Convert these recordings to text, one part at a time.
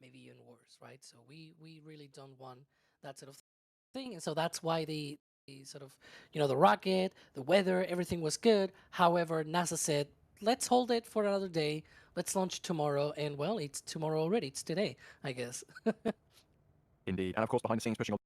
maybe even worse, right? So we really don't want that sort of thing, and so that's why the sort of the rocket, the weather, everything was good. However, NASA said, let's hold it for another day. Let's launch tomorrow, and well, it's tomorrow already. It's today, I guess. Indeed. And of course, behind the scenes, pushing all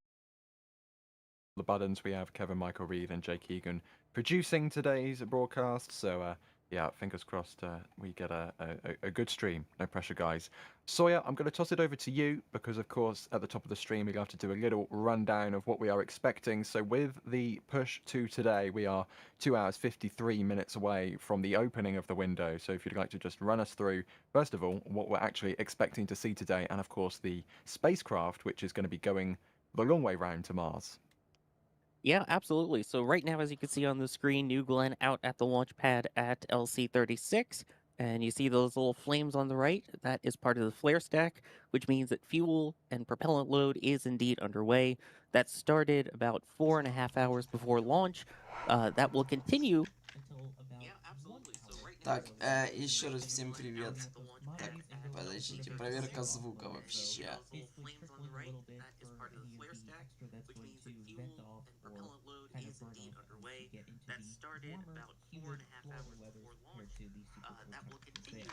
the buttons, we have Kevin, Michael Reed, and Jake Egan producing today's broadcast. So, yeah, fingers crossed we get a good stream. No pressure, guys. Sawyer, I'm going to toss it over to you because, of course, at the top of the stream, we have to do a little rundown of what we are expecting. So, with the push to today, we are 2 hours 53 minutes away from the opening of the window. So, if you'd like to just run us through, first of all, what we're actually expecting to see today, and of course, the spacecraft, which is going to be going the long way round to Mars. Yeah, absolutely. So right now, as you can see on the screen, New Glenn out at the launch pad at LC-36. And you see those little flames on the right? That is part of the flare stack, which means that fuel and propellant load is indeed underway. That started about 4.5 hours before launch. That will continue until about 1 hour Так, before launch. еще So раз New всем Glenn привет. out at the launch Так, pad at подождите, LC-36. проверка звука So вообще. those little flames on the right, that is part of the flare stack, which means that fuel and propellant load is indeed underway. That started about 4.5 hours before launch. That will continue.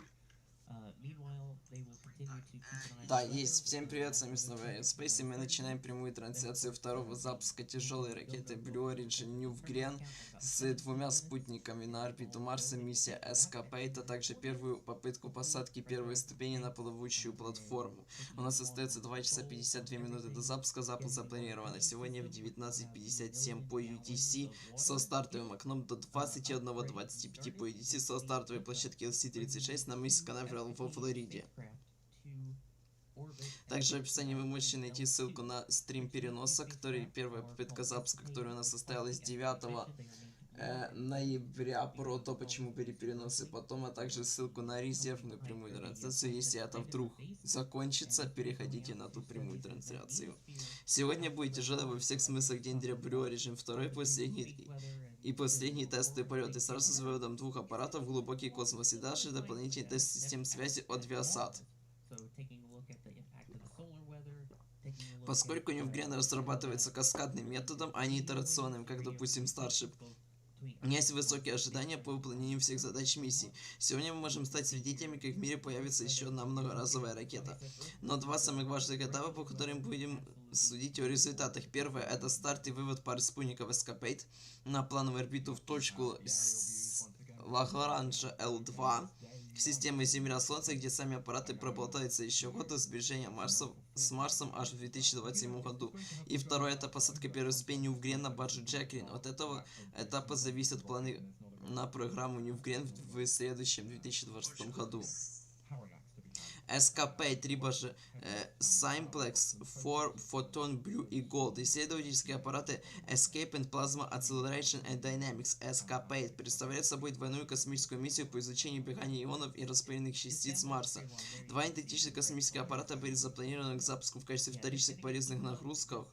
Meanwhile, they will continue to keep an eye Да, on есть. weather. Всем привет, с вами снова Space, и мы начинаем прямую трансляцию второго запуска тяжелой ракеты Blue Origin New Glenn с двумя спутниками на орбиту Марса, миссия ESCAPADE, а также первую попытку посадки первой ступени на плавучую платформу. У нас остается 2 часа 52 минуты до запуска. Запуск запланирован на сегодня в 19:57 по UTC со стартовым окном до 21:25 по UTC со стартовой площадки LC-36 на мысе Канаверал во Флориде. Также в описании вы можете найти ссылку на стрим переноса, который первая попытка запуска, которая у нас состоялась 9 ноября, про то, почему были переносы потом, а также ссылку на резервную прямую трансляцию. Если это вдруг закончится, переходите на ту прямую трансляцию. Сегодня будет тяжелый во всех смыслах день для Blue Origin 2, последний тестовый полет, и сразу с выводом двух аппаратов в глубокий космос, и даже дополнительный тест систем связи от Viasat. Поскольку New Glenn разрабатывается каскадным методом, а не итерационным, как, допустим, Starship, есть высокие ожидания по выполнению всех задач миссии. Сегодня мы можем стать свидетелями, как в мире появится еще одна многоразовая ракета. Но два самых важных этапа, по которым будем судить о результатах. Первое — это старт и вывод пары спутников ESCAPADE на плановую орбиту в точку Лагранжа L2 системы Земля-Солнце, где сами аппараты проплавляются еще год до сближения с Марсом аж в 2027 году. И второе — это посадка первой ступени New Glenn на баржу Джеклин. От этого этапа зависят планы на программу New Glenn в следующем 2020 году. ESCAPADE, либо же Simplex, Photon, Blue и Gold. Исследовательские аппараты Escape and Plasma Acceleration and Dynamics ESCAPADE представляют собой двойную космическую миссию по изучению бегания ионов и распыленных частиц Марса. Два идентичных космических аппарата были запланированы к запуску в качестве вторичных полезных нагрузок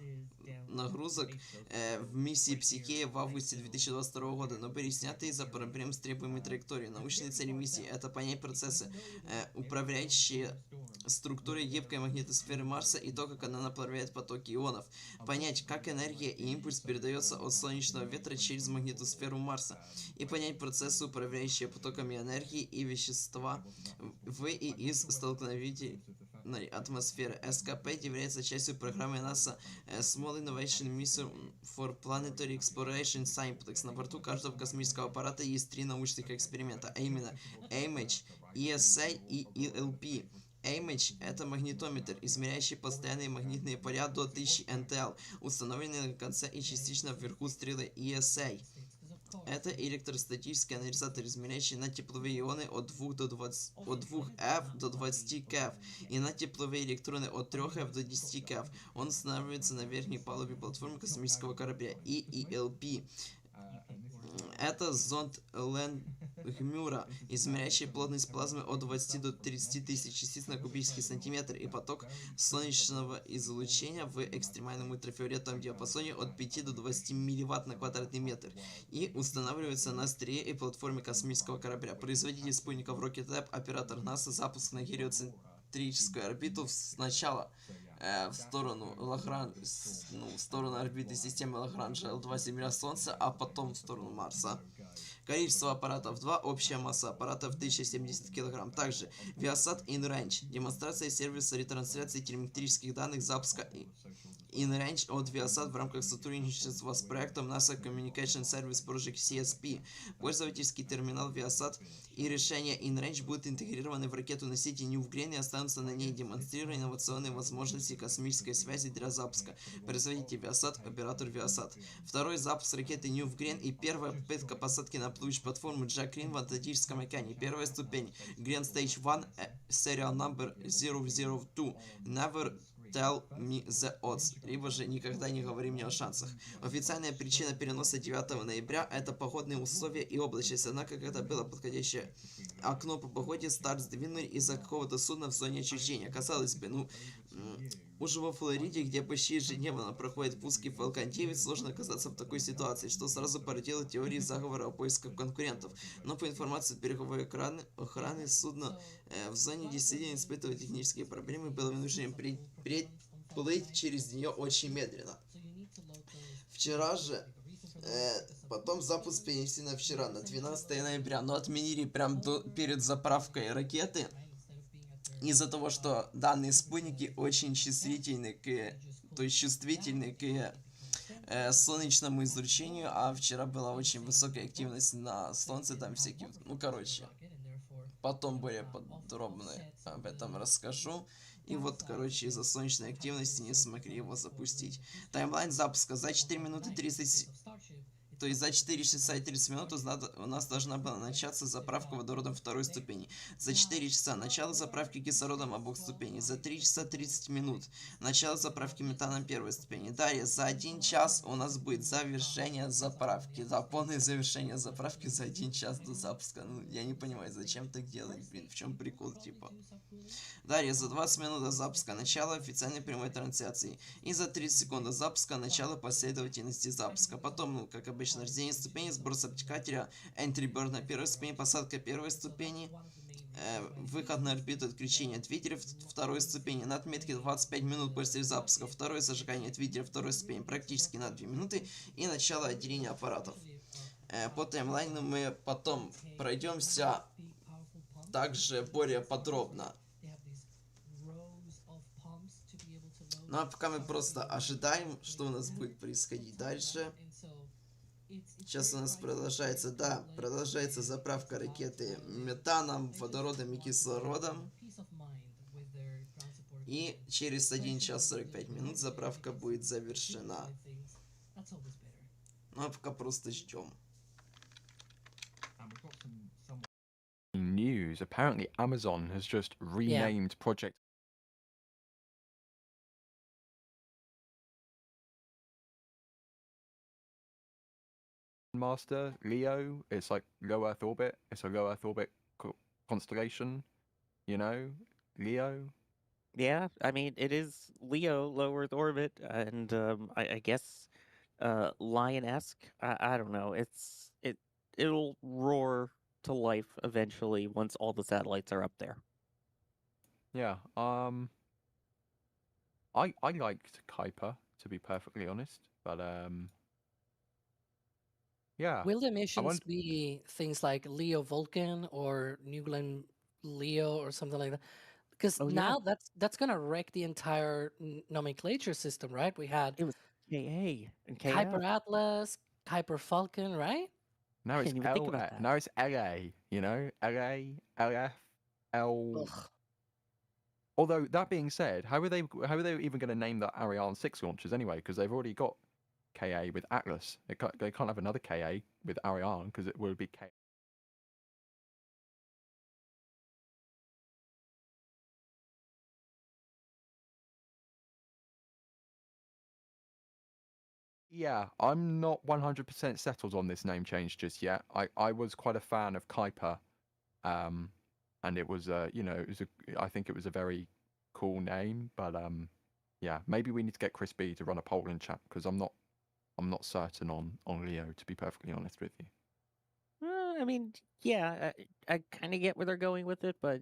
в миссии Психея в августе 2022 года, но были сняты из-за проблем с требуемой траекторией. Научные цели миссии — это понять процессы, управляющие структурой гибкой магнитосферы Марса и то, как она направляет потоки ионов. Понять, как энергия и импульс передается от солнечного ветра через магнитосферу Марса. И понять процессы, управляющие потоками энергии и вещества в и из столкновений атмосферы. ESCAPADE является частью программы NASA Small Innovation Mission for Planetary Exploration Simplex. На борту каждого космического аппарата есть 3 научных эксперимента, а именно AMH, ESA и ELP. AMH — это магнитометр, измеряющий постоянные магнитные поля до 1000 NTL, установленные на конце и частично вверху стрелы. ESA — это электростатический анализатор, измеряющий на тепловые ионы от 2 F до 20 keV и на тепловые электроны от 3 F до 10 keV. Он устанавливается на верхней палубе платформы космического корабля. И ELP — это зонд Лэнгмюра, измеряющий плотность плазмы от 20 до 30 тысяч частиц на кубический сантиметр и поток солнечного излучения в экстремальном ультрафиолетовом диапазоне от 5 до 20 милливатт на квадратный метр и устанавливается на острие и платформе космического корабля. Производитель спутников Rocket Lab, оператор NASA, запуск на гелиоцентричном эллиптическую орбиту сначала в сторону в сторону орбиты системы Лагранжа L2 Земля-Солнце, а потом в сторону Марса. Количество аппаратов 2, общая масса аппаратов 1070 кг. Также Viasat InRange, демонстрация сервиса ретрансляции телеметрических данных запуска InRange от Viasat в рамках сотрудничества с проектом NASA Communication Service Project CSP. Пользовательский терминал Viasat и решения InRange будут интегрированы в ракету-носитель New Glenn и останутся на ней, демонстрируя инновационные возможности космической связи для запуска. Производитель Viasat, оператор Viasat. Второй запуск ракеты New Glenn и первая попытка посадки на платформу Джаклин в Атлантическом океане. Первая ступень. Glenn Stage 1, serial number 002. Never Tell me the odds, либо же никогда не говори мне о шансах. Официальная причина переноса 9 ноября – это погодные условия и облачность, однако, когда было подходящее окно по погоде, старт сдвинули из-за какого-то судна в зоне отчуждения. Казалось бы, уже во Флориде, где почти ежедневно проходят пуски Falcon 9, сложно оказаться в такой ситуации, что сразу породило теории заговора о поисках конкурентов. Но по информации береговой охраны судно в зоне действительно испытывает технические проблемы, было вынуждено плыть через нее очень медленно. Вчера же, потом запуск перенесли на вчера, на 12 ноября, но отменили прям перед заправкой ракеты, из-за того, что данные спутники очень чувствительны к солнечному излучению, а вчера была очень высокая активность на Солнце, там всякие, потом более подробно об этом расскажу. И вот, из-за солнечной активности не смогли его запустить. Таймлайн запуска за 4 минуты 30... То есть за 4 часа и 30 минут у нас должна была начаться заправка водородом второй ступени. За 4 часа начало заправки кислородом обоих ступеней. За 3 часа 30 минут начало заправки метаном первой ступени. Далее за 1 час у нас будет завершение заправки. Да, полное завершение заправки за 1 час до запуска. Я не понимаю, зачем так делать, в чем прикол, Далее за 20 минут до запуска начало официальной прямой трансляции. И за 30 секунд до запуска начало последовательности запуска. Потом, как обычно, рождение ступени, сброс обтекателя, entry burn на первой ступени, посадка первой ступени, выход на орбиту, отключение двигателя второй ступени, на отметке 25 минут после запуска, второе зажигание двигателя второй ступени, практически на 2 минуты, и начало отделения аппаратов. По таймлайну мы потом пройдемся также более подробно. Ну а пока мы просто ожидаем, что у нас будет происходить дальше. Сейчас у нас продолжается заправка ракеты метаном, водородом и кислородом. И через 1 час 45 минут заправка будет завершена. Ну а пока просто ждем. News. Apparently Amazon has just renamed Project Master Leo. It's like low Earth orbit. It's a low Earth orbit constellation, Leo. Yeah, I mean, it is Leo, low Earth orbit, and I guess lion-esque. I don't know. It'll roar to life eventually once all the satellites are up there. Yeah. I liked Kuiper, to be perfectly honest, but yeah. Will the missions be things like Leo Vulcan or New Glenn Leo or something like that? Because now that's gonna wreck the entire nomenclature system, right? We had It was KA and KF. Kuiper Atlas, Kuiper Falcon, right? Now it's Didn't even think about that. now it's LA, LA, LF, L. Ugh. Although that being said, how are they even going to name the Ariane 6 launchers anyway? Because they've already got KA with Atlas. They can't have another KA with Ariane because it will be KA. Yeah, I'm not 100% settled on this name change just yet. I was quite a fan of Kuiper, and it was I think it was a very cool name, but yeah, maybe we need to get Chris B to run a poll in chat because I'm not certain on Leo, to be perfectly honest with you. I mean, yeah, I kind of get where they're going with it, but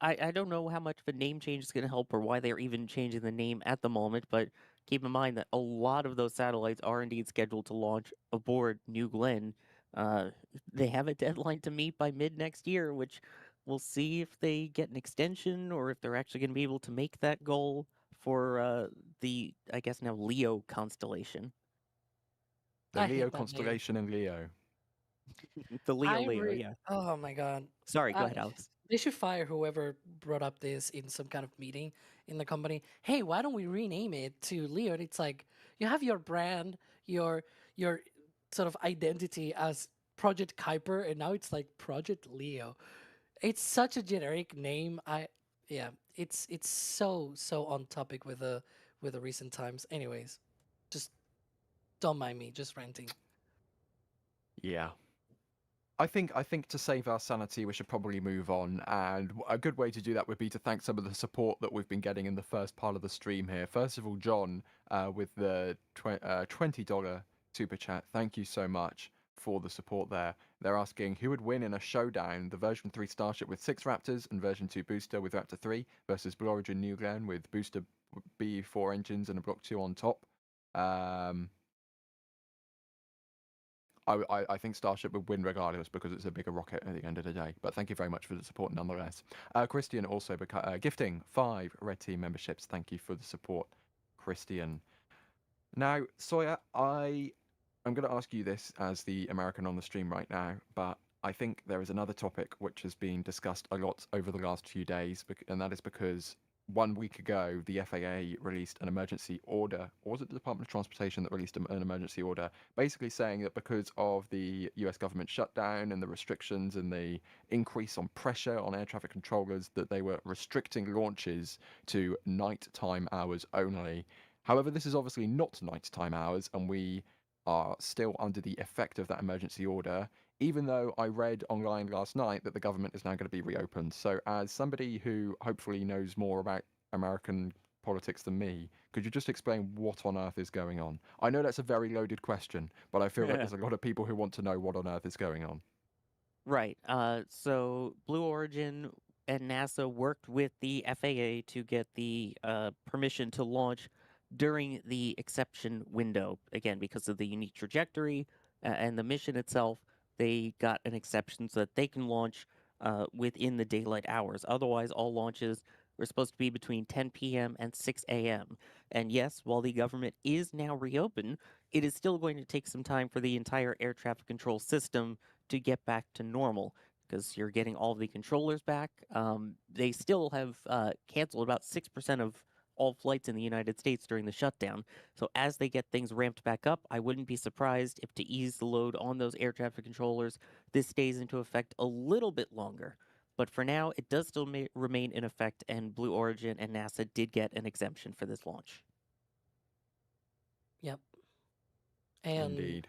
I don't know how much of a name change is going to help or why they're even changing the name at the moment, but keep in mind that a lot of those satellites are indeed scheduled to launch aboard New Glenn. Uh, they have a deadline to meet by mid next year, which we'll see if they get an extension or if they're actually going to be able to make that goal for the, I guess now, Leo constellation. The I Leo hate that name. constellation in Leo. The Leo, yeah. Oh my god. Sorry, go ahead, Alex. They should fire whoever brought up this in some kind of meeting in the company. Hey, why don't we rename it to Leo? And it's like you have your brand, your sort of identity as Project Kuiper, and now it's like Project Leo. It's such a generic name. Yeah, it's so on topic with the recent times. Anyways, just don't mind me, just ranting. Yeah. I think to save our sanity, we should probably move on, and a good way to do that would be to thank some of the support that we've been getting in the first part of the stream here. First of all, John, with the $20 super chat. Thank you so much for the support there. They're asking who would win in a showdown: the version 3 Starship with 6 Raptors and version 2 Booster with Raptor 3 versus Blue Origin New Glenn with Booster B4 engines and a Block 2 on top. I think Starship would win regardless because it's a bigger rocket at the end of the day. But thank you very much for the support nonetheless. Christian also gifting 5 Red Team memberships. Thank you for the support, Christian. Now, Sawyer, I'm going to ask you this as the American on the stream right now, but I think there is another topic which has been discussed a lot over the last few days, and that is because 1 week ago, the FAA released an emergency order, or was it the Department of Transportation that released an emergency order, basically saying that because of the US government shutdown and the restrictions and the increase on pressure on air traffic controllers, that they were restricting launches to nighttime hours only. However, this is obviously not nighttime hours, and we are still under the effect of that emergency order, even though I read online last night that the government is now going to be reopened. So as somebody who hopefully knows more about American politics than me, could you just explain what on earth is going on? I know that's a very loaded question, but I feel like there's a lot of people who want to know what on earth is going on. Right. So Blue Origin and NASA worked with the FAA to get the permission to launch during the exception window. Again, because of the unique trajectory and the mission itself, they got an exception so that they can launch within the daylight hours. Otherwise, all launches were supposed to be between 10 p.m. and 6 a.m. And yes, while the government is now reopened, it is still going to take some time for the entire air traffic control system to get back to normal because you're getting all the controllers back. They still have canceled about 6% of all flights in the United States during the shutdown. So as they get things ramped back up, I wouldn't be surprised if, to ease the load on those air traffic controllers, this stays into effect a little bit longer. But for now, it does still remain in effect, and Blue Origin and NASA did get an exemption for this launch. Yep. And Indeed.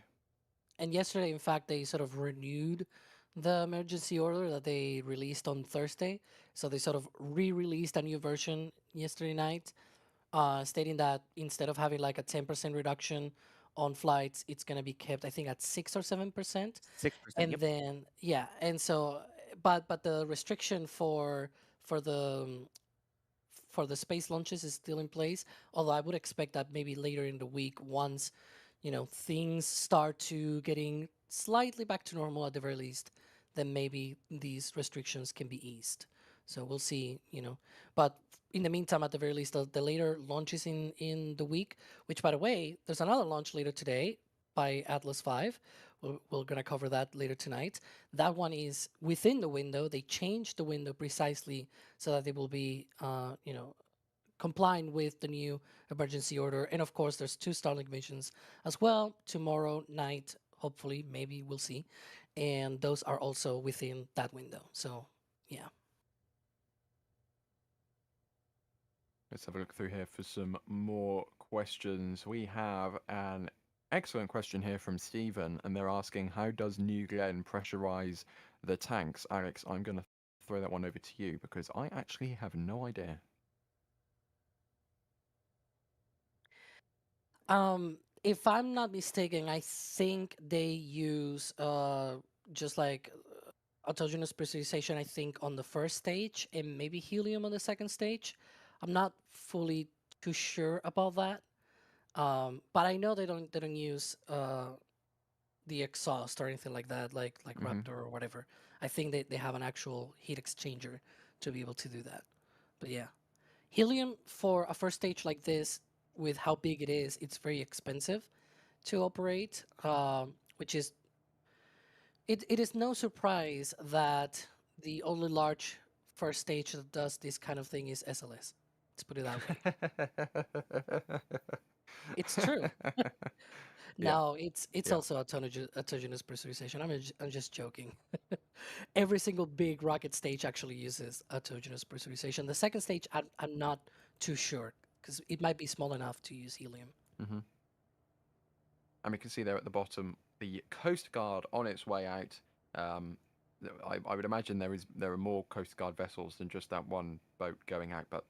And yesterday, in fact, they sort of renewed the emergency order that they released on Thursday. So they sort of re-released a new version yesterday night, stating that instead of having like a 10% reduction on flights, it's going to be kept, I think, at 6 or 7%. 6%. And Yep. then, yeah, and so, but the restriction for the space launches is still in place. Although I would expect that maybe later in the week, once things start to getting slightly back to normal at the very least, then maybe these restrictions can be eased. So we'll see, But in the meantime, at the very least, the later launches in the week, which by the way, there's another launch later today by Atlas 5. We're going to cover that later tonight. That one is within the window. They changed the window precisely so that it will be, complying with the new emergency order. And of course, there's 2 Starlink missions as well tomorrow night. Hopefully, maybe we'll see. And those are also within that window. So, yeah. Let's have a look through here for some more questions. We have an excellent question here from Stephen, and they're asking, how does New Glenn pressurize the tanks? Alex, I'm going to throw that one over to you because I actually have no idea. If I'm not mistaken, I think they use just like autogenous pressurization, I think, on the first stage, and maybe helium on the second stage. I'm not fully too sure about that, but I know they don't use the exhaust or anything like that, like Mhm. Raptor or whatever. I think they have an actual heat exchanger to be able to do that. But yeah, helium for a first stage like this, with how big it is, it's very expensive to operate, which is it is no surprise that the only large first stage that does this kind of thing is SLS. Let's put it that way. It's true. Yeah. No, it's Yeah. also autogenous pressurization. I'm just joking. Every single big rocket stage actually uses autogenous pressurization. The second stage, I'm not too sure because it might be small enough to use helium. Mm-hmm. And we can see there at the bottom the Coast Guard on its way out. Um, I would imagine there are more Coast Guard vessels than just that one boat going out, but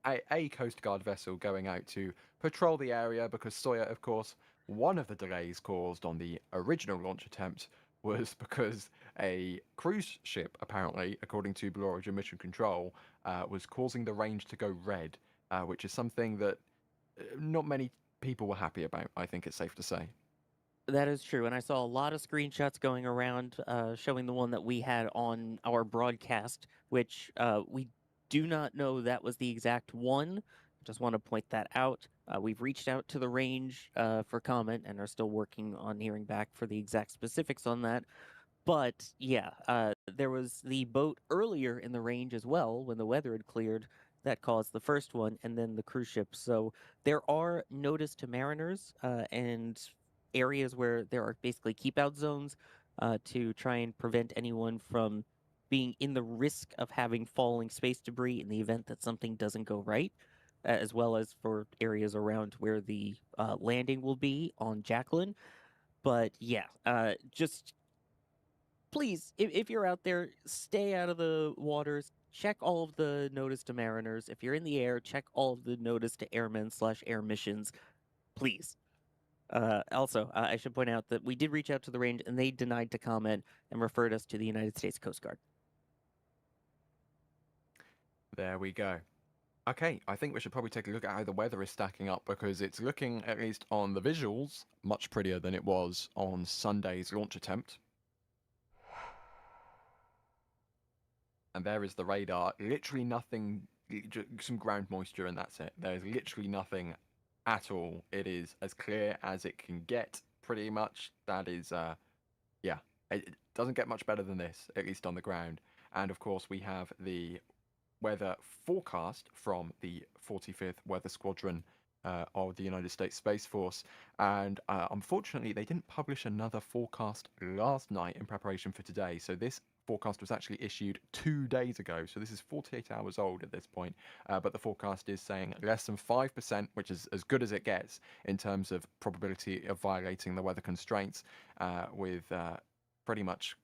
a Coast Guard vessel going out to patrol the area because Sawyer, of course, one of the delays caused on the original launch attempt was because a cruise ship, apparently, according to Blue Origin Mission Control, was causing the range to go red, which is something that not many people were happy about, I think it's safe to say. That is true, and I saw a lot of screenshots going around showing the one that we had on our broadcast, which we do not know that was the exact one. Just want to point that out. We've reached out to the range for comment and are still working on hearing back for the exact specifics on that. But yeah, there was the boat earlier in the range as well when the weather had cleared that caused the first one, and then the cruise ship. So there are notice to mariners and areas where there are basically keep out zones to try and prevent anyone from being in the risk of having falling space debris in the event that something doesn't go right, as well as for areas around where the landing will be on Jacqueline. But yeah, just please, if you're out there, stay out of the waters. Check all of the notice to mariners. If you're in the air, check all of the notice to airmen/air missions, please. Also, I should point out that we did reach out to the range and they denied to comment and referred us to the United States Coast Guard. There we go. Okay, I think we should probably take a look at how the weather is stacking up because it's looking, at least on the visuals, much prettier than it was on Sunday's launch attempt. And there is the radar. Literally nothing, some ground moisture, and that's it. There's literally nothing at all. It is as clear as it can get, pretty much. That is, yeah, it doesn't get much better than this, at least on the ground. And of course, we have the weather forecast from the 45th Weather Squadron of the United States Space Force. And unfortunately, they didn't publish another forecast last night in preparation for today. So this forecast was actually issued 2 days ago. So this is 48 hours old at this point. But the forecast is saying less than 5%, which is as good as it gets in terms of probability of violating the weather constraints with pretty much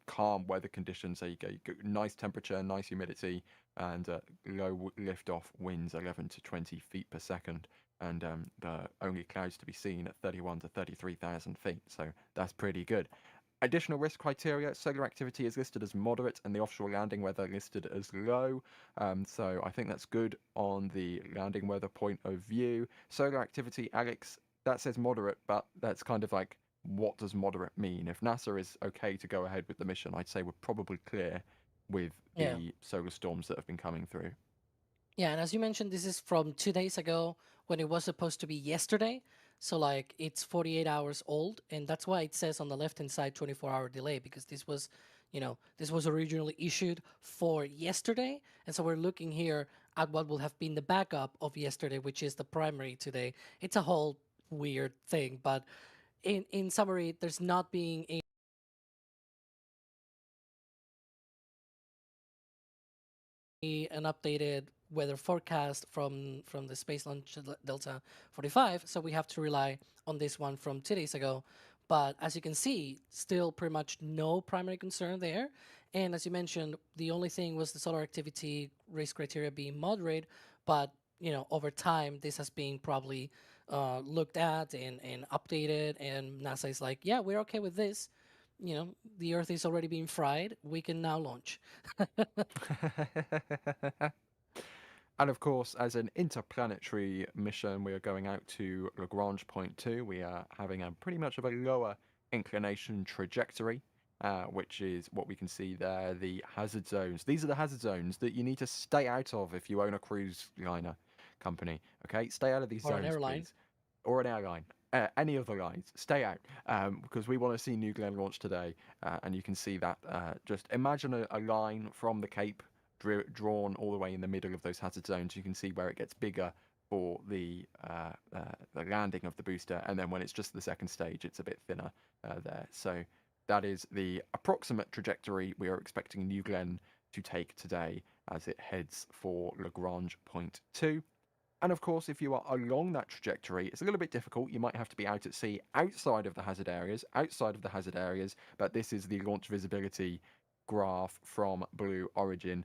calm weather conditions. There you go. Nice temperature, nice humidity, and low liftoff winds 11 to 20 feet per second. And the only clouds to be seen at 31 to 33,000 feet. So that's pretty good. Additional risk criteria: solar activity is listed as moderate and the offshore landing weather listed as low. So I think that's good on the landing weather point of view. Solar activity, Alex, that says moderate, but that's kind of like, what does moderate mean? If NASA is okay to go ahead with the mission, I'd say we're probably clear with Yeah. the solar storms that have been coming through. Yeah, and as you mentioned, this is from 2 days ago when it was supposed to be yesterday. So like it's 48 hours old, and that's why it says on the left-hand side 24-hour delay, because this was, this was originally issued for yesterday. And so we're looking here at what will have been the backup of yesterday, which is the primary today. It's a whole weird thing, but in summary, there's not being an updated weather forecast from the Space Launch Delta 45, so we have to rely on this one from 2 days ago. But as you can see, still pretty much no primary concern there. And as you mentioned, the only thing was the solar activity risk criteria being moderate. But over time, this has been probably looked at and updated. And NASA is like, yeah, we're okay with this. the Earth is already being fried. We can now launch. And of course, as an interplanetary mission, we are going out to Lagrange Point 2. We are having a pretty much of a lower inclination trajectory, which is what we can see there, the hazard zones. These are the hazard zones that you need to stay out of if you own a cruise liner company. Okay, stay out of these Or an zones, airline. please. Or an airline. Any of the lines, stay out, because we want to see New Glenn launch today, and you can see that. Just imagine a line from the Cape drawn all the way in the middle of those hazard zones. You can see where it gets bigger for the landing of the booster, and then when it's just the second stage, it's a bit thinner there. So that is the approximate trajectory we are expecting New Glenn to take today as it heads for Lagrange Point 2. And of course, if you are along that trajectory, it's a little bit difficult. You might have to be out at sea outside of the hazard areas, but this is the launch visibility graph from Blue Origin.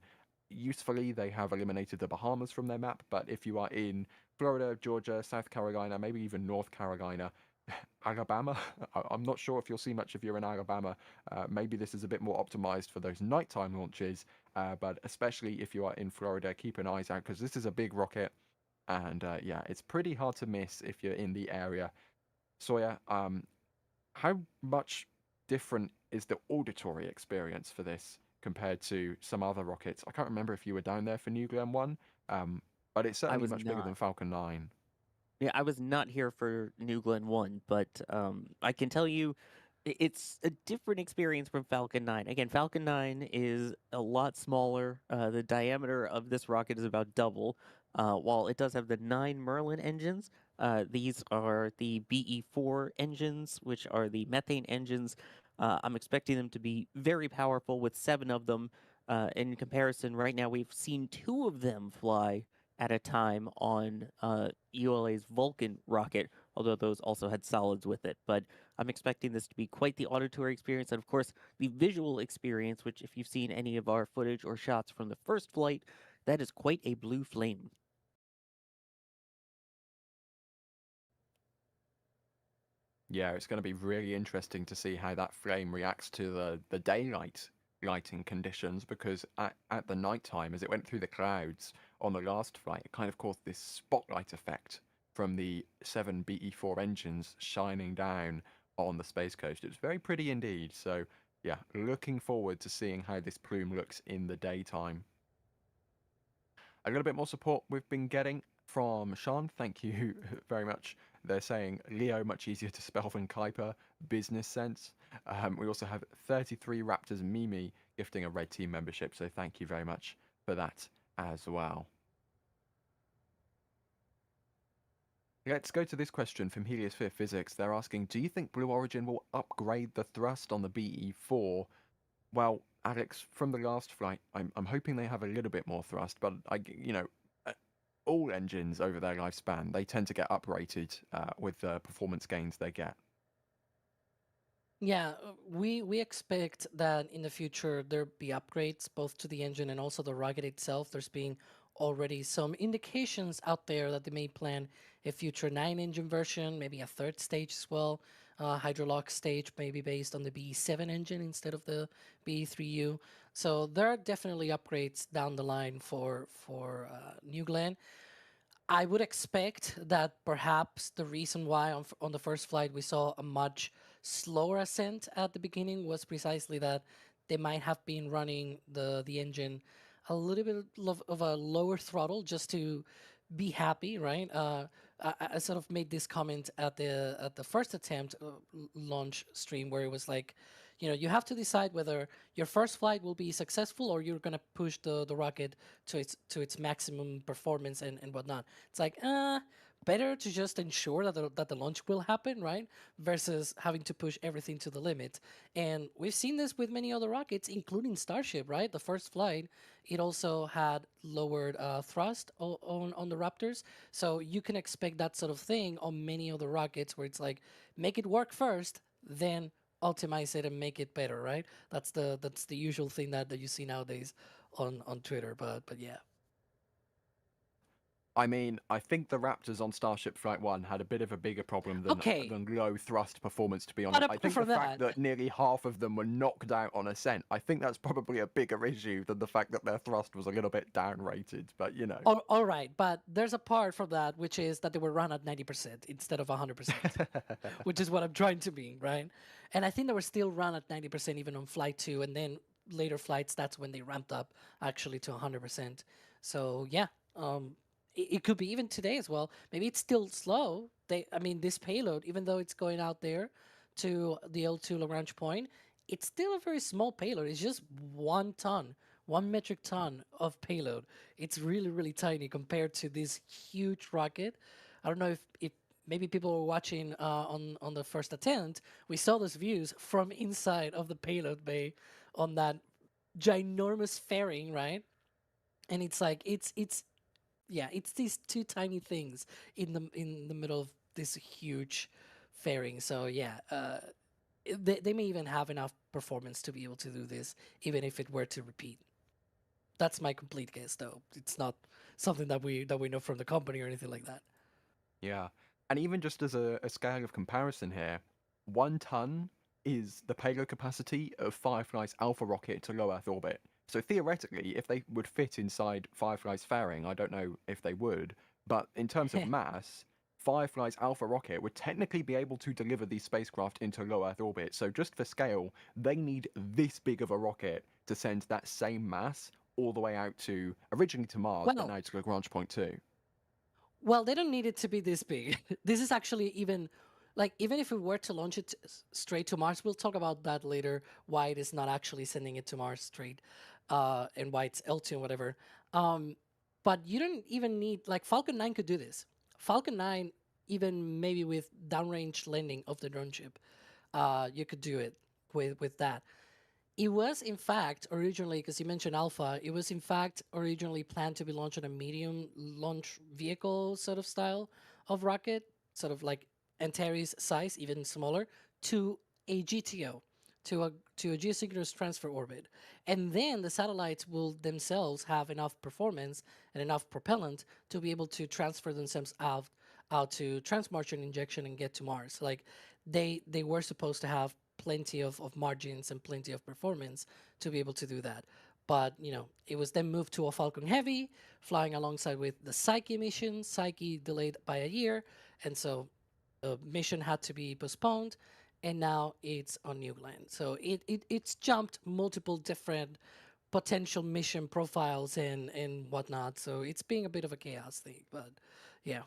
Usefully, they have eliminated the Bahamas from their map, but if you are in Florida, Georgia, South Carolina, maybe even North Carolina, Alabama, I'm not sure if you'll see much if you're in Alabama. Maybe this is a bit more optimized for those nighttime launches, but especially if you are in Florida, keep an eye out because this is a big rocket. And yeah, it's pretty hard to miss if you're in the area. Sawyer, how much different is the auditory experience for this compared to some other rockets? I can't remember if you were down there for New Glenn 1, but it's I certainly was much bigger than not. Falcon 9. Yeah, I was not here for New Glenn 1, but I can tell you it's a different experience from Falcon 9. Again, Falcon 9 is a lot smaller. The diameter of this rocket is about double. While it does have the 9 Merlin engines, these are the BE4 engines, which are the methane engines. I'm expecting them to be very powerful with 7 of them. In comparison, right now we've seen 2 of them fly at a time on ULA's Vulcan rocket, although those also had solids with it. But I'm expecting this to be quite the auditory experience, and of course, the visual experience, which, if you've seen any of our footage or shots from the first flight, that is quite a blue flame. Yeah, it's going to be really interesting to see how that flame reacts to the daylight lighting conditions because at the nighttime, as it went through the clouds on the last flight, it kind of caused this spotlight effect from the 7 BE4 engines shining down on the Space Coast. It was very pretty indeed. So, yeah, looking forward to seeing how this plume looks in the daytime. A little bit more support we've been getting from Sean. Thank you very much. They're saying Leo much easier to spell than Kuiper. Business sense. We also have 33 Raptors Mimi gifting a red team membership. So thank you very much for that as well. Let's go to this question from Heliosphere Physics. They're asking, do you think Blue Origin will upgrade the thrust on the BE4? Well, Alex, from the last flight, I'm hoping they have a little bit more thrust, but all engines over their lifespan, they tend to get uprated with the performance gains they get. Yeah, we expect that in the future there be upgrades both to the engine and also the rocket itself. There's been already some indications out there that they may plan a future 9-engine version, maybe a third stage as well. Hydrolock stage maybe based on the BE7 engine instead of the BE3U. So there are definitely upgrades down the line for New Glenn. I would expect that perhaps the reason why on the first flight we saw a much slower ascent at the beginning was precisely that they might have been running the engine a little bit of a lower throttle just to be happy, right? I sort of made this comment at the first attempt launch stream where it was like, you have to decide whether your first flight will be successful or you're gonna push the rocket to its maximum performance and whatnot. It's like, better to just ensure that the launch will happen, right? Versus having to push everything to the limit. And we've seen this with many other rockets, including Starship, right? The first flight, it also had lowered thrust on the Raptors. So you can expect that sort of thing on many other rockets where it's like, make it work first, then optimize it and make it better, right? That's the usual thing that you see nowadays on Twitter. But yeah. I mean, I think the Raptors on Starship Flight 1 had a bit of a bigger problem Okay. than low thrust performance, to be But honest. I apart think the from fact that- that nearly half of them were knocked out on ascent, I think that's probably a bigger issue than the fact that their thrust was a little bit downrated. But, you know. All right, but there's a part from that, which is that they were run at 90% instead of 100%, which is what I'm trying to mean, right? And I think they were still run at 90% even on flight 2, and then later flights, that's when they ramped up actually to 100%. So yeah, it could be even today as well. Maybe it's still slow. I mean, this payload, even though it's going out there to the L2 Lagrange point, it's still a very small payload. It's just 1 ton, 1 metric ton of payload. It's really, really tiny compared to this huge rocket. I don't know if maybe people were watching on the first attempt. We saw those views from inside of the payload bay on that ginormous fairing, right? And it's like it's these 2 tiny things in the middle of this huge fairing. So yeah, they may even have enough performance to be able to do this, even if it were to repeat. That's my complete guess, though. It's not something that we know from the company or anything like that. Yeah. And even just as a scale of comparison here, 1 ton is the payload capacity of Firefly's Alpha rocket to low Earth orbit. So theoretically, if they would fit inside Firefly's fairing, I don't know if they would, but in terms of mass, Firefly's Alpha rocket would technically be able to deliver these spacecraft into low Earth orbit. So just for scale, they need this big of a rocket to send that same mass all the way out to, originally to Mars, but Well- now to Lagrange point 2. Well, they don't need it to be this big. This is actually even if we were to launch it straight to Mars, we'll talk about that later. Why it is not actually sending it to Mars straight, and why it's L2 and whatever. But you don't even need Falcon 9 could do this. Falcon 9, even maybe with downrange landing of the drone ship, you could do it with that. It was, in fact, originally, because you mentioned Alpha, it was, in fact, originally planned to be launched on a medium launch vehicle sort of style of rocket, sort of like Antares size, even smaller, to a GTO, to a geosynchronous transfer orbit. And then the satellites will themselves have enough performance and enough propellant to be able to transfer themselves out to Trans-Martian injection and get to Mars. Like, they were supposed to have plenty of margins and plenty of performance to be able to do that. But, it was then moved to a Falcon Heavy, flying alongside with the Psyche mission. Psyche delayed by a year, and so the mission had to be postponed, and now it's on New Glenn. So it's jumped multiple different potential mission profiles and whatnot. So it's being a bit of a chaos thing, but yeah.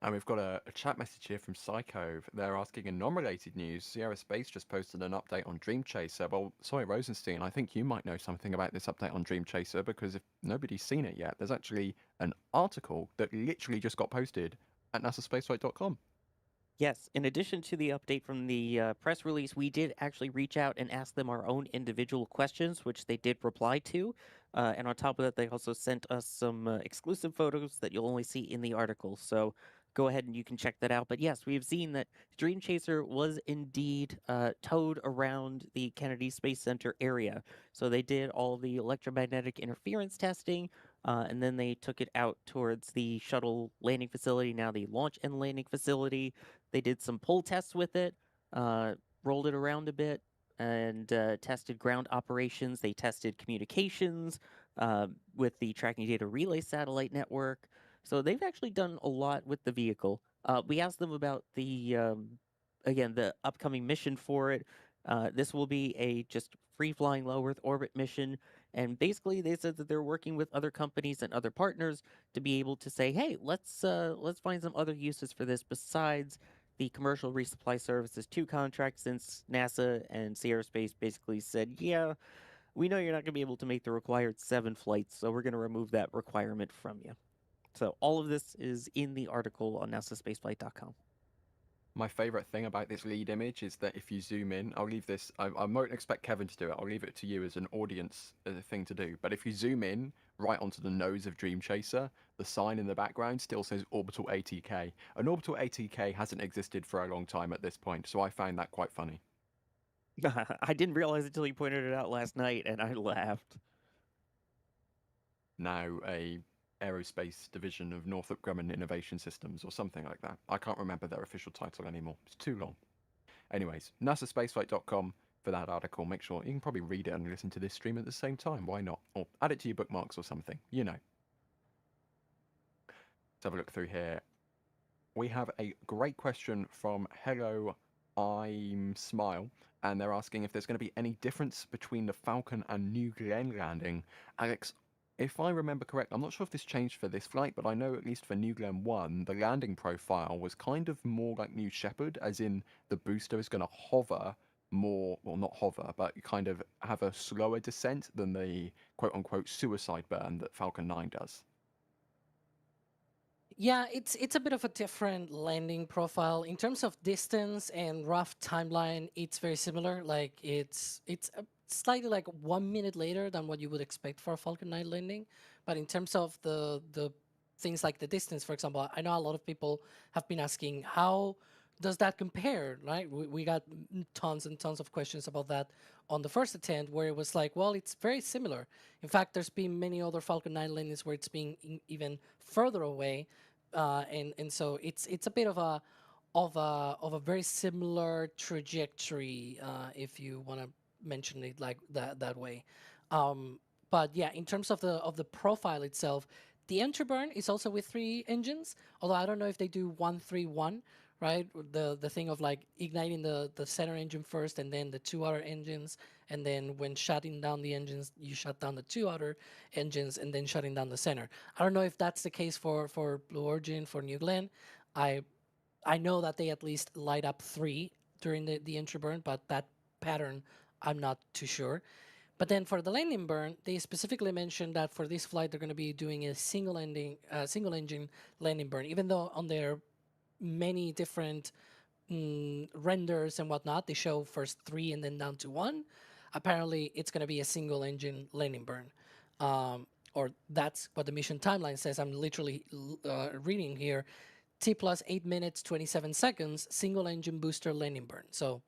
And we've got a chat message here from Psycho. They're asking, in non-related news, Sierra Space just posted an update on Dream Chaser. Well, sorry, Rosenstein, I think you might know something about this update on Dream Chaser, because if nobody's seen it yet, there's actually an article that literally just got posted at nasaspaceflight.com. Yes, in addition to the update from the press release, we did actually reach out and ask them our own individual questions, which they did reply to. And on top of that, they also sent us some exclusive photos that you'll only see in the article. So go ahead and you can check that out. But yes, we have seen that Dream Chaser was indeed towed around the Kennedy Space Center area. So they did all the electromagnetic interference testing, and then they took it out towards the shuttle landing facility, now the launch and landing facility. They did some pull tests with it, rolled it around a bit, and tested ground operations. They tested communications with the tracking data relay satellite network. So they've actually done a lot with the vehicle. We asked them about the upcoming mission for it. This will be a just free-flying low Earth orbit mission, and basically they said that they're working with other companies and other partners to be able to say, hey, let's find some other uses for this besides the commercial resupply services 2 contract, since NASA and Sierra Space basically said, yeah, we know you're not going to be able to make the required 7 flights, so we're going to remove that requirement from you. So all of this is in the article on nasaspaceflight.com. My favorite thing about this lead image is that if you zoom in, I'll leave this, I won't expect Kevin to do it, I'll leave it to you as an audience thing to do, but if you zoom in right onto the nose of Dream Chaser, the sign in the background still says Orbital ATK. An Orbital ATK hasn't existed for a long time at this point, so I found that quite funny. I didn't realize it until you pointed it out last night, and I laughed. Now, a Aerospace Division of Northrop Grumman Innovation Systems or something like that. I can't remember their official title anymore. It's too long. Anyways, nasaspaceflight.com for that article. Make sure you can probably read it and listen to this stream at the same time. Why not? Or add it to your bookmarks or something. You know. Let's have a look through here. We have a great question from Hello I'm Smile, and they're asking if there's going to be any difference between the Falcon and New Glenn landing. Alex, if I remember correct, I'm not sure if this changed for this flight, but I know at least for New Glenn 1, the landing profile was kind of more like New Shepard, as in the booster is going to hover more, well, not hover, but kind of have a slower descent than the quote-unquote suicide burn that Falcon 9 does. Yeah, it's a bit of a different landing profile in terms of distance and rough timeline. It's very similar. Like it's slightly like 1 minute later than what you would expect for a Falcon 9 landing. But in terms of the things like the distance, for example, I know a lot of people have been asking how does that compare, right? We got tons and tons of questions about that on the first attempt, where it was like, well, it's very similar. In fact, there's been many other Falcon 9 landings where it's been even further away, and so it's a bit of a very similar trajectory, if you want to mention it like that way. But yeah, in terms of the profile itself, the entry burn is also with 3 engines, although I don't know if they do 1-3-1, right? The thing of like igniting the center engine first and then the 2 other engines, and then when shutting down the engines, you shut down the 2 other engines and then shutting down the center. I don't know if that's the case for Blue Origin, for New Glenn. I know that they at least light up 3 during the entry burn, but that pattern I'm not too sure. But then for the landing burn, they specifically mentioned that for this flight they're going to be doing a single engine landing burn, even though on their many different renders and whatnot, they show first 3 and then down to 1. Apparently, it's going to be a single engine landing burn. Or that's what the mission timeline says. I'm literally reading here. T plus 8 minutes, 27 seconds, single engine booster landing burn. So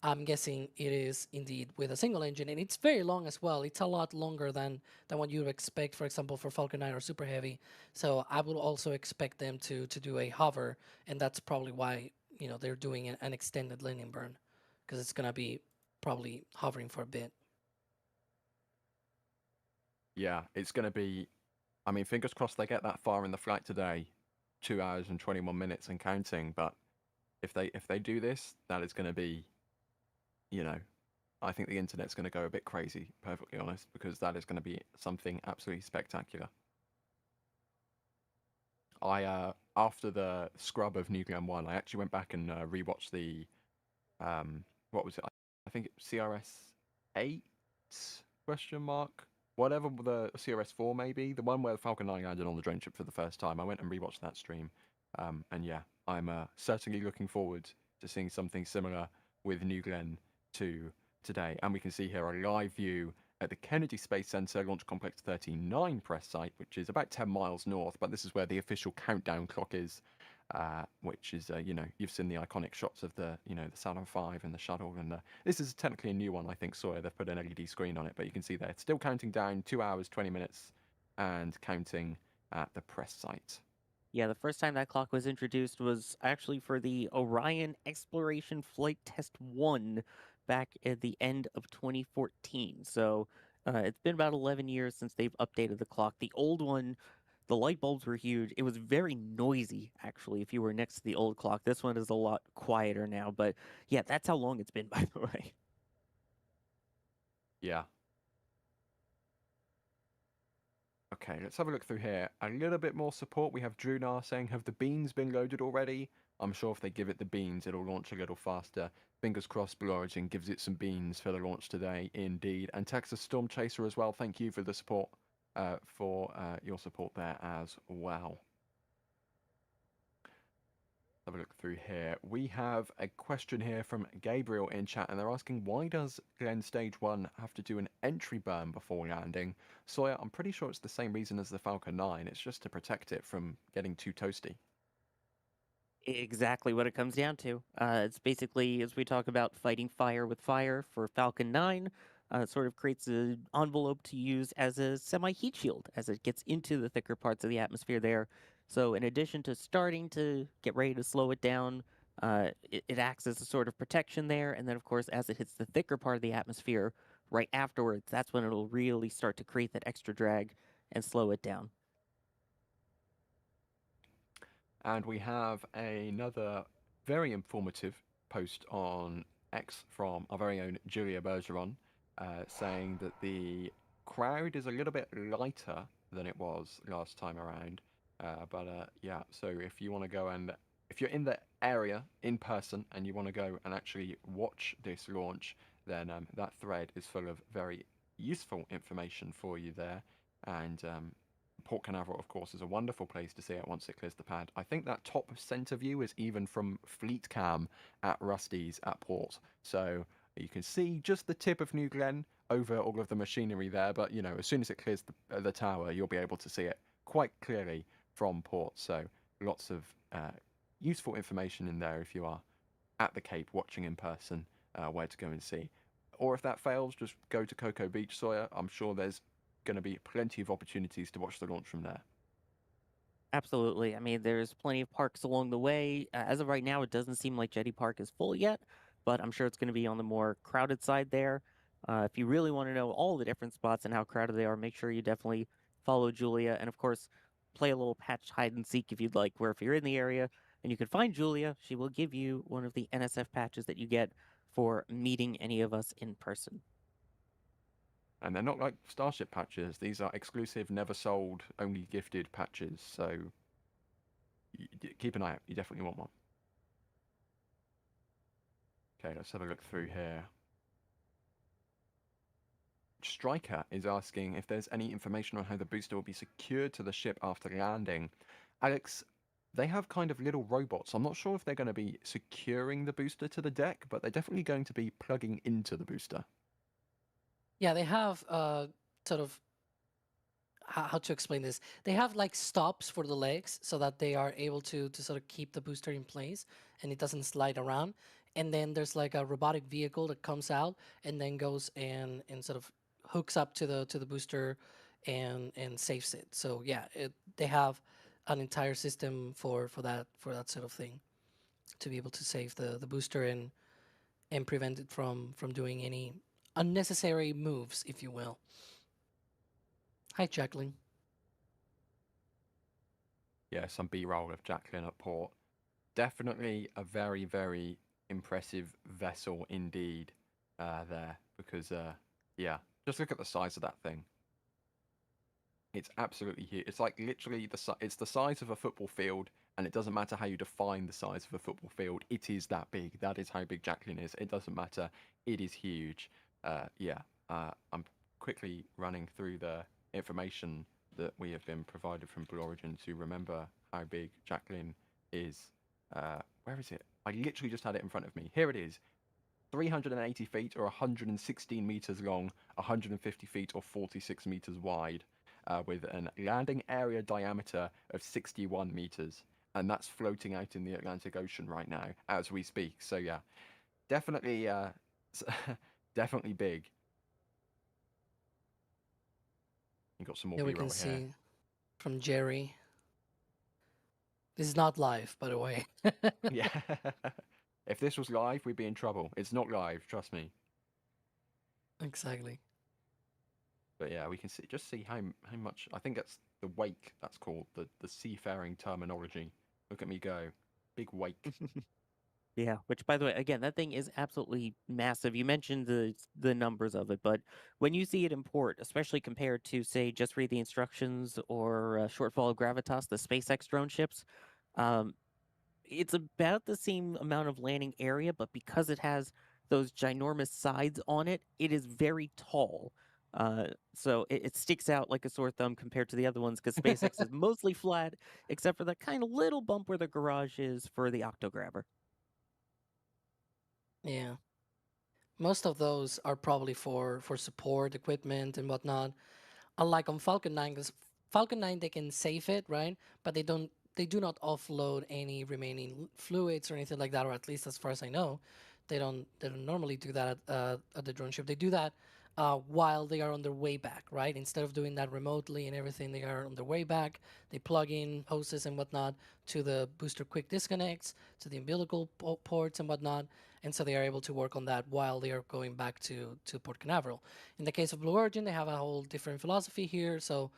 I'm guessing it is indeed with a single engine, and it's very long as well. It's a lot longer than what you would expect, for example, for Falcon 9 or Super Heavy. So I would also expect them to do a hover, and that's probably why they're doing an extended landing burn, because it's gonna be probably hovering for a bit. Yeah, it's going to be, I mean, fingers crossed they get that far in the flight today, 2 hours and 21 minutes and counting. But if they do this, that is going to be, I think the internet's going to go a bit crazy, perfectly honest, because that is going to be something absolutely spectacular. I after the scrub of New Glenn 1, I actually went back and rewatched the what was it? I think CRS 8 question mark, whatever, the CRS 4 maybe, the one where the Falcon 9 landed on the drone ship for the first time. I went and rewatched that stream, and yeah, I'm certainly looking forward to seeing something similar with New Glenn 2 today. And we can see here a live view at the Kennedy Space Center Launch Complex 39 press site, which is about 10 miles north, but this is where the official countdown clock is, which is, you've seen the iconic shots of the Saturn V and the shuttle, and this is technically a new one, I think, Sawyer. They've put an LED screen on it, but you can see there, it's still counting down 2 hours, 20 minutes, and counting at the press site. Yeah, the first time that clock was introduced was actually for the Orion Exploration Flight Test 1 back at the end of 2014. So it's been about 11 years since they've updated the clock. The old one, the light bulbs were huge. It was very noisy, actually, if you were next to the old clock. This one is a lot quieter now, but yeah, that's how long it's been, by the way. Yeah. Okay, let's have a look through here. A little bit more support. We have Drunar saying, have the beans been loaded already? I'm sure if they give it the beans, it'll launch a little faster. Fingers crossed Blue Origin gives it some beans for the launch today, indeed. And Texas Storm Chaser as well, thank you for the support, for your support there as well. Have a look through here. We have a question here from Gabriel in chat, and they're asking, why does Glenn Stage 1 have to do an entry burn before landing? Sawyer, I'm pretty sure it's the same reason as the Falcon 9. It's just to protect it from getting too toasty. Exactly what it comes down to. It's basically, as we talk about fighting fire with fire for Falcon 9, sort of creates an envelope to use as a semi-heat shield as it gets into the thicker parts of the atmosphere there. So in addition to starting to get ready to slow it down, it acts as a sort of protection there. And then, of course, as it hits the thicker part of the atmosphere right afterwards, that's when it'll really start to create that extra drag and slow it down. And we have another very informative post on X from our very own Julia Bergeron, saying that the crowd is a little bit lighter than it was last time around. Yeah, so if you want to go and if you're in the area in person and you want to go and actually watch this launch, then that thread is full of very useful information for you there. And Port Canaveral, of course, is a wonderful place to see it once it clears the pad. I think that top center view is even from Fleet Cam at Rusty's at Port. So you can see just the tip of New Glenn over all of the machinery there. But, you know, as soon as it clears the tower, you'll be able to see it quite clearly from Port. So lots of useful information in there if you are at the Cape watching in person where to go and see. Or if that fails, just go to Cocoa Beach, Sawyer. I'm sure there's going to be plenty of opportunities to watch the launch from there. Absolutely. I mean, there's plenty of parks along the way. As of right now, it doesn't seem like Jetty Park is full yet, but I'm sure it's going to be on the more crowded side there. If you really want to know all the different spots and how crowded they are, make sure you definitely follow Julia. And of course, play a little patch hide and seek if you'd like, where if you're in the area and you can find Julia, she will give you one of the NSF patches that you get for meeting any of us in person. And they're not like Starship patches. These are exclusive, never sold, only gifted patches. So keep an eye out. You definitely want one. Okay, let's have a look through here. Striker is asking if there's any information on how the booster will be secured to the ship after landing. Alex, they have kind of little robots. I'm not sure if they're going to be securing the booster to the deck, but they're definitely going to be plugging into the booster. Yeah, they have sort of how to explain this. They have like stops for the legs so that they are able to sort of keep the booster in place and it doesn't slide around. And then there's like a robotic vehicle that comes out and then goes and sort of hooks up to the booster and saves it. So yeah, they have an entire system for that sort of thing to be able to save the booster and prevent it from doing any unnecessary moves, if you will. Hi, Jacqueline. Yeah, some B-roll of Jacqueline at port. Definitely a very, very impressive vessel indeed there. Because, yeah, just look at the size of that thing. It's absolutely huge. It's like literally it's the size of a football field, and it doesn't matter how you define the size of a football field. It is that big. That is how big Jacqueline is. It doesn't matter. It is huge. Yeah, I'm quickly running through the information that we have been provided from Blue Origin to remember how big Jacqueline is. Where is it? I literally just had it in front of me. Here it is. 380 feet or 116 meters long, 150 feet or 46 meters wide. With a landing area diameter of 61 meters, and that's floating out in the Atlantic Ocean right now as we speak. So yeah, definitely, definitely big. You got some more. Yeah, we can see from Jerry. This is not live, by the way. Yeah. If this was live, we'd be in trouble. It's not live, trust me. Exactly. But yeah, we can see how much. I think that's the wake. That's called the seafaring terminology. Look at me go, big wake. Yeah, which by the way, again, that thing is absolutely massive. You mentioned the numbers of it, but when you see it in port, especially compared to, say, Just Read the Instructions or Shortfall of Gravitas, the SpaceX drone ships, it's about the same amount of landing area, but because it has those ginormous sides on it, it is very tall. So it sticks out like a sore thumb compared to the other ones because SpaceX is mostly flat, except for that kind of little bump where the garage is for the Octograbber. Yeah. Most of those are probably for support equipment and whatnot. Unlike on Falcon 9, because Falcon 9 they can save it, right? But they do not offload any remaining fluids or anything like that, or at least as far as I know, they don't normally do that at the drone ship. They do that while they are on their way back, right? Instead of doing that remotely and everything, they are on their way back. They plug in hoses and whatnot to the booster quick disconnects, to the umbilical ports and whatnot, and so they are able to work on that while they are going back to Port Canaveral. In the case of Blue Origin, they have a whole different philosophy here, so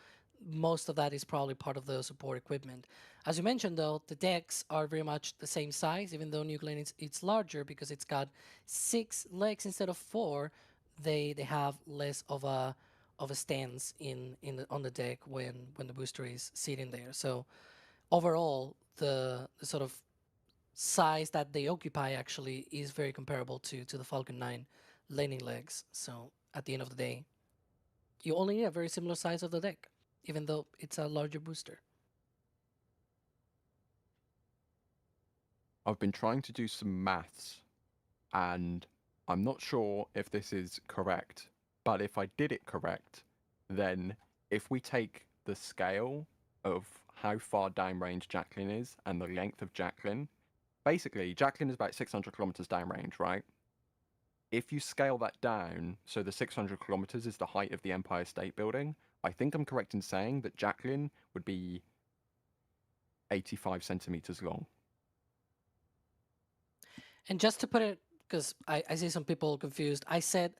most of that is probably part of the support equipment. As you mentioned, though, the decks are very much the same size, even though New Glenn it's larger because it's got 6 legs instead of 4. They have less of a stance on the deck when the booster is sitting there. So overall, the sort of size that they occupy actually is very comparable to the Falcon 9 landing legs. So at the end of the day, you only need a very similar size of the deck, even though it's a larger booster. I've been trying to do some maths, and I'm not sure if this is correct, but if I did it correct, then if we take the scale of how far downrange Jacqueline is and the length of Jacqueline, basically Jacqueline is about 600 kilometers downrange, right? If you scale that down, so the 600 kilometers is the height of the Empire State Building, I think I'm correct in saying that Jacqueline would be 85 centimeters long. And just to put it, because I see some people confused, I said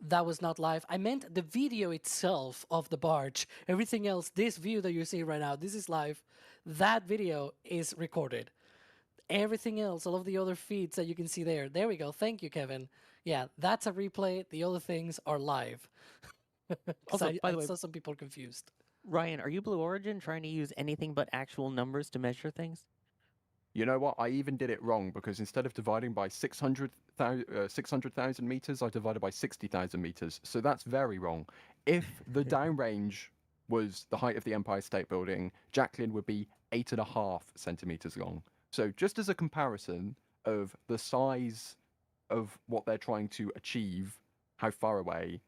that was not live. I meant the video itself of the barge. Everything else, this view that you're seeing right now, this is live. That video is recorded. Everything else, all of the other feeds that you can see there. There we go. Thank you, Kevin. Yeah, that's a replay. The other things are live. Also, by the I way, saw some people confused. Ryan, are you Blue Origin trying to use anything but actual numbers to measure things? You know what? I even did it wrong because instead of dividing by 600,000 meters, I divided by 60,000 meters. So that's very wrong. If the downrange was the height of the Empire State Building, Jacqueline would be 8.5 centimeters long. So just as a comparison of the size of what they're trying to achieve, how far away,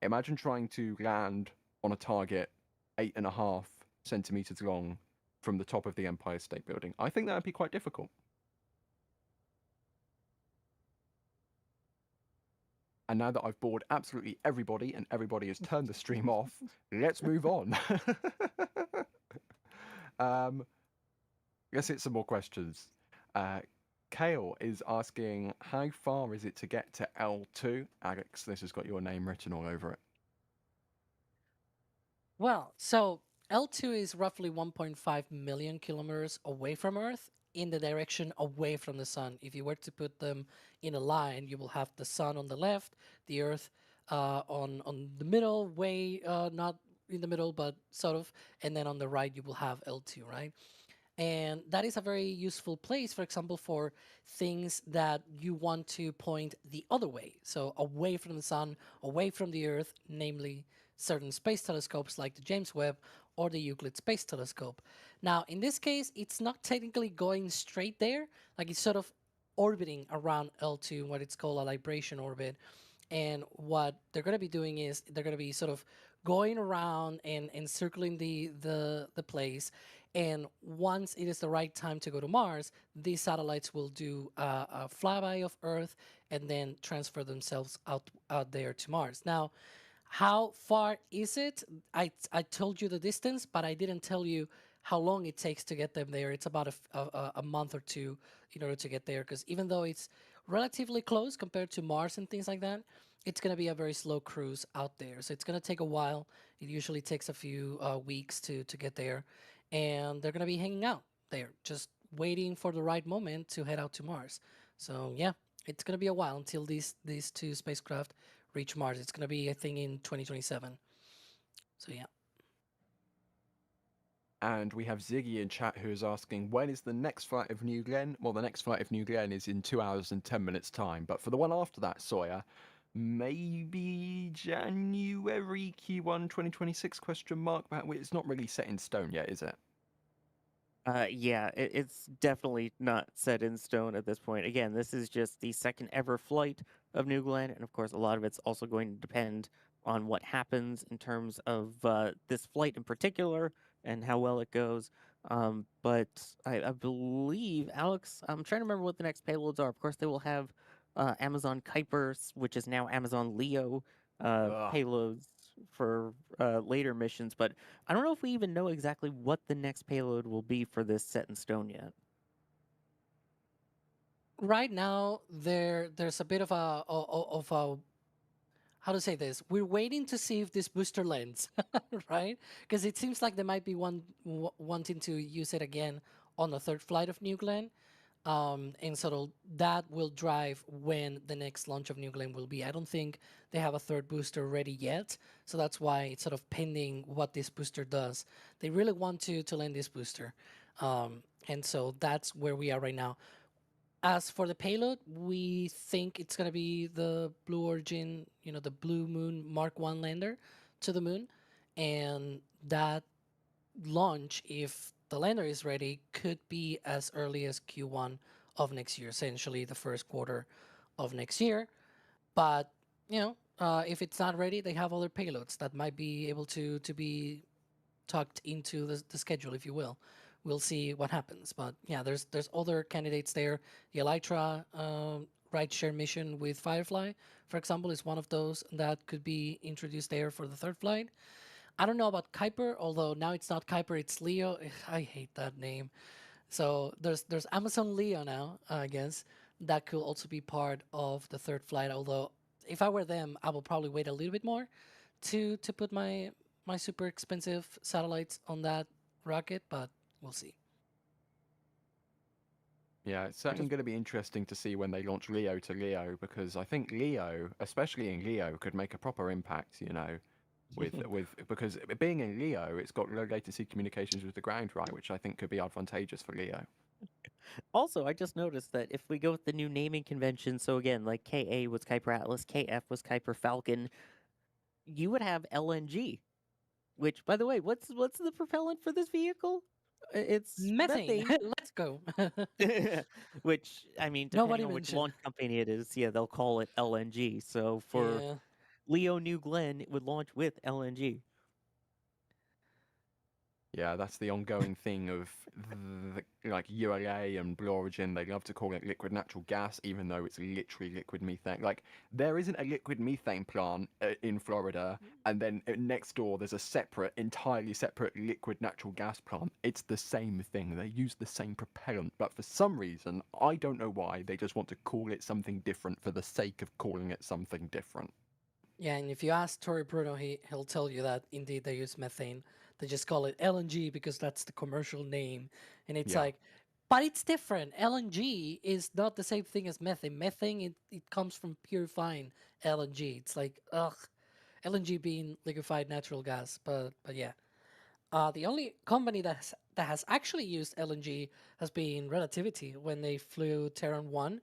imagine trying to land on a target 8.5 centimeters long from the top of the Empire State Building. I think that would be quite difficult. And now that I've bored absolutely everybody and everybody has turned the stream off, let's move on. Let's hit some more questions. Kale is asking, how far is it to get to L2? Alex, this has got your name written all over it. Well, so L2 is roughly 1.5 million kilometers away from Earth in the direction away from the sun. If you were to put them in a line, you will have the sun on the left, the Earth on the middle, way not in the middle, but sort of, and then on the right you will have L2, right? And that is a very useful place, for example, for things that you want to point the other way. So away from the sun, away from the Earth, namely certain space telescopes like the James Webb or the Euclid Space Telescope. Now, in this case, it's not technically going straight there, like it's sort of orbiting around L2, what it's called a libration orbit. And what they're going to be doing is they're going to be sort of going around and circling the place. And once it is the right time to go to Mars, these satellites will do a flyby of Earth and then transfer themselves out there to Mars. Now, how far is it? I told you the distance, but I didn't tell you how long it takes to get them there. It's about a month or two in order to get there, because even though it's relatively close compared to Mars and things like that, it's going to be a very slow cruise out there. So it's going to take a while. It usually takes a few weeks to get there. And they're going to be hanging out there, just waiting for the right moment to head out to Mars. So yeah, it's going to be a while until these two spacecraft reach Mars. It's going to be, I think, in 2027. So yeah. And we have Ziggy in chat who is asking, when is the next flight of New Glenn? Well, the next flight of New Glenn is in 2 hours and 10 minutes time. But for the one after that, Sawyer, maybe January Q1 2026 question mark? But it's not really set in stone yet, is it? Yeah, it's definitely not set in stone at this point. Again, this is just the second ever flight of New Glenn, and of course, a lot of it's also going to depend on what happens in terms of this flight in particular and how well it goes. But I believe, Alex, I'm trying to remember what the next payloads are. Of course, they will have Amazon Kuiper, which is now Amazon Leo, payloads for later missions, but I don't know if we even know exactly what the next payload will be for this set in stone yet. Right now, there's a bit of a how to say this. We're waiting to see if this booster lands, right? Because it seems like they might be wanting to use it again on the third flight of New Glenn. And so that will drive when the next launch of New Glenn will be. I don't think they have a third booster ready yet, so that's why it's sort of pending what this booster does. They really want to land this booster, and so that's where we are right now. As for the payload, we think it's going to be the Blue Origin, the Blue Moon Mark 1 lander to the moon. And that launch, if the lander is ready, could be as early as Q1 of next year, essentially the first quarter of next year. But, if it's not ready, they have other payloads that might be able to be tucked into the schedule, if you will. We'll see what happens, but yeah, there's other candidates there. The Elytra rideshare mission with Firefly, for example, is one of those that could be introduced there for the third flight. I don't know about Kuiper, although now it's not Kuiper, it's Leo. I hate that name. So there's Amazon Leo now, I guess. That could also be part of the third flight. Although if I were them, I will probably wait a little bit more to put my super expensive satellites on that rocket, but we'll see. Yeah, it's certainly going to be interesting to see when they launch Leo to Leo, because I think Leo, especially in Leo, could make a proper impact, because being in Leo, it's got low latency communications with the ground, right, which I think could be advantageous for Leo. Also, I just noticed that if we go with the new naming convention, so again, like KA was Kuiper Atlas, KF was Kuiper Falcon, you would have LNG, which, by the way, what's the propellant for this vehicle? It's Methane. methane. Let's go. Which, I mean, Nobody depending on which mentioned. launch company it is, yeah, they'll call it LNG. So for Yeah. Leo New Glenn, it would launch with LNG. Yeah, that's the ongoing thing of like ULA and Blue Origin. They love to call it liquid natural gas, even though it's literally liquid methane. Like, there isn't a liquid methane plant in Florida, and then next door there's a entirely separate liquid natural gas plant. It's the same thing. They use the same propellant, but for some reason, I don't know why, they just want to call it something different for the sake of calling it something different. Yeah, and if you ask Tori Bruno, he'll tell you that indeed they use methane. They just call it LNG because that's the commercial name. And it's Yeah. like, but it's different. LNG is not the same thing as methane. Methane, it comes from purifying LNG. It's like, ugh, LNG being liquefied natural gas. But yeah. The only company that has actually used LNG has been Relativity. When they flew Terran 1,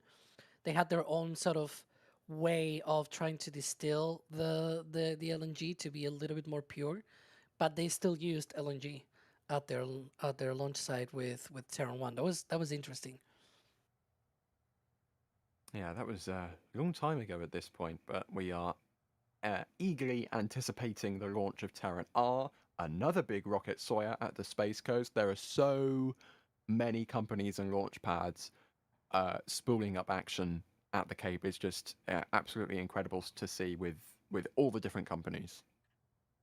they had their own sort of way of trying to distill the LNG to be a little bit more pure, but they still used LNG at their launch site with Terran 1. That was interesting. Yeah, that was a long time ago at this point, but we are eagerly anticipating the launch of Terran R, another big rocket Sawyer at the Space Coast. There are so many companies and launch pads spooling up action at the Cape. Is just absolutely incredible to see with all the different companies.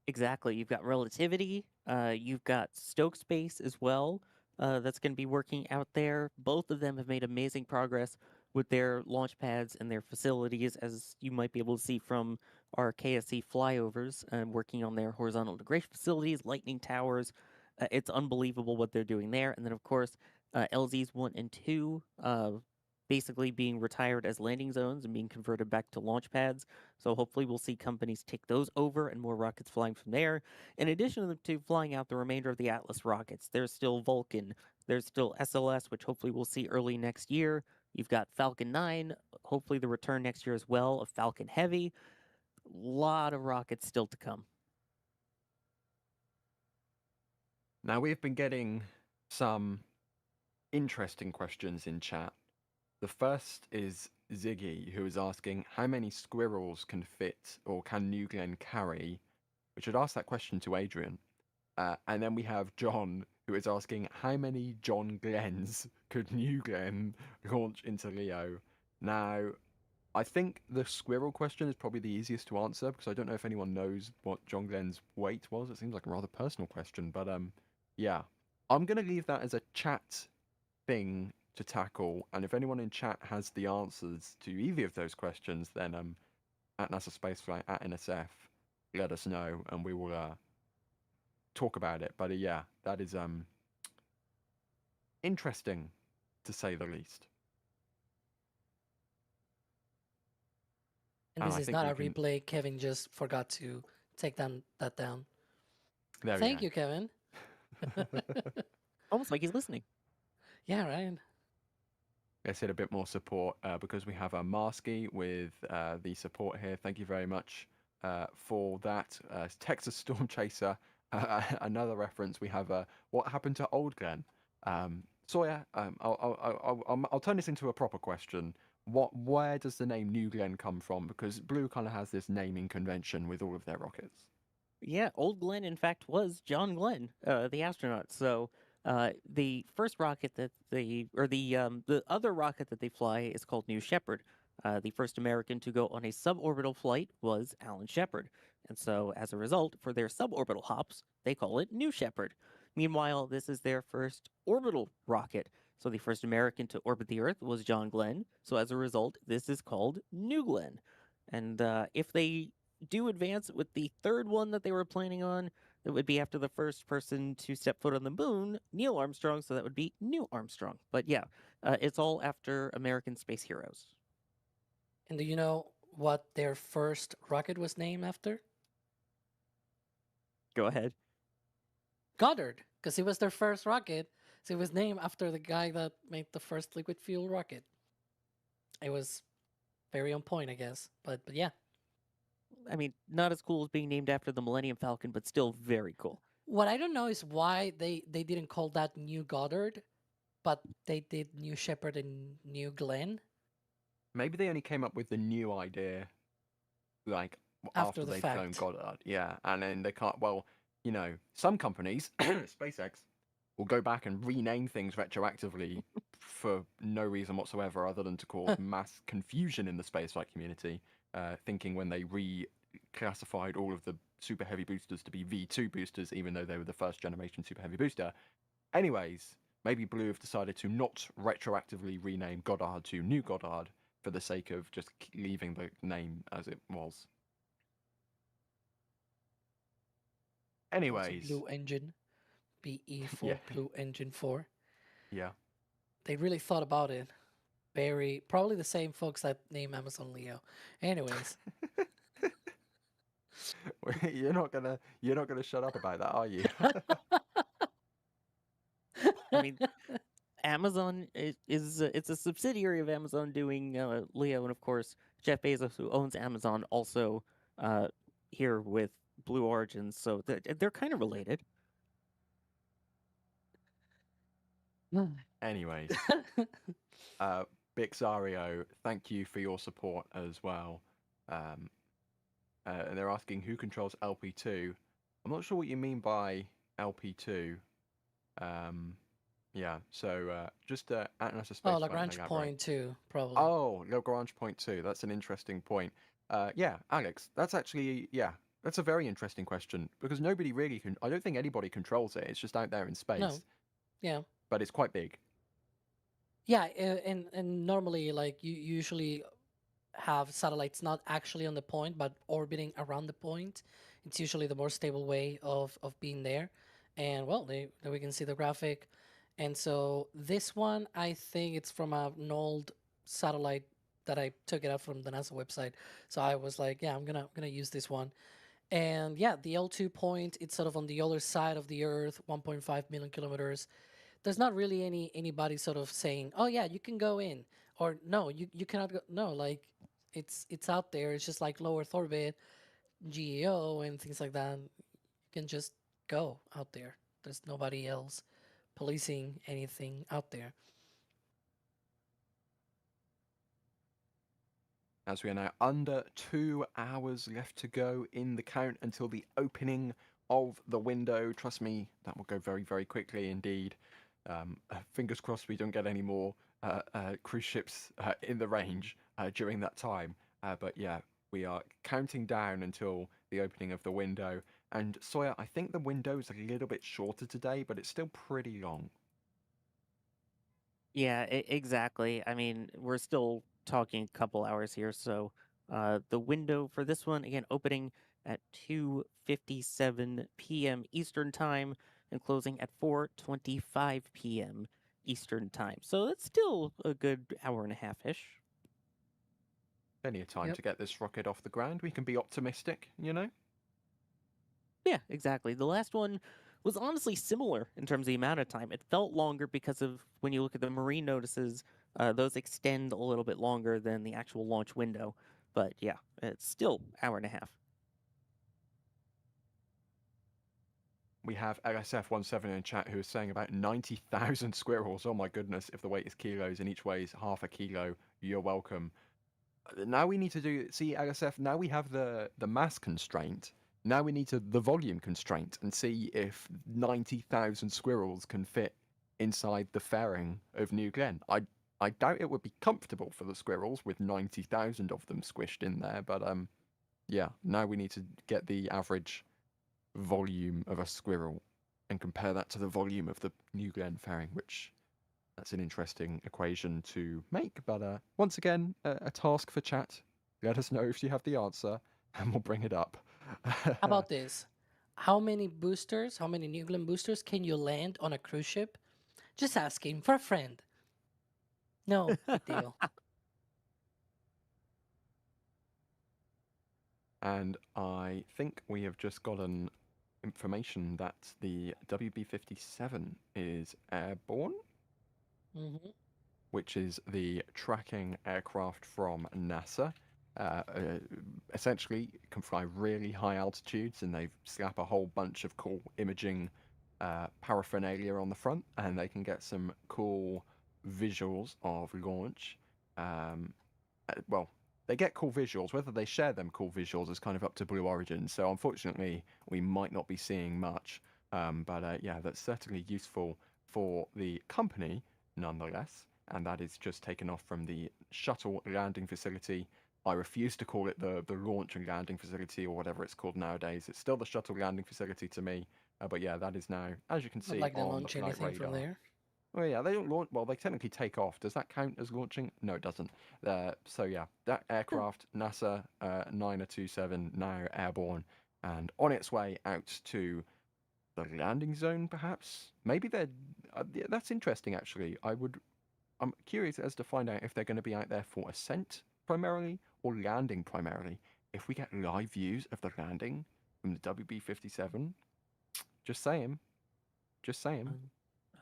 Exactly. You've got Relativity. You've got Stoke Space as well. That's going to be working out there. Both of them have made amazing progress with their launch pads and their facilities, as you might be able to see from our KSC flyovers, working on their horizontal integration facilities, lightning towers. It's unbelievable what they're doing there. And then, of course, LZs 1 and 2 basically being retired as landing zones and being converted back to launch pads. So hopefully we'll see companies take those over and more rockets flying from there. In addition to flying out the remainder of the Atlas rockets, there's still Vulcan, there's still SLS, which hopefully we'll see early next year. You've got Falcon 9, hopefully the return next year as well of Falcon Heavy. A lot of rockets still to come. Now, we've been getting some interesting questions in chat. The first is Ziggy, who is asking how many squirrels can fit or can New Glenn carry? We should ask that question to Adrian. And then we have John, who is asking how many John Glens could New Glenn launch into Leo? Now, I think the squirrel question is probably the easiest to answer because I don't know if anyone knows what John Glenn's weight was. It seems like a rather personal question, but yeah. I'm going to leave that as a chat thing to tackle, and if anyone in chat has the answers to either of those questions, then at NASA Spaceflight, at NSF, let us know, and we will talk about it. But yeah, that is interesting, to say the least. And And this I is think not we a can- replay. Kevin just forgot to take that down. There Thank we you, Kevin. go. Almost like he's listening. Yeah, right. Let's hit a bit more support because we have a Marsky with the support here. Thank you very much for that. Texas Storm Chaser, another reference. We have what happened to Old Glenn? Sawyer, I'll turn this into a proper question. Where does the name New Glenn come from? Because Blue kind of has this naming convention with all of their rockets. Yeah, Old Glenn, in fact, was John Glenn, the astronaut. So the first rocket that the other rocket that they fly is called New Shepard. The first American to go on a suborbital flight was Alan Shepard. And so, as a result, for their suborbital hops, they call it New Shepard. Meanwhile, this is their first orbital rocket. So the first American to orbit the Earth was John Glenn. So as a result, this is called New Glenn. And if they do advance with the third one that they were planning on, it would be after the first person to step foot on the moon, Neil Armstrong, so that would be New Armstrong. But yeah, it's all after American space heroes. And do you know what their first rocket was named after? Go ahead. Goddard, because it was their first rocket. So it was named after the guy that made the first liquid fuel rocket. It was very on point, I guess. But yeah. I mean, not as cool as being named after the Millennium Falcon, but still very cool. What I don't know is why they didn't call that New Goddard, but they did New Shepard and New Glenn. Maybe they only came up with the new idea, like After after the they'd flown fact. Goddard. Yeah, and then they can't. Well, you know, some companies, SpaceX, will go back and rename things retroactively for no reason whatsoever, other than to cause mass confusion in the spaceflight community. Thinking when they reclassified all of the super heavy boosters to be V2 boosters, even though they were the first generation super heavy booster. Anyways, maybe Blue have decided to not retroactively rename Goddard to New Goddard for the sake of just leaving the name as it was. Also Anyways, Blue Engine, BE for Yeah. Blue Engine 4. yeah. They really thought about it. Probably the same folks that name Amazon Leo. Anyways, you're not gonna shut up about that, are you? I mean, Amazon is it's a subsidiary of Amazon doing Leo, and of course Jeff Bezos, who owns Amazon, also here with Blue Origin, so they're kind of related. Anyways, Bixario, thank you for your support as well. And they're asking who controls LP2. I'm not sure what you mean by LP2. Yeah, so just at NASA Space oh, Flight, Lagrange elaborate. point 2, probably. Oh, Lagrange point 2. That's an interesting point. Yeah, Alex, that's actually, yeah, that's a very interesting question because nobody really can. I don't think anybody controls it. It's just out there in space. No. Yeah. But it's quite big. Yeah, and normally, like, you usually have satellites not actually on the point, but orbiting around the point. It's usually the more stable way of being there. And, well, there we can see the graphic. And so this one, I think it's from an old satellite that I took it out from the NASA website. So I was like, yeah, I'm gonna use this one. And yeah, the L2 point, it's sort of on the other side of the Earth, 1.5 million kilometers. There's not really anybody sort of saying, oh yeah, you can go in, or no, you cannot go. No, like it's out there. It's just like low Earth orbit, GEO, and things like that. You can just go out there. There's nobody else policing anything out there. As we are now under 2 hours left to go in the count until the opening of the window. Trust me, that will go very, very quickly indeed. Fingers crossed we don't get any more cruise ships in the range during that time. But yeah, we are counting down until the opening of the window. And Sawyer, I think the window is a little bit shorter today, but it's still pretty long. Yeah, exactly. I mean, we're still talking a couple hours here, so the window for this one again opening at 2:57 p.m. Eastern Time and closing at 4:25 p.m. Eastern Time. So that's still a good hour and a half ish. Plenty of time Yep. to get this rocket off the ground. We can be optimistic, you know? Yeah, exactly. The last one was honestly similar in terms of the amount of time. It felt longer because of when you look at the marine notices, those extend a little bit longer than the actual launch window. But yeah, it's still hour and a half. We have LSF17 in chat who is saying about 90,000 squirrels. Oh my goodness, if the weight is kilos and each weighs half a kilo, you're welcome. Now we need to do, see LSF, now we have the mass constraint. Now we need the volume constraint and see if 90,000 squirrels can fit inside the fairing of New Glenn. I doubt it would be comfortable for the squirrels with 90,000 of them squished in there, but yeah, now we need to get the average volume of a squirrel and compare that to the volume of the New Glenn fairing, which that's an interesting equation to make. But once again, a task for chat. Let us know if you have the answer, and we'll bring it up. How about this? How many boosters, how many New Glenn boosters can you land on a cruise ship? Just asking for a friend. No big deal. And I think we have just gotten information that the WB-57 is airborne, Hmm. which is the tracking aircraft from NASA. Essentially, it can fly really high altitudes, and they slap a whole bunch of cool imaging paraphernalia on the front, and they can get some cool visuals of launch. Well, they get cool visuals. Whether they share them cool visuals is kind of up to Blue Origin. So unfortunately, we might not be seeing much. But yeah, that's certainly useful for the company, nonetheless. And that is just taken off from the shuttle landing facility. I refuse to call it the launch and landing facility or whatever it's called nowadays. It's still the shuttle landing facility to me. But yeah, that is now, as you can Not see, like they on the launch flight anything from radar. there. Well, yeah, they don't launch. Well, they technically take off. Does that count as launching? No, it doesn't. So yeah, that aircraft, NASA 927, now airborne and on its way out to the landing zone, perhaps. Maybe they're. Yeah, that's interesting, actually. I'm curious as to find out if they're going to be out there for ascent primarily or landing primarily. If we get live views of the landing from the WB-57, just saying. Just saying.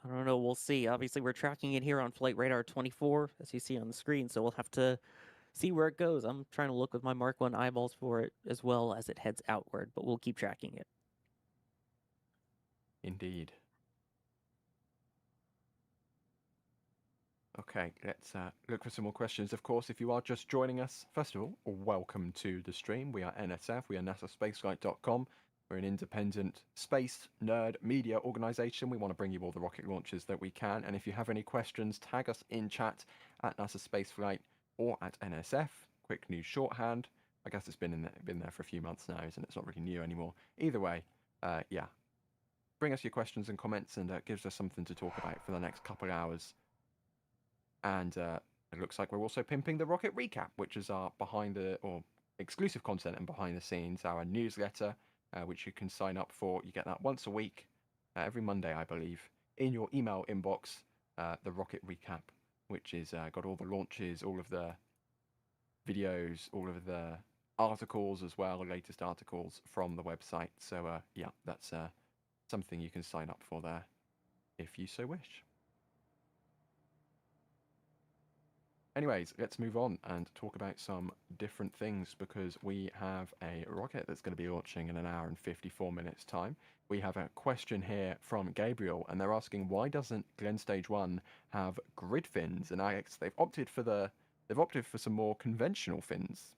I don't know. We'll see. Obviously, we're tracking it here on Flight Radar 24, as you see on the screen. So we'll have to see where it goes. I'm trying to look with my Mark 1 eyeballs for it as well as it heads outward, but we'll keep tracking it. Indeed. Okay, let's look for some more questions. Of course, if you are just joining us, first of all, welcome to the stream. We are NSF, we are NASAspaceflight.com. We're an independent space nerd media organization. We want to bring you all the rocket launches that we can. And if you have any questions, tag us in chat at NASA Spaceflight or at NSF. Quick news shorthand. I guess it's been there for a few months now, isn't it? It's not really new anymore. Either way, yeah. Bring us your questions and comments, and it gives us something to talk about for the next couple hours. And it looks like we're also pimping the Rocket Recap, which is our exclusive content and behind the scenes, our newsletter, which you can sign up for. You get that once a week, every Monday, I believe, in your email inbox. The Rocket Recap, which is got all the launches, all of the videos, all of the articles as well, the latest articles from the website. So yeah, that's something you can sign up for there if you so wish. Anyways, let's move on and talk about some different things, because we have a rocket that's going to be launching in an hour and 54 minutes time. We have a question here from Gabriel, and they're asking, why doesn't Glenn Stage 1 have grid fins? And Alex, they've opted for some more conventional fins.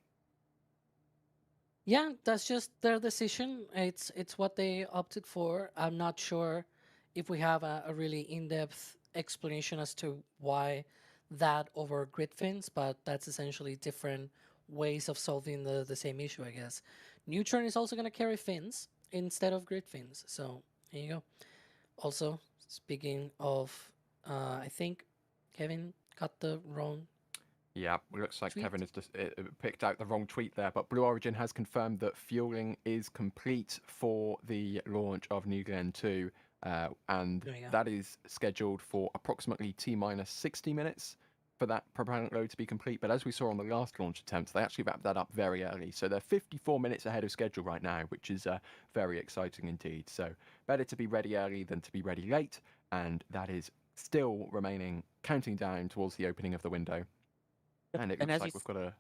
Yeah, that's just their decision. It's what they opted for. I'm not sure if we have a really in-depth explanation as to why that over grid fins, but that's essentially different ways of solving the same issue, I guess. Neutron is also going to carry fins instead of grid fins. So here you go. Also, speaking of, I think Kevin got the wrong. Yeah, it looks like Tweet. Kevin has just picked out the wrong tweet there, but Blue Origin has confirmed that fueling is complete for the launch of New Glenn 2, and There you go. that is scheduled for approximately T-minus 60 minutes for that propellant load to be complete. But as we saw on the last launch attempt, they actually wrapped that up very early. So they're 54 minutes ahead of schedule right now, which is very exciting indeed. So better to be ready early than to be ready late, and that is still remaining, counting down towards the opening of the window. And it And looks as you like we've got a...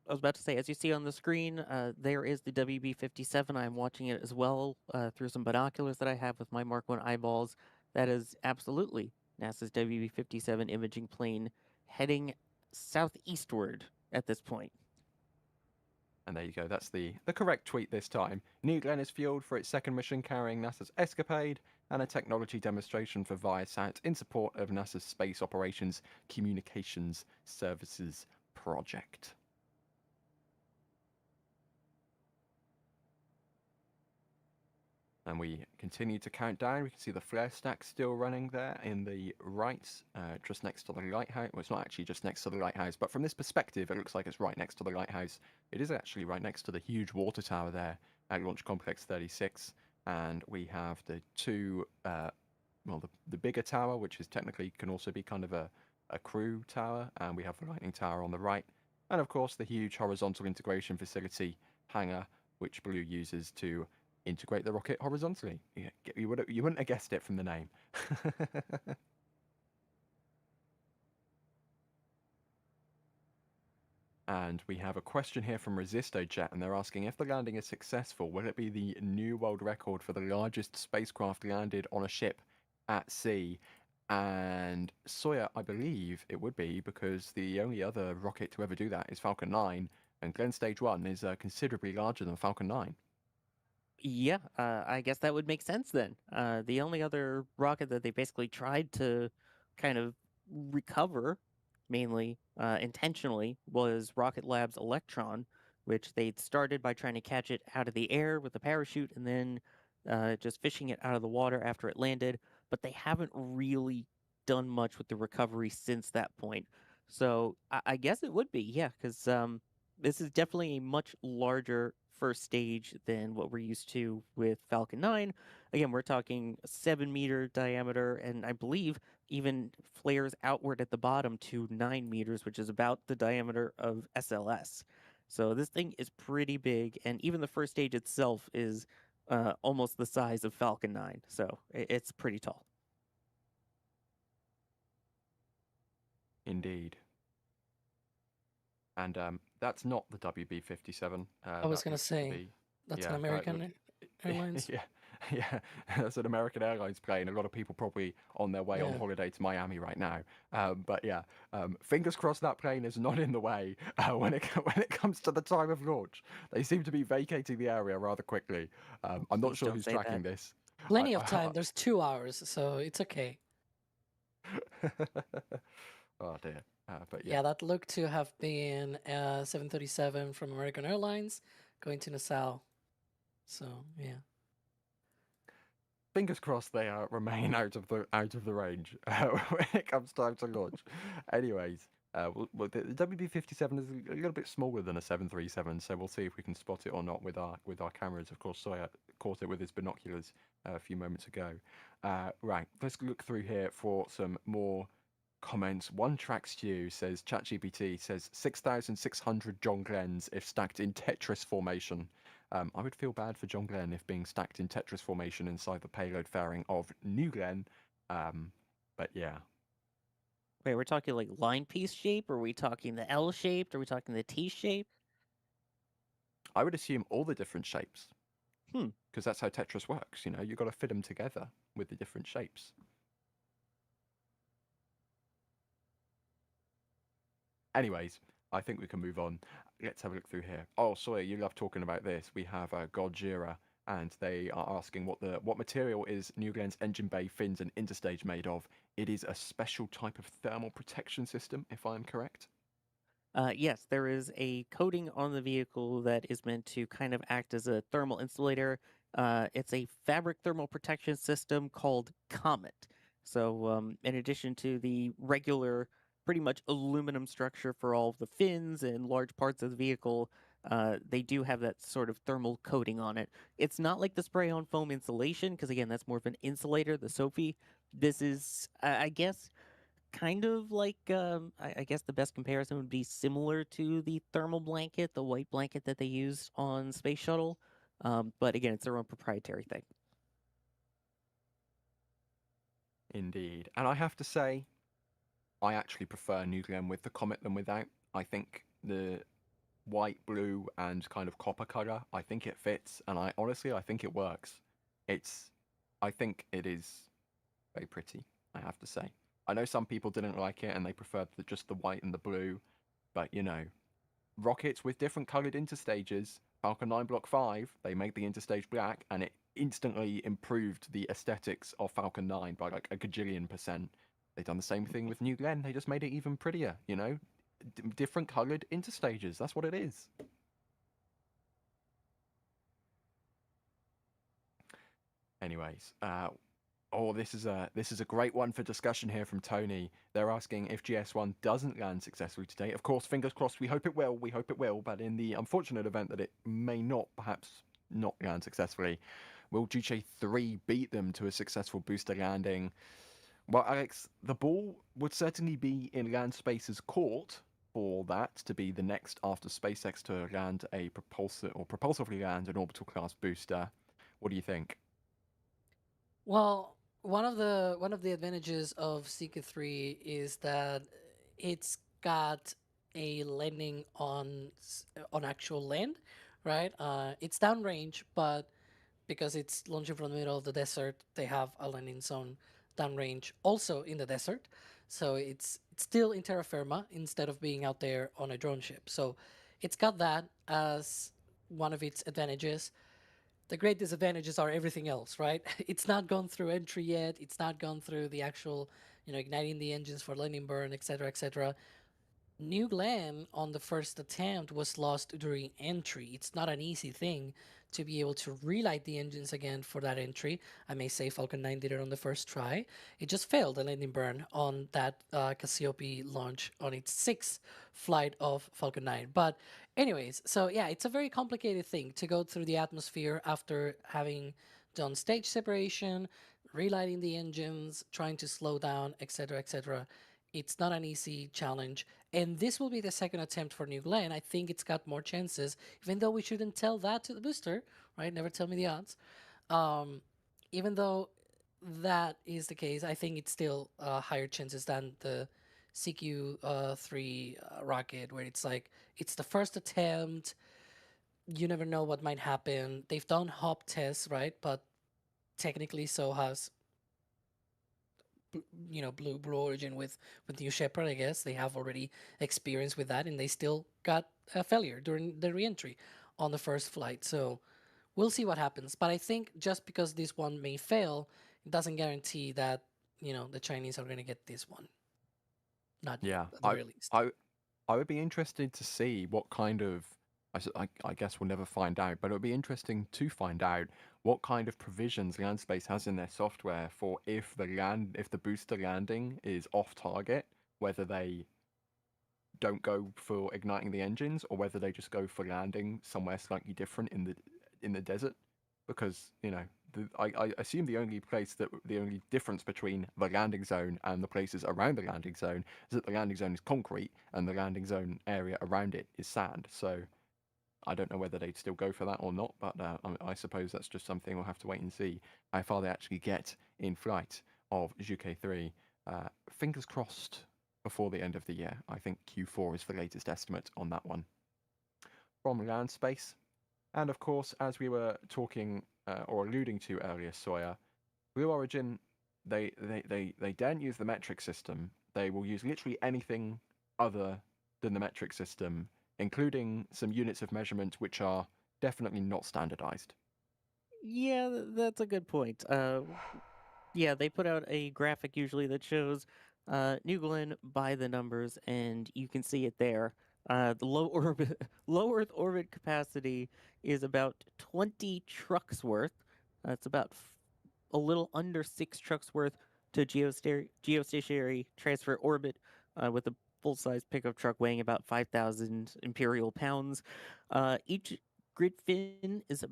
I was about to say, as you see on the screen, there is the WB-57. I'm watching it as well through some binoculars that I have with my Mark I eyeballs. That is absolutely NASA's WB-57 imaging plane heading southeastward at this point. And there you go, that's the correct tweet this time. New Glenn is fueled for its second mission carrying NASA's ESCAPADE and a technology demonstration for Viasat in support of NASA's Space Operations Communications Services project. And we continue to count down. We can see the flare stack still running there in the right, just next to the lighthouse. Well, it's not actually just next to the lighthouse, but from this perspective, it looks like it's right next to the lighthouse. It is actually right next to the huge water tower there at Launch Complex 36. And we have the two, well, the bigger tower, which is technically can also be kind of a crew tower. And we have the lightning tower on the right. And of course, the huge horizontal integration facility hangar, which Blue uses to integrate the rocket horizontally. You wouldn't have guessed it from the name. And we have a question here from ResistoJet, and they're asking, if the landing is successful, will it be the new world record for the largest spacecraft landed on a ship at sea? And Sawyer, I believe it would be, because the only other rocket to ever do that is Falcon 9, and Glenn Stage 1 is considerably larger than Falcon 9. Yeah, I guess that would make sense then. The only other rocket that they basically tried to kind of recover, mainly intentionally, was Rocket Lab's Electron, which they'd started by trying to catch it out of the air with a parachute and then just fishing it out of the water after it landed. But they haven't really done much with the recovery since that point. So I guess it would be, yeah, because this is definitely a much larger first stage than what we're used to with Falcon 9. Again, we're talking 7-meter diameter, and I believe even flares outward at the bottom to 9 meters, which is about the diameter of SLS. So this thing is pretty big, and even the first stage itself is almost the size of Falcon 9. So it's pretty tall. Indeed. And that's not the WB-57. I was going to say, that's an American Airlines. Yeah, yeah, that's an American Airlines plane. A lot of people probably on their way on holiday to Miami right now. But yeah, fingers crossed that plane is not in the way when it comes to the time of launch. They seem to be vacating the area rather quickly. I'm not sure who's tracking this. Plenty of time. There's 2 hours, so it's okay. Oh dear. But yeah, that looked to have been 737 from American Airlines going to Nassau. So yeah. Fingers crossed they remain out of the range when it comes time to launch. Anyways, the WB-57 is a little bit smaller than a 737, so we'll see if we can spot it or not with our cameras. Of course, Sawyer caught it with his binoculars a few moments ago. Right, let's look through here for some more comments. One Track Stew says, ChatGPT says 6,600 John Glenns if stacked in Tetris formation. I would feel bad for John Glenn if being stacked in Tetris formation inside the payload fairing of New Glenn. But yeah. Wait, we're talking like line piece shape? Are we talking the L shaped? Are we talking the T shape? I would assume all the different shapes. Hmm. Because that's how Tetris works, you know, you've got to fit them together with the different shapes. Anyways, I think we can move on. Let's have a look through here. Oh, Sawyer, you love talking about this. We have Gojira and they are asking what material is New Glenn's engine bay, fins, and interstage made of. It is a special type of thermal protection system, if I am correct. Yes, there is a coating on the vehicle that is meant to kind of act as a thermal insulator. It's a fabric thermal protection system called Comet. So, in addition to the regular, pretty much aluminum structure for all of the fins and large parts of the vehicle, they do have that sort of thermal coating on it. It's not like the spray-on foam insulation, because again, that's more of an insulator, the Sophie. This is, I guess, kind of like I guess the best comparison would be similar to the thermal blanket, the white blanket that they use on Space Shuttle. But again, it's their own proprietary thing. Indeed. And I have to say, I actually prefer New Glenn with the Comet than without. I think the white, blue, and kind of copper color, I think it fits, and I think it works. I think it is very pretty, I have to say. I know some people didn't like it and they preferred just the white and the blue, but you know, rockets with different colored interstages, Falcon 9 Block 5, they make the interstage black, and it instantly improved the aesthetics of Falcon 9 by like a gajillion%. They've done the same thing with New Glenn, they just made it even prettier, you know? Different colored interstages, that's what it is. Anyways, this is a great one for discussion here from Tony. They're asking if GS1 doesn't land successfully today. Of course, fingers crossed, we hope it will, but in the unfortunate event that it may not, perhaps not land successfully, will GJ3 beat them to a successful booster landing? Well, Alex, the ball would certainly be in land space's court for that to be the next after SpaceX to land a propulsively land an orbital class booster. What do you think? Well, one of the advantages of Seeker 3 is that it's got a landing on actual land, right? It's downrange, but because it's launching from the middle of the desert, they have a landing zone downrange also in the desert. So it's still in terra firma instead of being out there on a drone ship. So it's got that as one of its advantages. The great disadvantages are everything else, right? It's not gone through entry yet. It's not gone through the actual, igniting the engines for landing burn, etc., etc. New Glenn on the first attempt was lost during entry. It's not an easy thing to be able to relight the engines again for that entry. I may say Falcon 9 did it on the first try. It just failed the landing burn on that Cassiope launch on its sixth flight of Falcon 9. But anyways, so yeah, it's a very complicated thing to go through the atmosphere after having done stage separation, relighting the engines, trying to slow down, etc., etc. It's not an easy challenge. And this will be the second attempt for New Glenn. I think it's got more chances, even though we shouldn't tell that to the booster, right? Never tell me the odds. Even though that is the case, I think it's still higher chances than the CQ3 rocket, where it's like, it's the first attempt. You never know what might happen. They've done hop tests, right? But technically so has Blue Origin with New Shepard. I guess they have already experience with that, and they still got a failure during the reentry on the first flight. So we'll see what happens. But I think just because this one may fail, it doesn't guarantee that the Chinese are going to get this one. Not yet, at the very least. I would be interested to see what kind of. I guess we'll never find out, but it would be interesting to find out what kind of provisions Landspace has in their software for if the booster landing is off target, whether they don't go for igniting the engines or whether they just go for landing somewhere slightly different in the desert, because I assume the only difference between the landing zone and the places around the landing zone is that the landing zone is concrete and the landing zone area around it is sand. So I don't know whether they'd still go for that or not, but I suppose that's just something we'll have to wait and see how far they actually get in flight of GK3. Fingers crossed before the end of the year. I think Q4 is the latest estimate on that one. From land space, and of course, as we were talking or alluding to earlier, Sawyer, Blue Origin, they daren't use the metric system. They will use literally anything other than the metric system, including some units of measurement which are definitely not standardized. Yeah, that's a good point. Yeah, they put out a graphic usually that shows New Glenn by the numbers, and you can see it there. The low Earth orbit capacity is about 20 trucks worth. It's about a little under 6 trucks worth to geostationary transfer orbit, with a full-size pickup truck weighing about 5,000 imperial pounds. Each grid fin is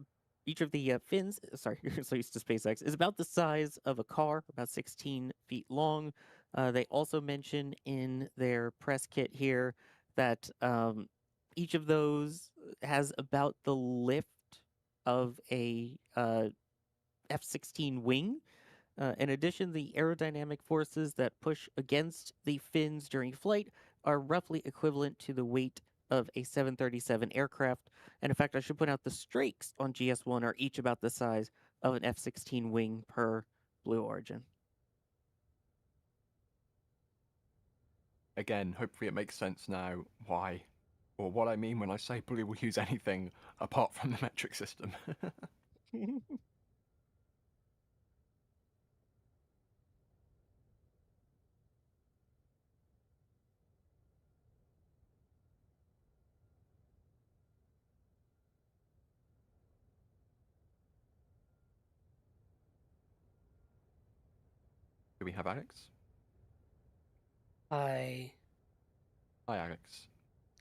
each of the fins, sorry, you're so used to SpaceX, is about the size of a car, about 16 feet long. They also mention in their press kit here that each of those has about the lift of a F-16 wing. In addition, the aerodynamic forces that push against the fins during flight are roughly equivalent to the weight of a 737 aircraft. And in fact, I should point out the strakes on GS1 are each about the size of an F-16 wing per Blue Origin. Again, hopefully it makes sense now why, or what I mean when I say Blue will use anything apart from the metric system. Do we have Alex? Hi. Hi, Alex.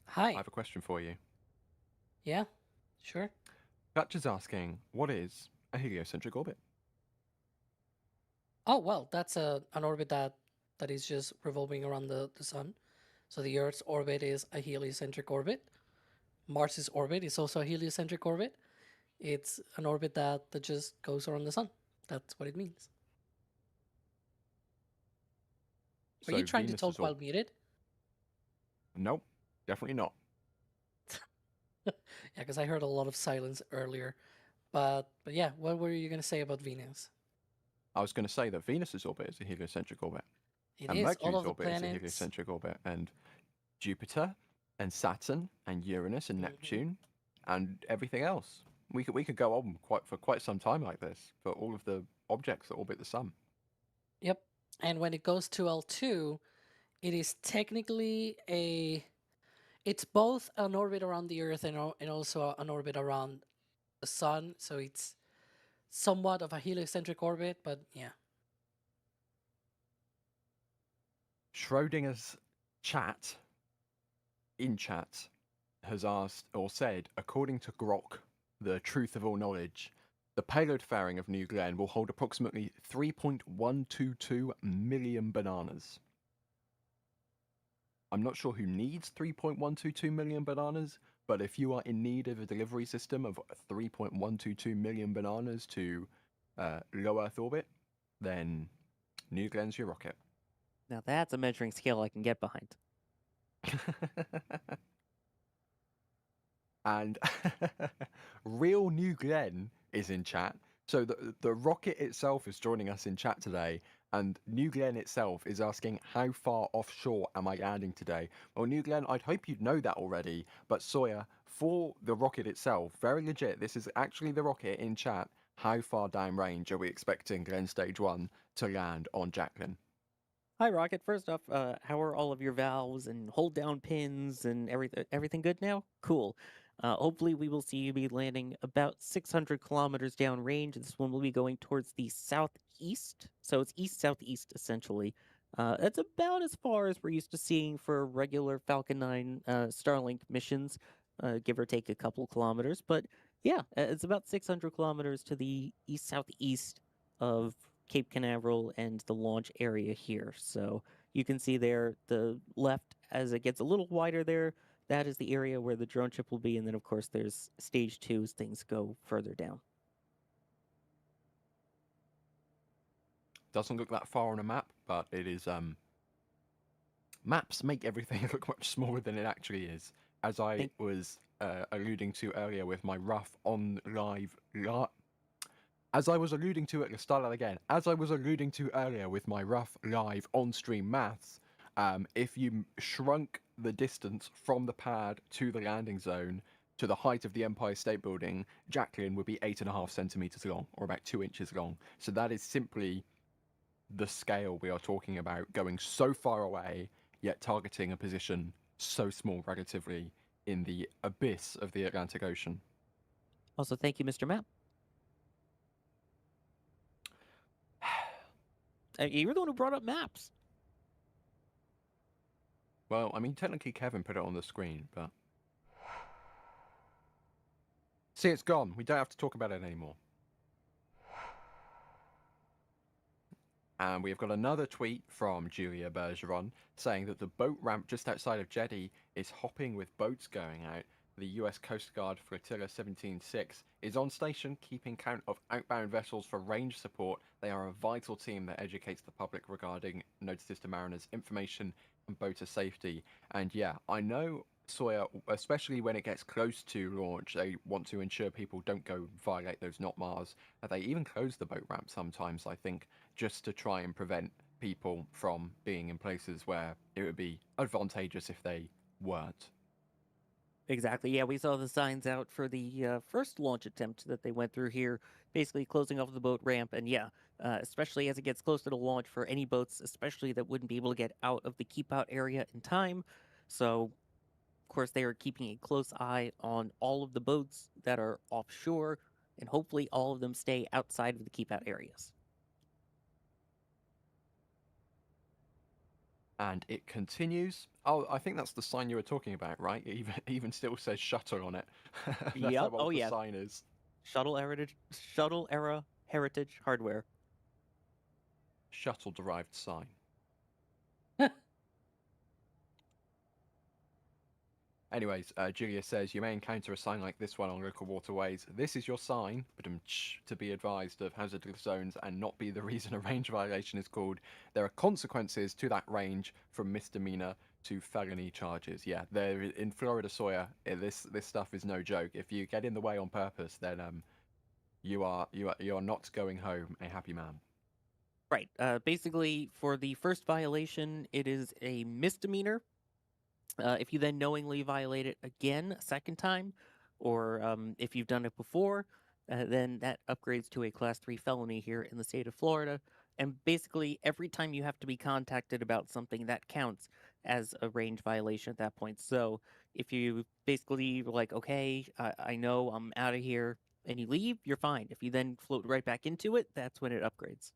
Hi. I have a question for you. Yeah, sure. Dutch is asking, what is a heliocentric orbit? Oh, well, that's an orbit that is just revolving around the sun. So the Earth's orbit is a heliocentric orbit. Mars's orbit is also a heliocentric orbit. It's an orbit that just goes around the sun. That's what it means. Are you trying to talk while muted? Nope, definitely not. Yeah, because I heard a lot of silence earlier. But yeah, what were you going to say about Venus? I was going to say that Venus's orbit is a heliocentric orbit. It And is. Mercury's All of the orbit is a planets. heliocentric orbit. And Jupiter and Saturn and Uranus and Neptune and everything else. We could go on for quite some time like this for all of the objects that orbit the sun. Yep. And when it goes to L2, it is technically it's both an orbit around the Earth and also an orbit around the sun. So it's somewhat of a heliocentric orbit, but yeah. Schrodinger's in chat, has asked or said, according to Grok, the truth of all knowledge, the payload fairing of New Glenn will hold approximately 3.122 million bananas. I'm not sure who needs 3.122 million bananas, but if you are in need of a delivery system of 3.122 million bananas to low Earth orbit, then New Glenn's your rocket. Now that's a measuring scale I can get behind. And real New Glenn is in chat. So the rocket itself is joining us in chat today, and New Glenn itself is asking, how far offshore am I landing today? Well, New Glenn, I'd hope you'd know that already, but Sawyer, for the rocket itself, very legit, this is actually the rocket in chat. How far downrange are we expecting Glenn Stage 1 to land on Jacqueline? Hi, Rocket. First off, how are all of your valves and hold down pins and everything good now? Cool. Hopefully we will see you be landing about 600 kilometers downrange. This one will be going towards the southeast. So it's east-southeast, essentially. That's about as far as we're used to seeing for regular Falcon 9 Starlink missions, give or take a couple kilometers. But yeah, it's about 600 kilometers to the east-southeast of Cape Canaveral and the launch area here. So you can see there, the left, as it gets a little wider there, that is the area where the drone ship will be. And then, of course, there's stage 2 as things go further down. Doesn't look that far on a map, but it is... Maps make everything look much smaller than it actually is. As I was alluding to earlier with my rough on live... As I was alluding to, let's start that again. As I was alluding to earlier with my rough live on-stream maths, if you shrunk the distance from the pad to the landing zone to the height of the Empire State Building, Jacqueline would be 8.5 centimeters long, or about 2 inches long. So that is simply the scale we are talking about, going so far away, yet targeting a position so small relatively in the abyss of the Atlantic Ocean. Also, thank you, Mr. Map. You were the one who brought up maps. Well, I mean, technically Kevin put it on the screen, but... See, it's gone. We don't have to talk about it anymore. And we've got another tweet from Julia Bergeron saying that the boat ramp just outside of Jeddah is hopping with boats going out. The US Coast Guard Flotilla 17-6 is on station keeping count of outbound vessels for range support. They are a vital team that educates the public regarding notices to mariners, information and boater safety. And yeah, I know Sawyer, especially when it gets close to launch, they want to ensure people don't go violate those knot miles. They even close the boat ramp sometimes, I think, just to try and prevent people from being in places where it would be advantageous if they weren't. Exactly. Yeah, we saw the signs out for the first launch attempt that they went through here, basically closing off the boat ramp. And yeah, especially as it gets closer to launch for any boats, especially that wouldn't be able to get out of the keep out area in time. So, of course, they are keeping a close eye on all of the boats that are offshore, and hopefully all of them stay outside of the keep out areas. And it continues. Oh, I think that's the sign you were talking about, right? It even still says shuttle on it. That's Yep. how old Oh, the yeah. sign is. Shuttle era heritage hardware. Shuttle derived sign. Anyways, Julia says, you may encounter a sign like this one on local waterways. This is your sign, but to be advised of hazardous zones and not be the reason a range violation is called. There are consequences to that range from misdemeanor to felony charges. Yeah, there in Florida, Sawyer, this stuff is no joke. If you get in the way on purpose, then you are not going home a happy man. Right. Basically, for the first violation, it is a misdemeanor. If you then knowingly violate it again a second time, or if you've done it before, then that upgrades to a Class 3 felony here in the state of Florida. And basically, every time you have to be contacted about something, that counts as a range violation at that point. So if you basically were like, okay, I know I'm out of here, and you leave, you're fine. If you then float right back into it, that's when it upgrades.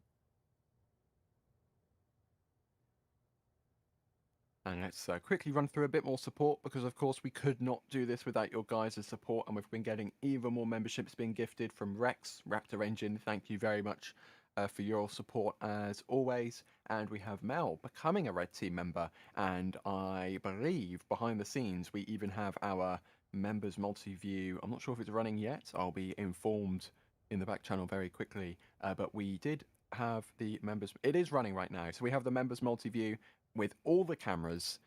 And let's quickly run through a bit more support, because of course we could not do this without your guys' support, and we've been getting even more memberships being gifted from Rex, Raptor Engine. Thank you very much for your support as always. And we have Mel becoming a Red Team member, and I believe behind the scenes we even have our members multi-view. I'm not sure if it's running yet. I'll be informed in the back channel very quickly, but we did have the members. It is running right now, so we have the members multi-view with all the cameras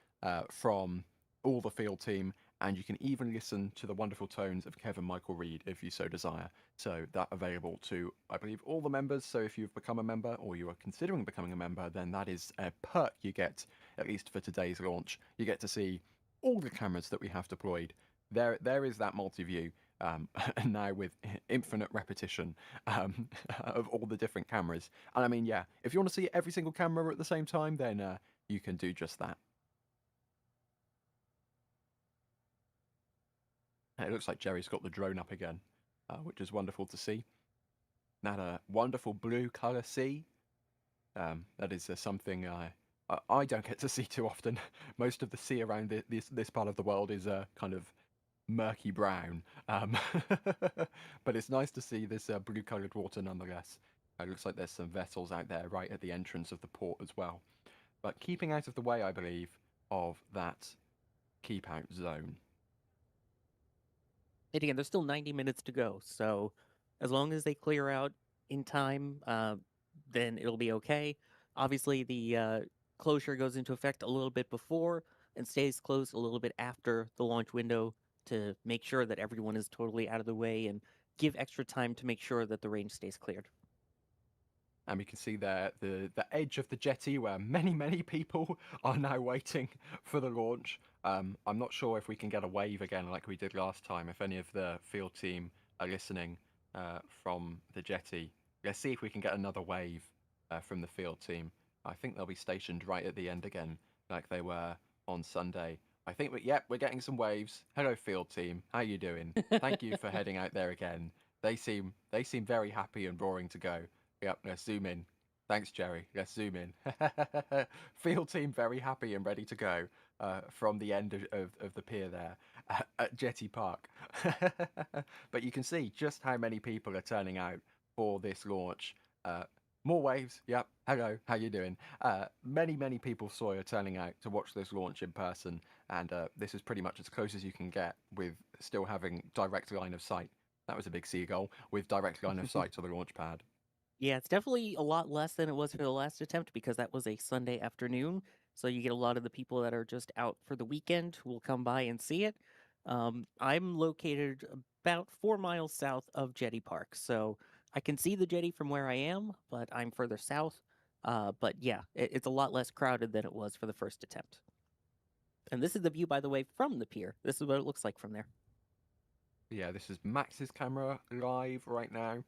from all the field team, and you can even listen to the wonderful tones of Kevin Michael Reed if you so desire. So that available to, I believe, all the members. So if you've become a member or you are considering becoming a member, then that is a perk you get, at least for today's launch. You get to see all the cameras that we have deployed. There is that multi-view. Now with infinite repetition of all the different cameras. And I mean, yeah, if you want to see every single camera at the same time, then you can do just that. And it looks like Jerry's got the drone up again, which is wonderful to see. That wonderful blue color sea. That is something I don't get to see too often. Most of the sea around this part of the world is kind of murky brown, but it's nice to see this blue colored water nonetheless. It looks like there's some vessels out there right at the entrance of the port as well, but keeping out of the way, I believe, of that keep out zone. And again, there's still 90 minutes to go, so as long as they clear out in time, then it'll be okay. Obviously, the closure goes into effect a little bit before and stays closed a little bit after the launch window to make sure that everyone is totally out of the way and give extra time to make sure that the range stays cleared. And we can see there the edge of the jetty where many people are now waiting for the launch. I'm not sure if we can get a wave again like we did last time. If any of the field team are listening from the jetty, let's see if we can get another wave from the field team. I think they'll be stationed right at the end again, like they were on Sunday. I think, yep, we're getting some waves. Hello, field team. How you doing? Thank you for heading out there again. They seem very happy and roaring to go. Yep, let's zoom in. Thanks, Jerry. Let's zoom in. Field team very happy and ready to go from the end of the pier there at Jetty Park. But you can see just how many people are turning out for this launch. More waves. Yep. Hello. How you doing? Many people are turning out to watch this launch in person, and this is pretty much as close as you can get with still having direct line of sight. That was a big seagull with direct line of sight to the launch pad. Yeah, it's definitely a lot less than it was for the last attempt because that was a Sunday afternoon. So you get a lot of the people that are just out for the weekend who will come by and see it. I'm located about 4 miles south of Jetty Park, so I can see the jetty from where I am, but I'm further south. But yeah, it's a lot less crowded than it was for the first attempt. And this is the view, by the way, from the pier. This is what it looks like from there. Yeah, this is Max's camera live right now.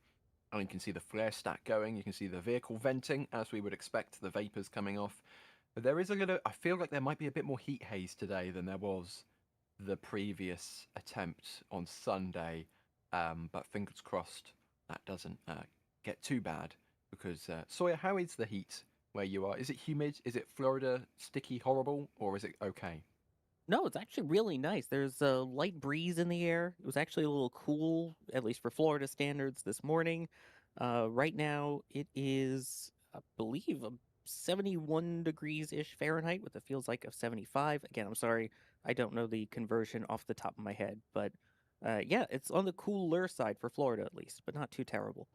And you can see the flare stack going. You can see the vehicle venting, as we would expect, the vapors coming off. But there is I feel like there might be a bit more heat haze today than there was the previous attempt on Sunday. But fingers crossed that doesn't get too bad. Because, Sawyer, how is the heat where you are? Is it humid? Is it Florida sticky horrible? Or is it okay? No, it's actually really nice. There's a light breeze in the air. It was actually a little cool, at least for Florida standards, this morning. Right now, it is, I believe, 71 degrees-ish Fahrenheit with a feels like of 75. Again, I'm sorry, I don't know the conversion off the top of my head, but yeah, it's on the cooler side for Florida at least, but not too terrible.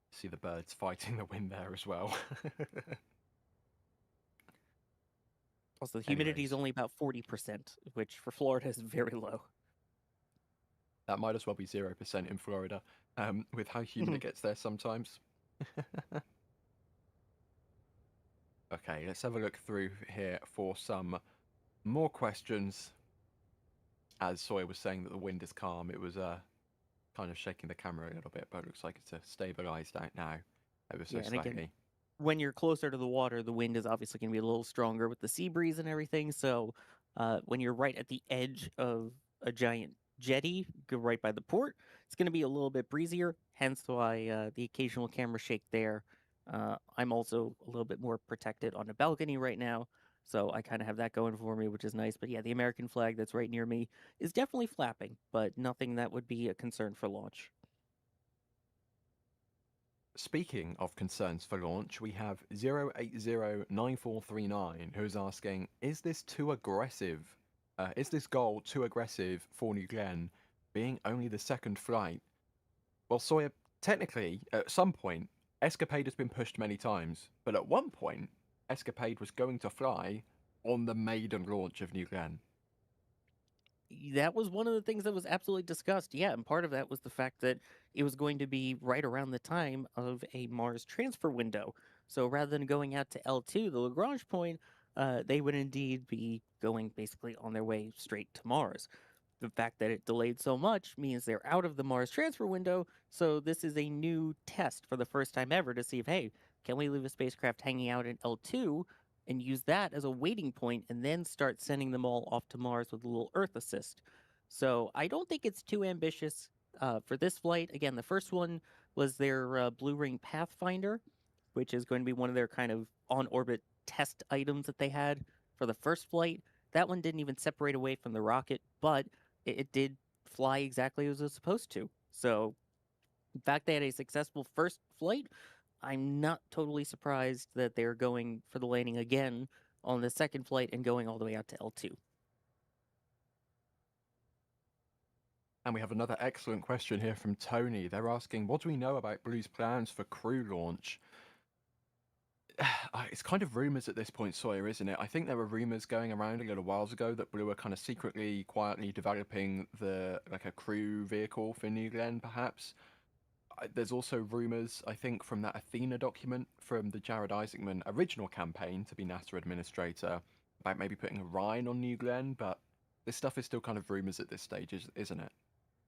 See the birds fighting the wind there as well. Also, the humidity is Anyways. only about 40%, which for Florida is very low. That might as well be 0% in Florida, with how humid it gets there sometimes. Okay, let's have a look through here for some more questions. As Sawyer was saying that the wind is calm, it was kind of shaking the camera a little bit, but it looks like it's stabilized out now ever so Yeah, and slightly. again, when you're closer to the water, the wind is obviously going to be a little stronger with the sea breeze and everything. So when you're right at the edge of a giant jetty, go right by the port, it's going to be a little bit breezier. Hence why the occasional camera shake there. I'm also a little bit more protected on a balcony right now. So I kind of have that going for me, which is nice. But yeah, the American flag that's right near me is definitely flapping, but nothing that would be a concern for launch. Speaking of concerns for launch, we have 0809439 who's asking, is this too aggressive? Is this goal too aggressive for New Glenn, being only the second flight? Well, Sawyer, technically, at some point, ESCAPADE has been pushed many times, but at one point, ESCAPADE was going to fly on the maiden launch of New Glenn. That was one of the things that was absolutely discussed. Yeah, and part of that was the fact that it was going to be right around the time of a Mars transfer window. So rather than going out to L2, the Lagrange point, they would indeed be going basically on their way straight to Mars. The fact that it delayed so much means they're out of the Mars transfer window, so this is a new test for the first time ever to see if, hey, can we leave a spacecraft hanging out in L2 and use that as a waiting point and then start sending them all off to Mars with a little Earth assist. So I don't think it's too ambitious for this flight. Again, the first one was their Blue Ring Pathfinder, which is going to be one of their kind of on-orbit test items that they had for the first flight. That one didn't even separate away from the rocket, but it did fly exactly as it was supposed to. So in fact, they had a successful first flight. I'm not totally surprised that they're going for the landing again on the second flight and going all the way out to L2. And we have another excellent question here from Tony. They're asking, what do we know about Blue's plans for crew launch? It's kind of rumors at this point, Sawyer, isn't it? I think there were rumors going around a little whiles ago that Blue were kind of secretly, quietly developing a crew vehicle for New Glenn, perhaps. there's also rumors, I think, from that Athena document from the Jared Isaacman original campaign to be NASA administrator about maybe putting Orion on New Glenn, but this stuff is still kind of rumors at this stage, isn't it?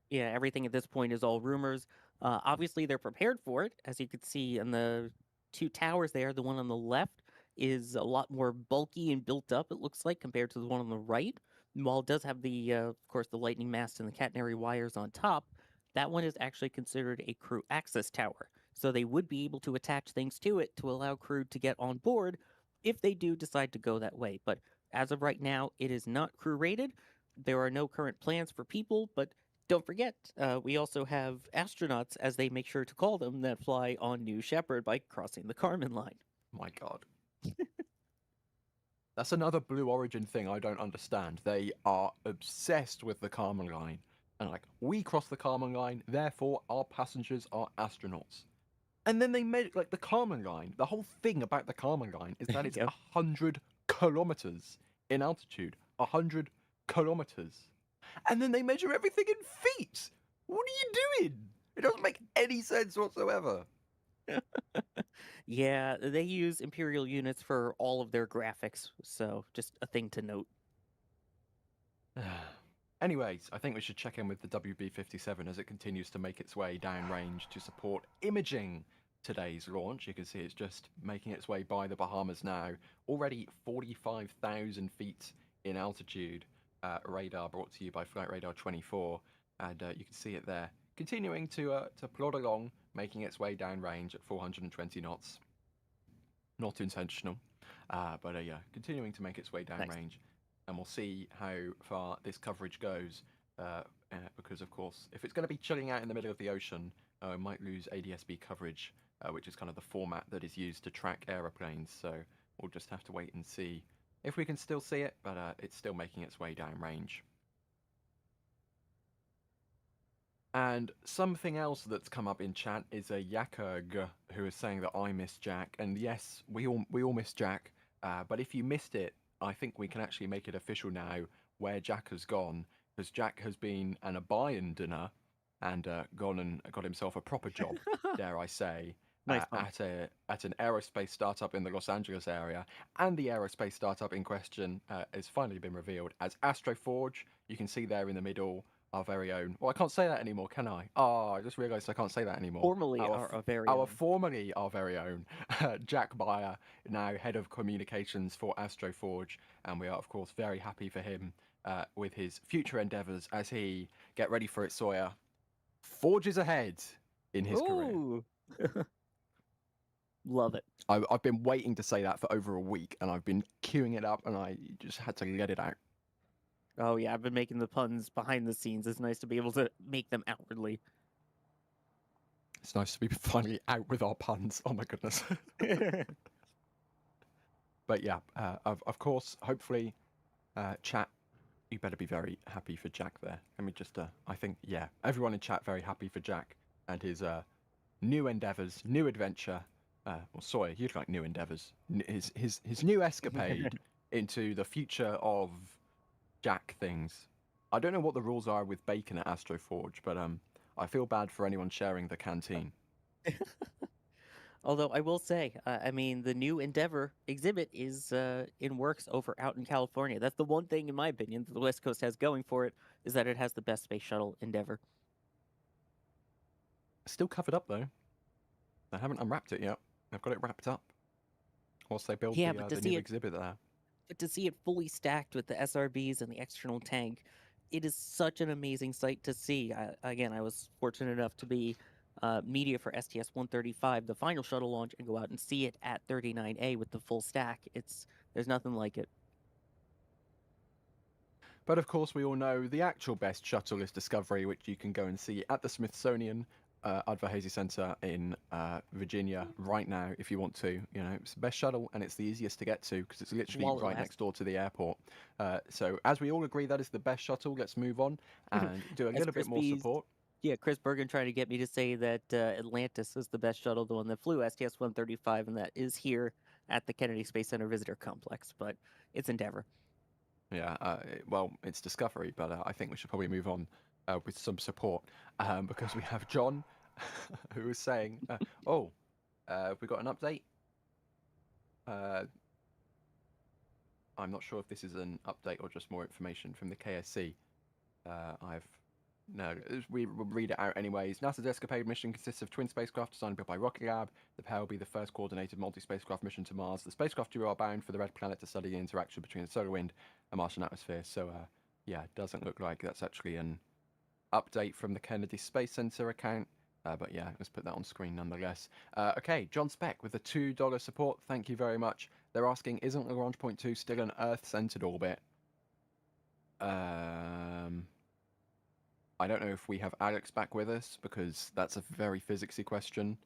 Yeah, everything at this point is all rumors. Obviously, they're prepared for it. As you can see in the two towers there, the one on the left is a lot more bulky and built up, it looks like, compared to the one on the right. And while it does have the, of course, the lightning mast and the catenary wires on top, that one is actually considered a crew access tower. So they would be able to attach things to it to allow crew to get on board if they do decide to go that way. But as of right now, it is not crew rated. There are no current plans for people, but don't forget, we also have astronauts, as they make sure to call them, that fly on New Shepard by crossing the Kármán line. My God. That's another Blue Origin thing I don't understand. They are obsessed with the Kármán line. And like, we cross the Kármán line, therefore our passengers are astronauts. And then they made, like, the Kármán line, the whole thing about the Kármán line is that it's Yep. 100 kilometers in altitude. 100 kilometers. And then they measure everything in feet. What are you doing? It doesn't make any sense whatsoever. Yeah, they use Imperial units for all of their graphics, so just a thing to note. Anyways, I think we should check in with the WB-57 as it continues to make its way downrange to support imaging today's launch. You can see it's just making its way by the Bahamas now. Already 45,000 feet in altitude. Radar brought to you by Flight Radar 24, and you can see it there. Continuing to plod along, making its way downrange at 420 knots. Not intentional, but yeah, continuing to make its way downrange. Nice. And we'll see how far this coverage goes, because of course, if it's going to be chilling out in the middle of the ocean, we might lose ADS-B coverage, which is kind of the format that is used to track aeroplanes. So we'll just have to wait and see if we can still see it, but it's still making its way downrange. And something else that's come up in chat is a Yakurg who is saying that I miss Jack. And yes, we all miss Jack. But if you missed it, I think we can actually make it official now where Jack has gone, because Jack has been an abandoner and gone and got himself a proper job, dare I say, Nice one. at an aerospace startup in the Los Angeles area. And the aerospace startup in question has finally been revealed as Astroforge. You can see there in the middle, our very own. Well, I can't say that anymore, can I? Oh, I just realised I can't say that anymore. Formerly our very own. Formerly our very own Jack Beyer, now head of communications for Astroforge, and we are of course very happy for him with his future endeavours as he, get ready for it, Sawyer, forges ahead in his career. Ooh. Love it. I've been waiting to say that for over a week, and I've been queuing it up, and I just had to let it out. Oh yeah, I've been making the puns behind the scenes. It's nice to be able to make them outwardly. It's nice to be finally out with our puns. Oh my goodness. But yeah, of course, hopefully, chat, you better be very happy for Jack there. Let me just, I think, yeah, everyone in chat very happy for Jack and his new endeavours, new adventure. Well, Sawyer, you'd like new endeavours. His new escapade into the future of Jack things. I don't know what the rules are with bacon at Astroforge, but I feel bad for anyone sharing the canteen. Although I will say, I mean, the new Endeavor exhibit is in works over out in California. That's the one thing, in my opinion, that the West Coast has going for it, is that it has the best space shuttle Endeavor. Still covered up though. They haven't unwrapped it yet. They've got it wrapped up. Whilst they build the new exhibit there. But to see it fully stacked with the SRBs and the external tank, it is such an amazing sight to see. Again, I was fortunate enough to be media for STS-135, the final shuttle launch, and go out and see it at 39A with the full stack. There's nothing like it. But of course, we all know the actual best shuttle is Discovery, which you can go and see at the Smithsonian Udvar-Hazy Center in Virginia right now if you want to. You know, it's the best shuttle and it's the easiest to get to because it's literally right next door to the airport. So as we all agree that is the best shuttle, let's move on and do a little bit more support. Yeah, Chris Bergen trying to get me to say that Atlantis is the best shuttle, the one that flew STS-135, and that is here at the Kennedy Space Center Visitor Complex, but it's Endeavor. Yeah, well, it's Discovery, but I think we should probably move on with some support because we have John who was saying, "Oh, have we got an update?" I'm not sure if this is an update or just more information from the KSC. We will read it out anyways. NASA's ESCAPADE mission consists of twin spacecraft designed by Rocket Lab. The pair will be the first coordinated multi-spacecraft mission to Mars. The spacecraft are bound for the Red Planet to study the interaction between the solar wind and Martian atmosphere. So, yeah, it doesn't look like that's actually an update from the Kennedy Space Center account. But yeah, let's put that on screen nonetheless. Okay, John Speck with the $2 support. Thank you very much. They're asking, isn't Lagrange point 2 still an Earth-centered orbit? I don't know if we have Alex back with us because that's a very physicsy question.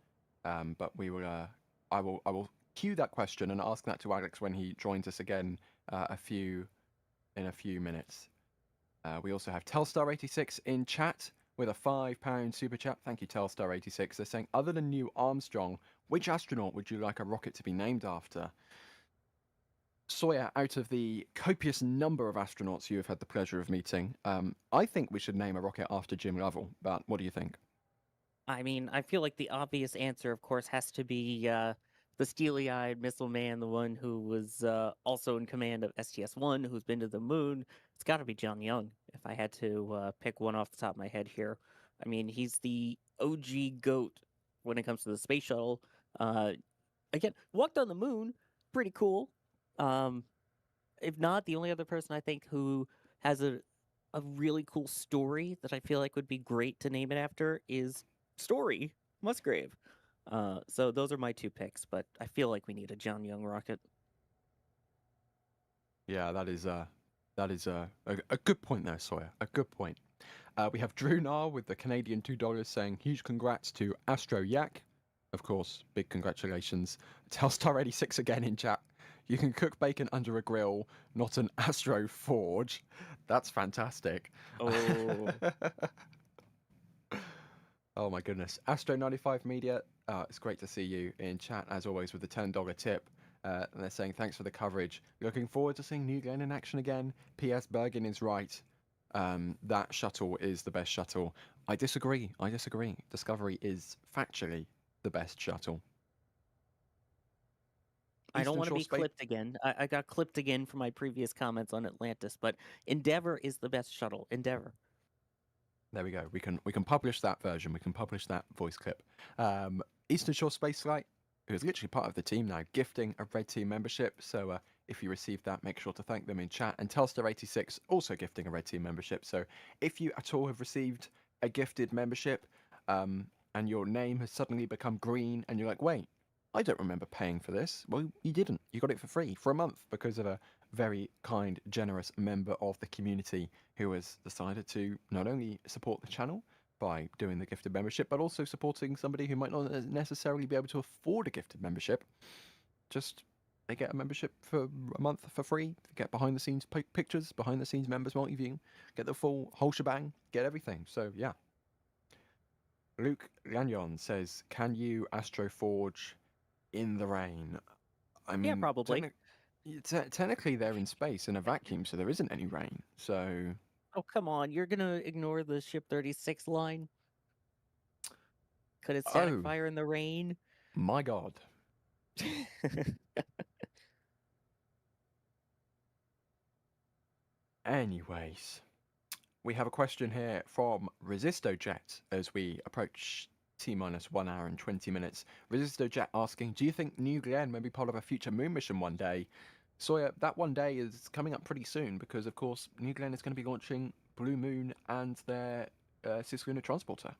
But we will. I will cue that question and ask that to Alex when he joins us again in a few minutes. We also have Telstar86 in chat with a £5 super chat. Thank you, Telstar86. They're saying, other than Neil Armstrong, which astronaut would you like a rocket to be named after? Sawyer, out of the copious number of astronauts you have had the pleasure of meeting, I think we should name a rocket after Jim Lovell. But what do you think? I mean, I feel like the obvious answer, of course, has to be the steely-eyed missile man, the one who was also in command of STS-1, who's been to the moon. It's got to be John Young, if I had to pick one off the top of my head here. I mean, he's the OG GOAT when it comes to the space shuttle. Again, walked on the moon, pretty cool. If not, the only other person I think who has a really cool story that I feel like would be great to name it after is Story Musgrave. So those are my two picks, but I feel like we need a John Young rocket. Yeah, that is a good point there, Sawyer. A good point. We have Drew Nar with the Canadian $2 saying huge congrats to Astro Yak. Of course, big congratulations. Telstar86 again in chat. You can cook bacon under a grill, not an Astro Forge. That's fantastic. Oh. Oh my goodness. Astro95 Media, it's great to see you in chat as always with the $10 tip. And they're saying thanks for the coverage. Looking forward to seeing New Glenn in action again. P.S. Bergen is right. That shuttle is the best shuttle. I disagree. Discovery is factually the best shuttle. I don't want to be clipped again. I got clipped again for my previous comments on Atlantis, but Endeavour is the best shuttle. Endeavour. There we go. We can publish that version. We can publish that voice clip. Eastern Shore Space Flight, who is literally part of the team now, gifting a Red Team membership. So if you received that, make sure to thank them in chat. And Telstar86 also gifting a Red Team membership. So if you at all have received a gifted membership and your name has suddenly become green and you're like, wait, I don't remember paying for this. Well, you didn't. You got it for free for a month because of a very kind, generous member of the community who has decided to not only support the channel by doing the gifted membership, but also supporting somebody who might not necessarily be able to afford a gifted membership. Just they get a membership for a month for free, get behind the scenes pictures, behind the scenes members multi-view, get the whole shebang, get everything. So yeah. Luke Gagnon says, can you Astro Forge in the rain? I mean, yeah, probably. Technically, they're in space in a vacuum, so there isn't any rain. So, oh come on, you're gonna ignore the Ship 36 line? Could it static fire in the rain? My God. Anyways, we have a question here from ResistoJet as we approach T-1 hour and 20 minutes. ResistoJet asking, do you think New Glenn may be part of a future moon mission one day? Sawyer, that one day is coming up pretty soon because, of course, New Glenn is going to be launching Blue Moon and their cislunar transporter.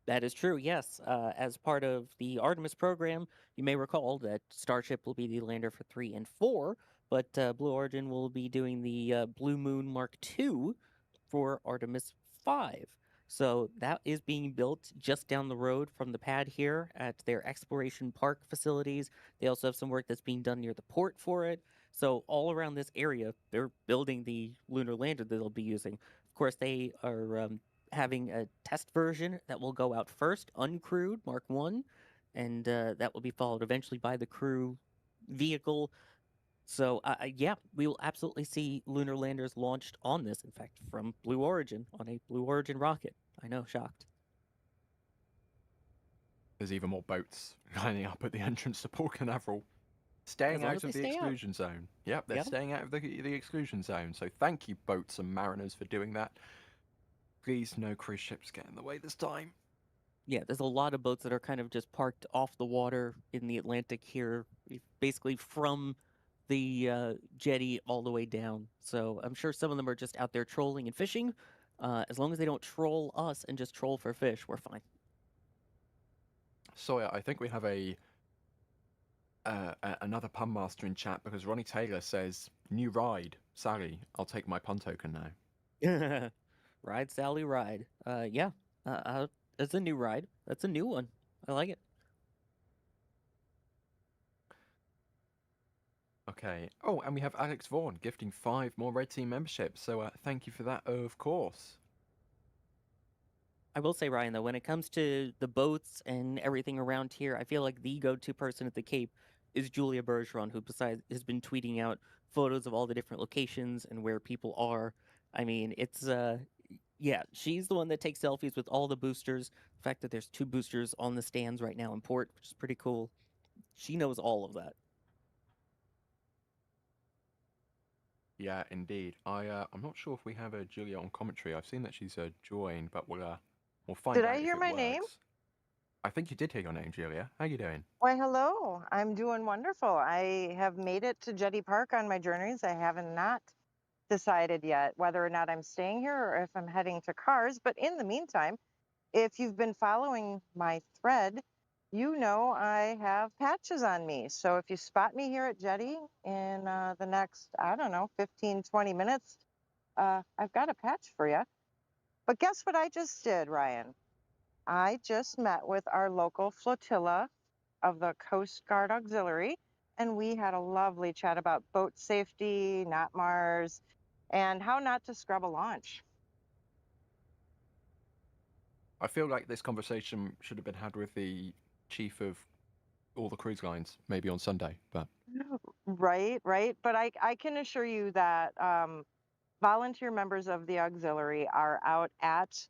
That is true, yes. As part of the Artemis program, you may recall that Starship will be the lander for 3 and 4, but Blue Origin will be doing the Blue Moon Mark II for Artemis 5. So that is being built just down the road from the pad here at their Exploration Park facilities. They also have some work that's being done near the port for it. So all around this area, they're building the lunar lander that they'll be using. Of course, they are having a test version that will go out first, uncrewed, Mark 1, and that will be followed eventually by the crew vehicle. So, yeah, we will absolutely see lunar landers launched on this, in fact, from Blue Origin, on a Blue Origin rocket. I know, shocked. there's even more boats lining up at the entrance to Port Canaveral, staying long out as of they the stay out. exclusion zone. Yep, they're Yep. staying out of the exclusion zone. So thank you, boats and mariners, for doing that. Please, no cruise ships get in the way this time. Yeah, there's a lot of boats that are kind of just parked off the water in the Atlantic here, basically from the jetty all the way down. So I'm sure some of them are just out there trolling and fishing. As long as they don't troll us and just troll for fish, we're fine. Sawyer, I think we have another pun master in chat, because Ronnie Taylor says, "New ride, Sally. I'll take my pun token now." Ride, Sally, ride. Yeah, that's a new ride. That's a new one. I like it. Okay. Oh, and we have Alex Vaughan gifting 5 more Red Team memberships. So thank you for that, of course. I will say, Ryan, though, when it comes to the boats and everything around here, I feel like the go-to person at the Cape is Julia Bergeron, who besides has been tweeting out photos of all the different locations and where people are. I mean, it's yeah, she's the one that takes selfies with all the boosters. The fact that there's 2 boosters on the stands right now in port, which is pretty cool. She knows all of that. Yeah, indeed. I'm not sure if we have Julia on commentary. I've seen that she's joined, but we'll find Did out I if hear it my name? works. I think you did hear your name, Julia. How you doing? Why, hello. I'm doing wonderful. I have made it to Jetty Park on my journeys. I haven't not decided yet whether or not I'm staying here or if I'm heading to cars. But in the meantime, if you've been following my thread, you know I have patches on me. So if you spot me here at Jetty in the next, I don't know, 15, 20 minutes, I've got a patch for you. But guess what I just did, Ryan? I just met with our local flotilla of the Coast Guard Auxiliary, and we had a lovely chat about boat safety, not Mars, and how not to scrub a launch. I feel like this conversation should have been had with the chief of all the cruise lines, maybe on Sunday, but Right, right. But I can assure you that volunteer members of the auxiliary are out at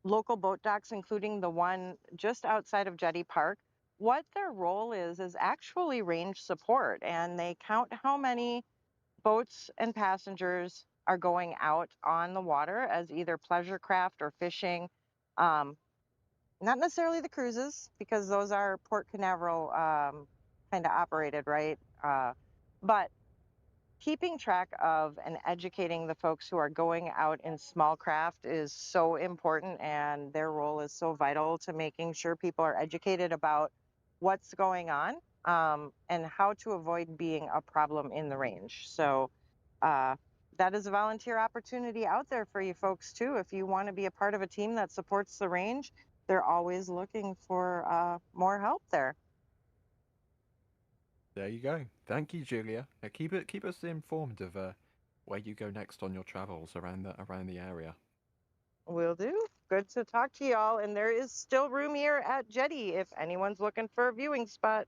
local boat docks, including the one just outside of Jetty Park. What their role is actually range support, and they count how many boats and passengers are going out on the water as either pleasure craft or fishing. Not necessarily the cruises, because those are Port Canaveral kind of operated, right? But keeping track of and educating the folks who are going out in small craft is so important, and their role is so vital to making sure people are educated about what's going on and how to avoid being a problem in the range. So that is a volunteer opportunity out there for you folks too. If you want to be a part of a team that supports the range, they're always looking for more help there. there you go. Thank you, Julia. Now keep us informed of where you go next on your travels around the area. Will do. Good to talk to y'all. And there is still room here at Jetty if anyone's looking for a viewing spot.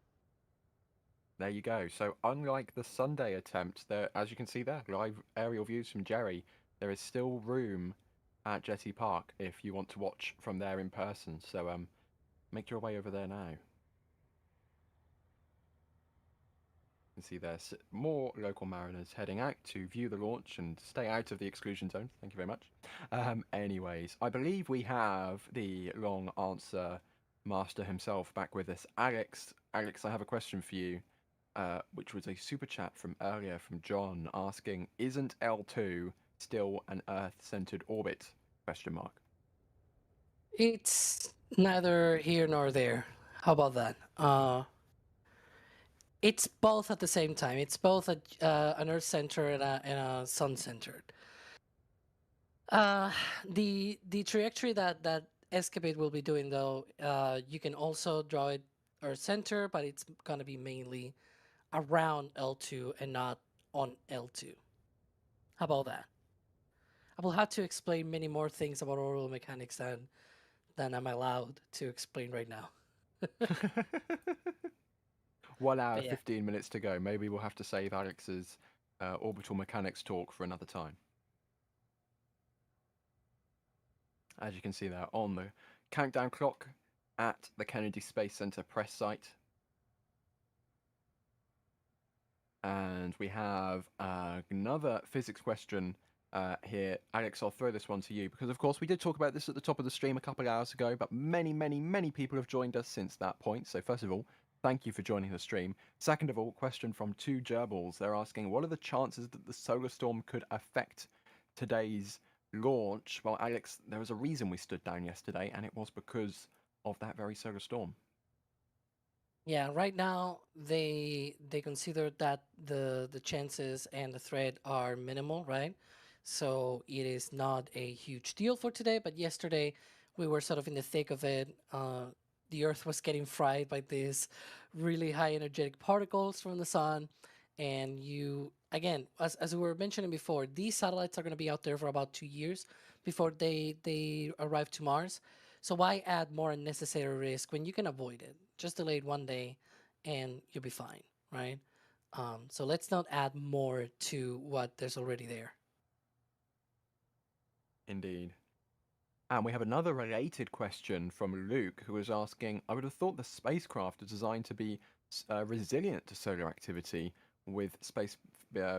There you go. So unlike the Sunday attempt, there, as you can see there, live aerial views from Jerry, there is still room at Jetty Park if you want to watch from there in person. So make your way over there now. You can see there's more local mariners heading out to view the launch and stay out of the exclusion zone. Thank you very much. Anyways, I believe we have the long answer master himself back with us. Alex, I have a question for you. Which was a super chat from earlier from John asking, "Isn't L2 still an Earth-centered orbit?" Question mark. It's neither here nor there. How about that? It's both at the same time. It's both an Earth center and a Sun centered. The trajectory that ESCAPADE will be doing, though, you can also draw it Earth center, but it's gonna be mainly around L2 and not on L2. How about that? I will have to explain many more things about orbital mechanics than I'm allowed to explain right now. 1 hour, But yeah. 15 minutes to go. Maybe we'll have to save Alex's orbital mechanics talk for another time. As you can see there on the countdown clock, at the Kennedy Space Center press site. And we have another physics question here. Alex, I'll throw this one to you because, of course, we did talk about this at the top of the stream a couple of hours ago, but many people have joined us since that point. So first of all, thank you for joining the stream. Second of all, question from two gerbils. They're asking, what are the chances that the solar storm could affect today's launch? Well, Alex, there was a reason we stood down yesterday, and it was because of that very solar storm. Yeah, right now they consider that the chances and the threat are minimal, right? So it is not a huge deal for today, but yesterday we were sort of in the thick of it. The Earth was getting fried by these really high energetic particles from the sun, and again, as we were mentioning before, these satellites are going to be out there for about 2 years before they arrive to Mars. So why add more unnecessary risk when you can avoid it? Just delay it one day and you'll be fine, right? So let's not add more to what there's already there. Indeed. And we have another related question from Luke, who was asking, I would have thought the spacecraft is designed to be resilient to solar activity, with space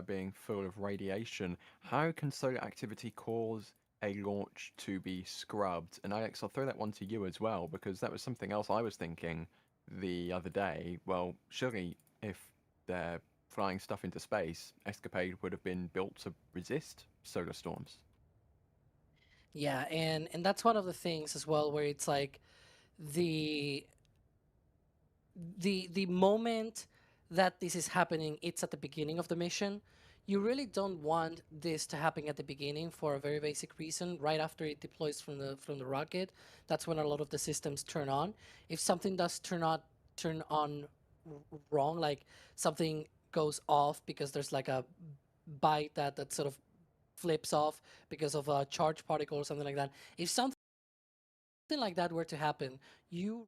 being full of radiation. How can solar activity cause a launch to be scrubbed? And Alex, I'll throw that one to you as well, because that was something else I was thinking the other day. Well, surely if they're flying stuff into space, ESCAPADE would have been built to resist solar storms. Yeah, and that's one of the things as well where it's like the moment that this is happening, it's at the beginning of the mission. You really don't want this to happen at the beginning for a very basic reason. Right after it deploys from the rocket, that's when a lot of the systems turn on. If something does turn on wrong, like something goes off because there's like a byte that sort of flips off because of a charged particle or something like that. If something like that were to happen, you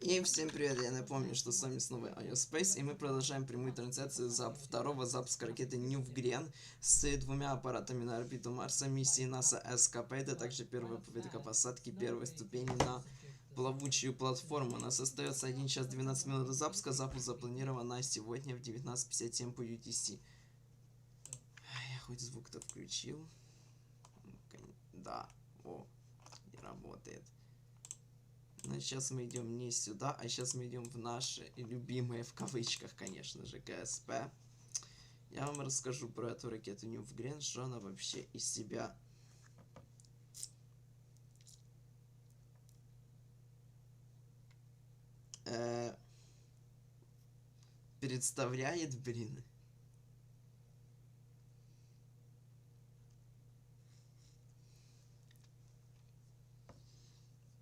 И всем привет, я напомню, что с вами снова Space, и мы продолжаем прямую трансляцию второго запуска ракеты New Glenn с двумя аппаратами на орбиту Марса, миссии НАСА ESCAPADE, а также первая попытка посадки первой ступени на плавучую платформу. У нас остается 1 час 12 минут до запуска, запуск запланирован на сегодня в 19:57 по UTC. Я хоть звук-то включил. Да, не работает. Но сейчас мы идем не сюда, а сейчас мы идем в наши любимые, в кавычках, конечно же, КСП. Я вам расскажу про эту ракету New Glenn, что она вообще из себя представляет, блин.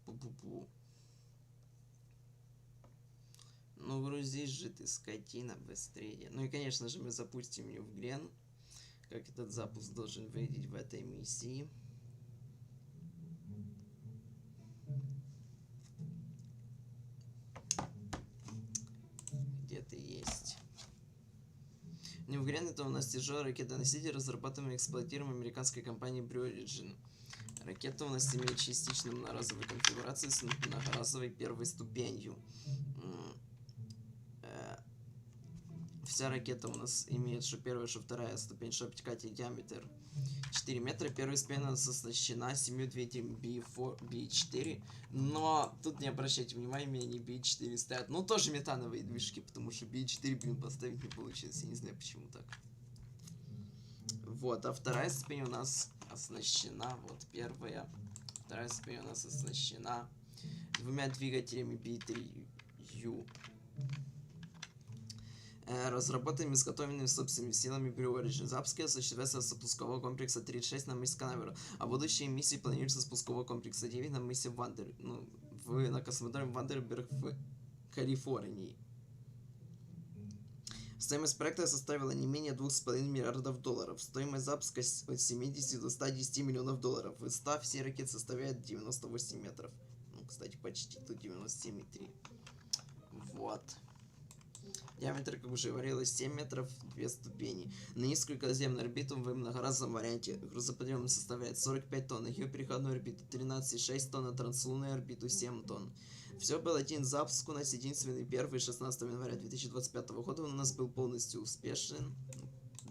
Пу-пу-пу. Ну, грузись же ты, скотина, быстрее. Ну и, конечно же, мы запустим New Glenn. Как этот запуск должен выглядеть в этой миссии. Где ты есть? New Glenn — это у нас тяжелая ракета-носитель, разрабатываемая и эксплуатируемая американской компанией Origin. Ракета у нас имеет частично многоразовую конфигурацию с многоразовой первой ступенью. Вся ракета у нас имеет что первая, что вторая ступень, что обтекатель, диаметр 4 метра. Первая ступень у нас оснащена 7 двигателями B4, но тут не обращайте внимания, не B4 стоят. Ну, тоже метановые движки, потому что B4, блин, поставить не получилось. Я не знаю, почему так. Вот, а вторая ступень у нас оснащена, вот первая. Вторая ступень у нас оснащена 2 двигателями B3U. Разработанными и изготовленными собственными силами Origin. Запуски осуществляются с запускового комплекса 36 на мысе Канаверал, а будущие миссии планируются с пускового комплекса 9 на мысе на космодроме Вандерберг в Калифорнии. Стоимость проекта составила не менее $2,5 миллиардов. Стоимость запуска от 70 до 110 миллионов долларов. Высота всей ракеты составляет 98 метров. Ну, кстати, почти тут 97,3. Вот. Диаметр, как уже говорилось, 7 метров, 2 ступени. На низкую околоземную орбиту в многоразовом варианте грузоподъем составляет 45 тонн, на геопереходную орбиту 13,6 тонн, на транслунную орбиту 7 тонн. Все был один запуск у нас, единственный, первый, 16 января 2025 года. Он у нас был полностью успешен.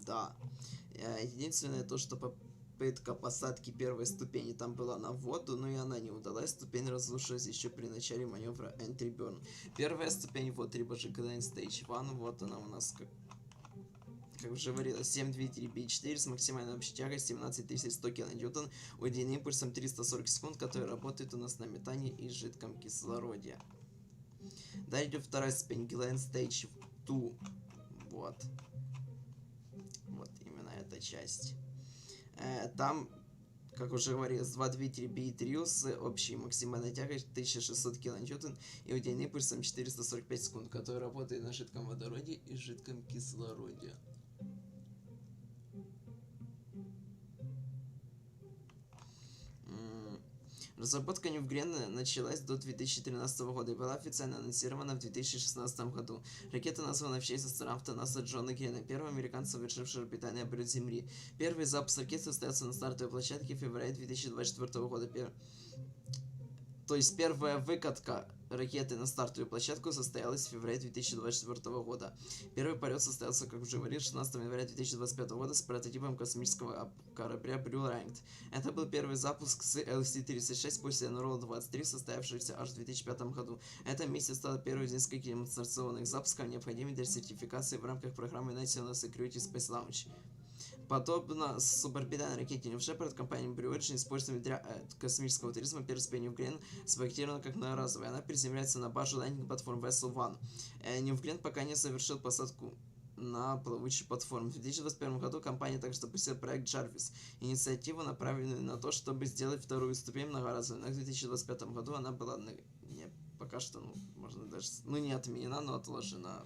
Да. Единственное то, что попытка посадки первой ступени там была на воду, но и она не удалась. Ступень разрушилась еще при начале маневра Entry Burn. Первая ступень, вот, либо же Glenn Stage 1, вот она у нас, как уже говорилось, 7 двигателей B4 с максимальной общей тягостью 17100 кН, удлиненным импульсом 340 секунд, который работает у нас на метане и жидком кислороде. Далее идет вторая ступень, Glenn Stage 2. Вот. Вот именно эта часть. Там, как уже говорилось, 2 двигателя B3 с общей максимальной тягостью 1600 кН и удлиненным импульсом 445 секунд, который работает на жидком водороде и жидком кислороде. Разработка New Glenn началась до 2013 года и была официально анонсирована в 2016 году. Ракета названа в честь астронавта НАСА Джона Гленна, первого американца, совершившего орбитальный облет Земли. Первый запуск ракеты состоялся на стартовой площадке в феврале 2024 года. То есть первая выкатка ракеты на стартовую площадку состоялась в феврале 2024 года. Первый полет состоялся, как уже говорил, 16 января 2025 года с прототипом космического корабля Blue Ranked. Это был первый запуск с LC-36 после Enroll-23, состоявшийся аж в 2005 году. Эта миссия стала первой из нескольких демонстрационных запусков, необходимых для сертификации в рамках программы National Security Space Launch. Подобно суборбитальной ракете New Shepard, компания Blue Origin, используемая для космического туризма, первый Спящий Гигант, спроектирована как многоразовая. Она приземляется на базе лендинг-платформ Vessel One. New Glenn пока не совершил посадку на плавучей платформе. В 2021 году компания также запустила проект Jarvis, инициативу, направленную на то, чтобы сделать вторую ступень многоразовой. Но в 2025 году она была пока что, можно даже, не отменена, но отложена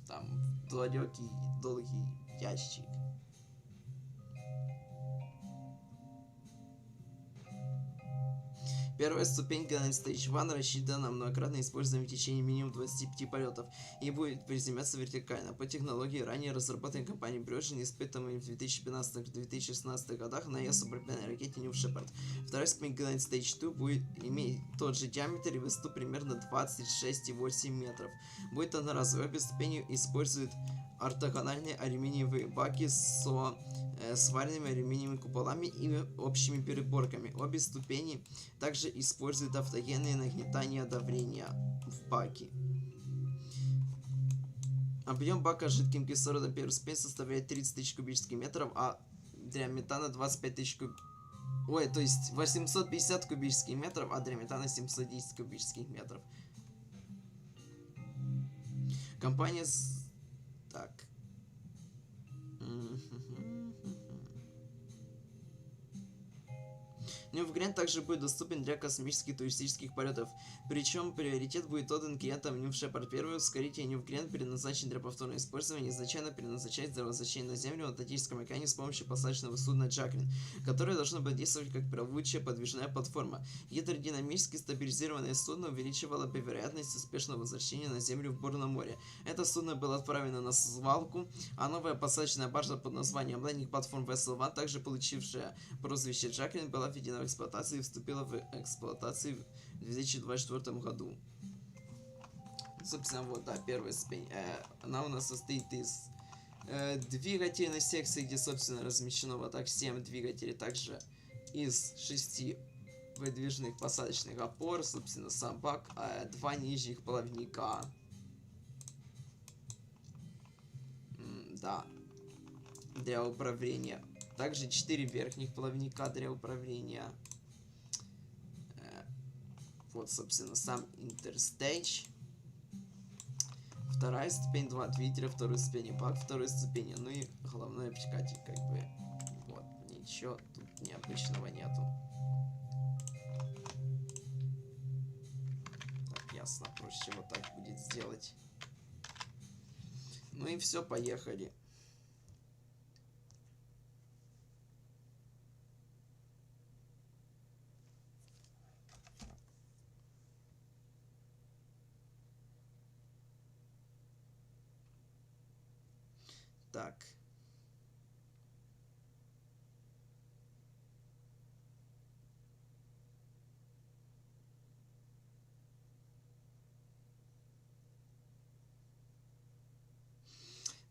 там в далекий долгий ящик. Первая ступень Glenn Stage 1 рассчитана на многократное использование в течение минимум 25 полетов и будет приземляться вертикально по технологии, ранее разработанной компанией Briogen, испытанной в 2015-2016 годах на ее суборбитальной ракете New Shepard. Вторая ступень Glenn Stage 2 будет иметь тот же диаметр и высоту примерно 26,8 метров. Будет одноразовой. Обе ступени используют ортогональные алюминиевые баки со сваренными алюминиевыми куполами и общими переборками. Обе ступени также используют автогенные нагнетания давления в баке. Объем бака с жидким кислородом первой ступени составляет 30 тысяч кубических метров, а для метана 25 тысяч то есть 850 кубических метров, а для метана 710 кубических метров. Компания Так. New Glenn также будет доступен для космических туристических полетов, причем приоритет будет отдан клиентам New Shepard. Первый ускоритель New Glenn предназначен для повторного использования, изначально предназначается для возвращения на Землю на Атлантическом океане с помощью посадочного судна Jacqueline, которое должно было действовать как плавучая подвижная платформа. Гидродинамически стабилизированное судно увеличивало бы вероятность успешного возвращения на Землю в бурном море. Это судно было отправлено на свалку, а новая посадочная баржа под названием Landing Platform Vessel One, также получившая прозвище Jacqueline, была введена в эксплуатацию и вступила в эксплуатацию в 2024 году. Собственно, вот, да, первая ступень. Она у нас состоит из двигательной секции, где, собственно, размещено вот так 7 двигателей, также из 6 выдвижных посадочных опор, собственно, сам бак, 2 нижних плавника. Да, для управления. Также 4 верхних плавника для управления. Вот, собственно, сам интерстейдж. Вторая ступень, 2 двигателя, второй ступени бак, второй ступени, ну и головной обтекатель, как бы. Вот, ничего тут необычного нету. Так, ясно, проще вот так будет сделать. Ну и все, поехали. Так.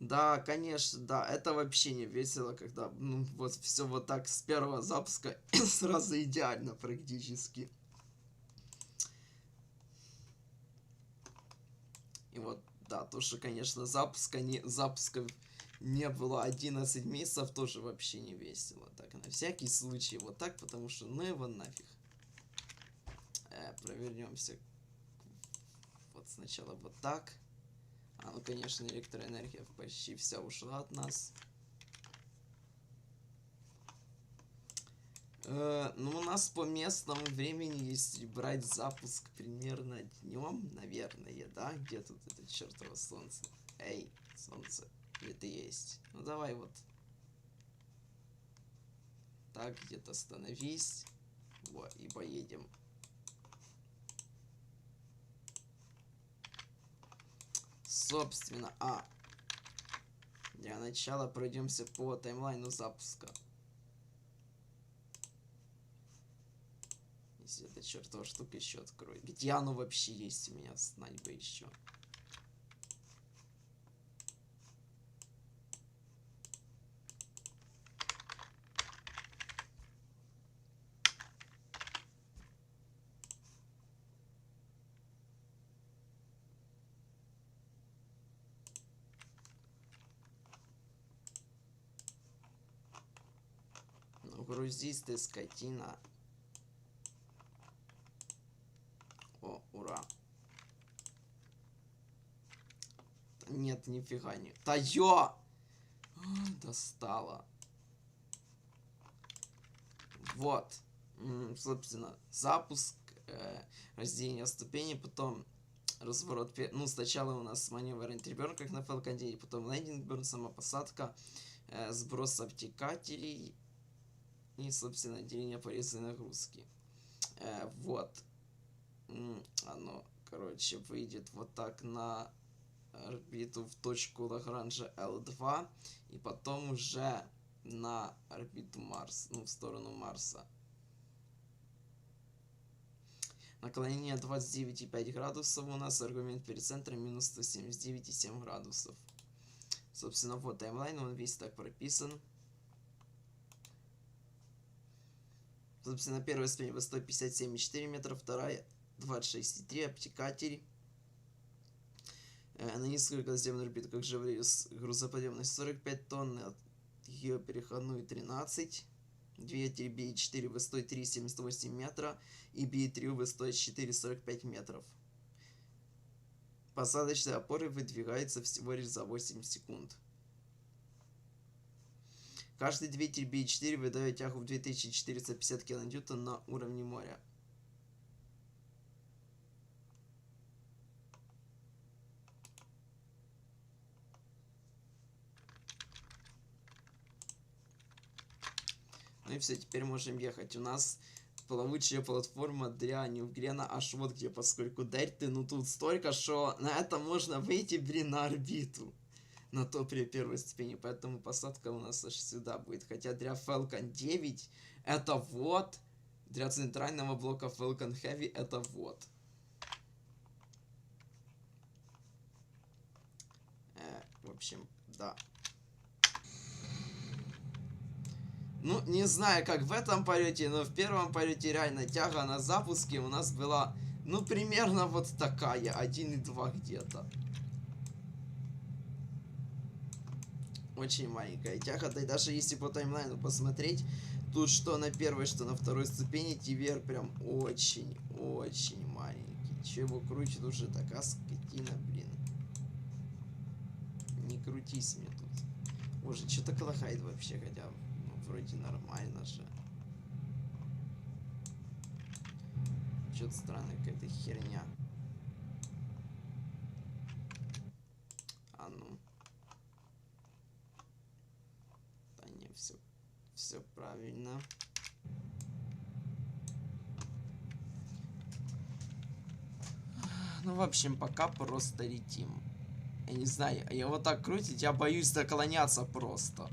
Да, конечно, да, это вообще не весело, когда, ну, вот все вот так с первого запуска сразу идеально практически. И вот, да, то, что, конечно, запусков не было 11 месяцев, тоже вообще не весело. Так, на всякий случай вот так, потому что, ну его нафиг. Провернемся. Вот сначала вот так. Ну, конечно, электроэнергия почти вся ушла от нас. Ну, у нас по местному времени, если брать запуск примерно днем, наверное, да? Где тут это чертово солнце? Эй, солнце, где ты есть? Ну, давай вот. Так, где-то становись. Вот, и поедем. Собственно, для начала пройдемся по таймлайну запуска. Если эта чертова штука еще откроет. Где оно вообще есть у меня? Знать бы еще. Ну, грузись ты, скотина. О, ура. Нет, нифига не. Да ё! Достала. Вот. Собственно, запуск, разделение ступеней, потом разворот. Ну, сначала у нас маневр интерберн, как на Falcon 9, потом лендинг-берн, сама посадка, сброс обтекателей и, собственно, деление пореза нагрузки. Вот. Оно, короче, выйдет вот так на орбиту в точку Лагранжа L2 и потом уже на орбиту Марс, ну, в сторону Марса. Наклонение 29,5 градусов у нас, аргумент перед центром минус 179,7 градусов. Собственно, вот таймлайн, он весь так прописан. Собственно, первая ступень по 157,4 метра, вторая 26,3, обтекатель. На несколько наземную орбиту, как же говорили, грузоподъемность 45 тонн, от геопереходную 13. Двигатель BE4 высотой 3,78 метра и BE3 высотой 4,45 метров. Посадочные опоры выдвигаются всего лишь за 8 секунд. Каждый двигатель BE4 выдает тягу в 2450 кН на уровне моря. Ну и все, теперь можем ехать. У нас плавучая платформа для New Glenn аж вот где, поскольку дельты, ну тут столько, что на это можно выйти, блин, на орбиту. На топе первой ступени, поэтому посадка у нас аж сюда будет. Хотя для Falcon 9 это вот, для центрального блока Falcon Heavy это вот. В общем, да. Ну, не знаю, как в этом полете, но в первом полете реально тяга на запуске у нас была, ну, примерно вот такая, 1,2 где-то. Очень маленькая тяга, да и даже если по таймлайну посмотреть, тут что на первой, что на второй ступени, TVR прям очень маленький. Че его крутит уже такая скотина, блин. Не крутись мне тут. Боже, что так лагает вообще, хотя... Вроде нормально же. Что-то странная какая-то херня. А ну. Да не, все правильно. Ну, в общем, пока просто летим. Я не знаю, его так крутить, я боюсь наклоняться просто.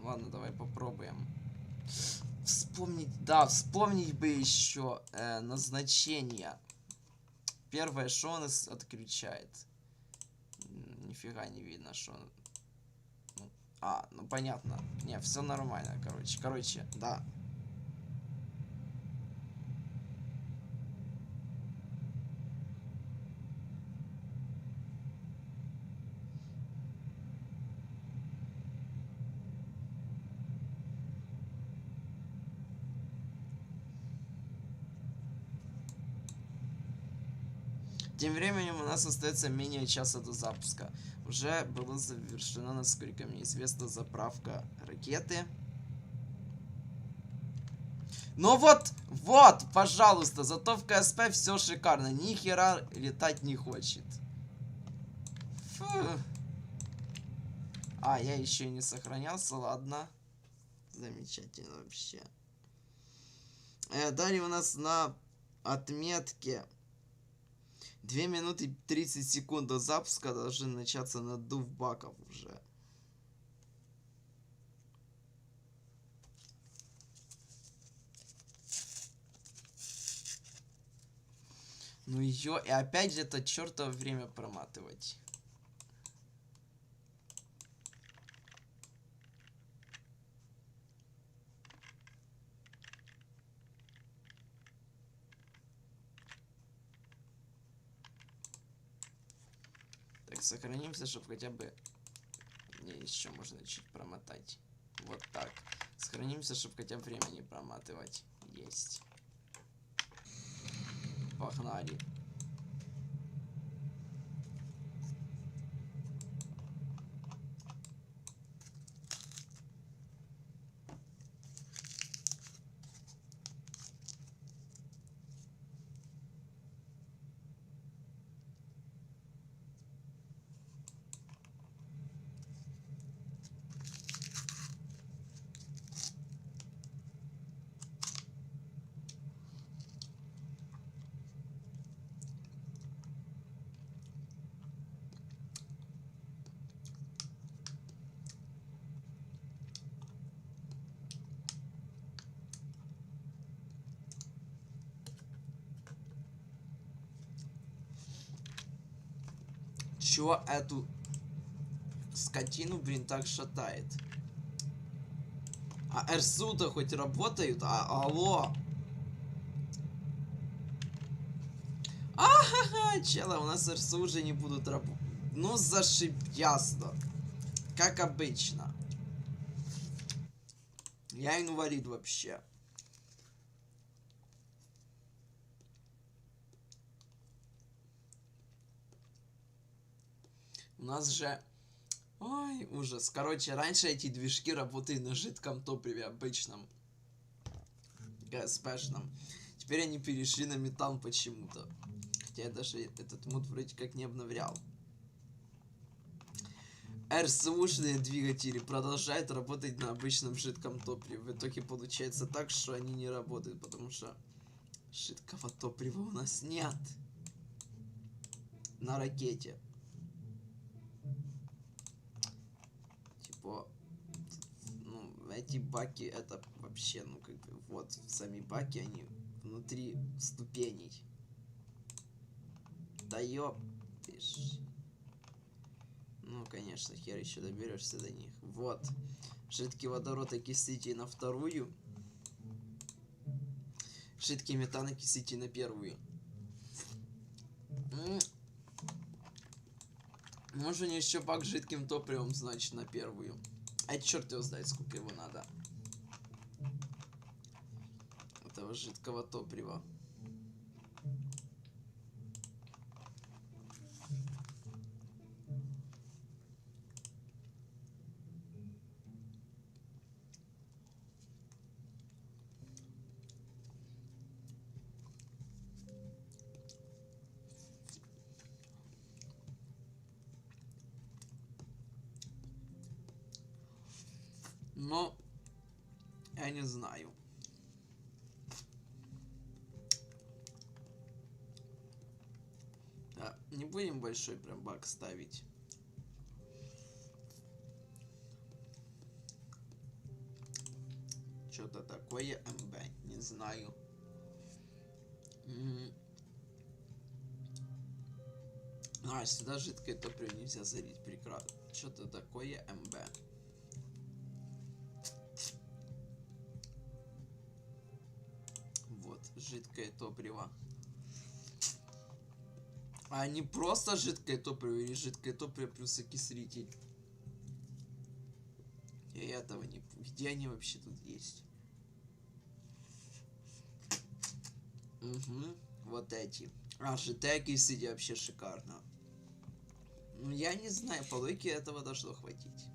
Ладно, давай попробуем. Вспомнить, да, вспомнить бы еще назначение. Первое, что он отключает. Нифига не видно, что он... ну понятно. Не, все нормально, короче, да. Тем временем у нас остается менее часа до запуска. Уже была завершена, насколько мне известно, заправка ракеты. Ну вот, пожалуйста, зато в КСП все шикарно. Ни хера летать не хочет. Фу. Я еще и не сохранялся, ладно. Замечательно вообще. Далее у нас на отметке 2 минуты 30 секунд до запуска должен начаться надув баков уже. Ну ее, и опять же это чертово время проматывать. Так, сохранимся, чтобы хотя бы... Не, еще можно чуть промотать. Вот так. Сохранимся, чтобы хотя бы время не проматывать. Есть. Погнали. Чё эту скотину, блин, так шатает? А РСУ-то хоть работают? Алло! Чела, у нас РСУ уже не будут работать. Ну, зашибясно. Как обычно. Я инвалид вообще. У нас же... Ой, ужас. Короче, раньше эти движки работали на жидком топливе обычном. ГСПшном. Теперь они перешли на метан почему-то. Хотя я даже этот мод вроде как не обновлял. РСУшные двигатели продолжают работать на обычном жидком топливе. В итоге получается так, что они не работают, потому что жидкого топлива у нас нет. На ракете. Типа, ну, эти баки, это вообще, ну, как бы, вот, сами баки, они внутри ступеней. Да ёпиш. Ну, конечно, хер еще доберешься до них. Вот. Жидкий водород окислитель на вторую. Жидкий метан окислитель на первую. Можно еще бак с жидким топливом, значит, на первую. Черт его знает, сколько его надо. Этого жидкого топлива. Но я не знаю. Не будем большой прям бак ставить. Что-то такое МБ, не знаю. Сюда жидкое топливо нельзя залить, прекрасно. Что-то такое МБ. Вот, жидкое топливо. А не просто жидкое топливо или жидкое топливо плюс окислитель. Я этого не... Где они вообще тут есть? Угу, вот эти. жидкое окислитель вообще шикарно. Ну, я не знаю, по логике этого должно хватить.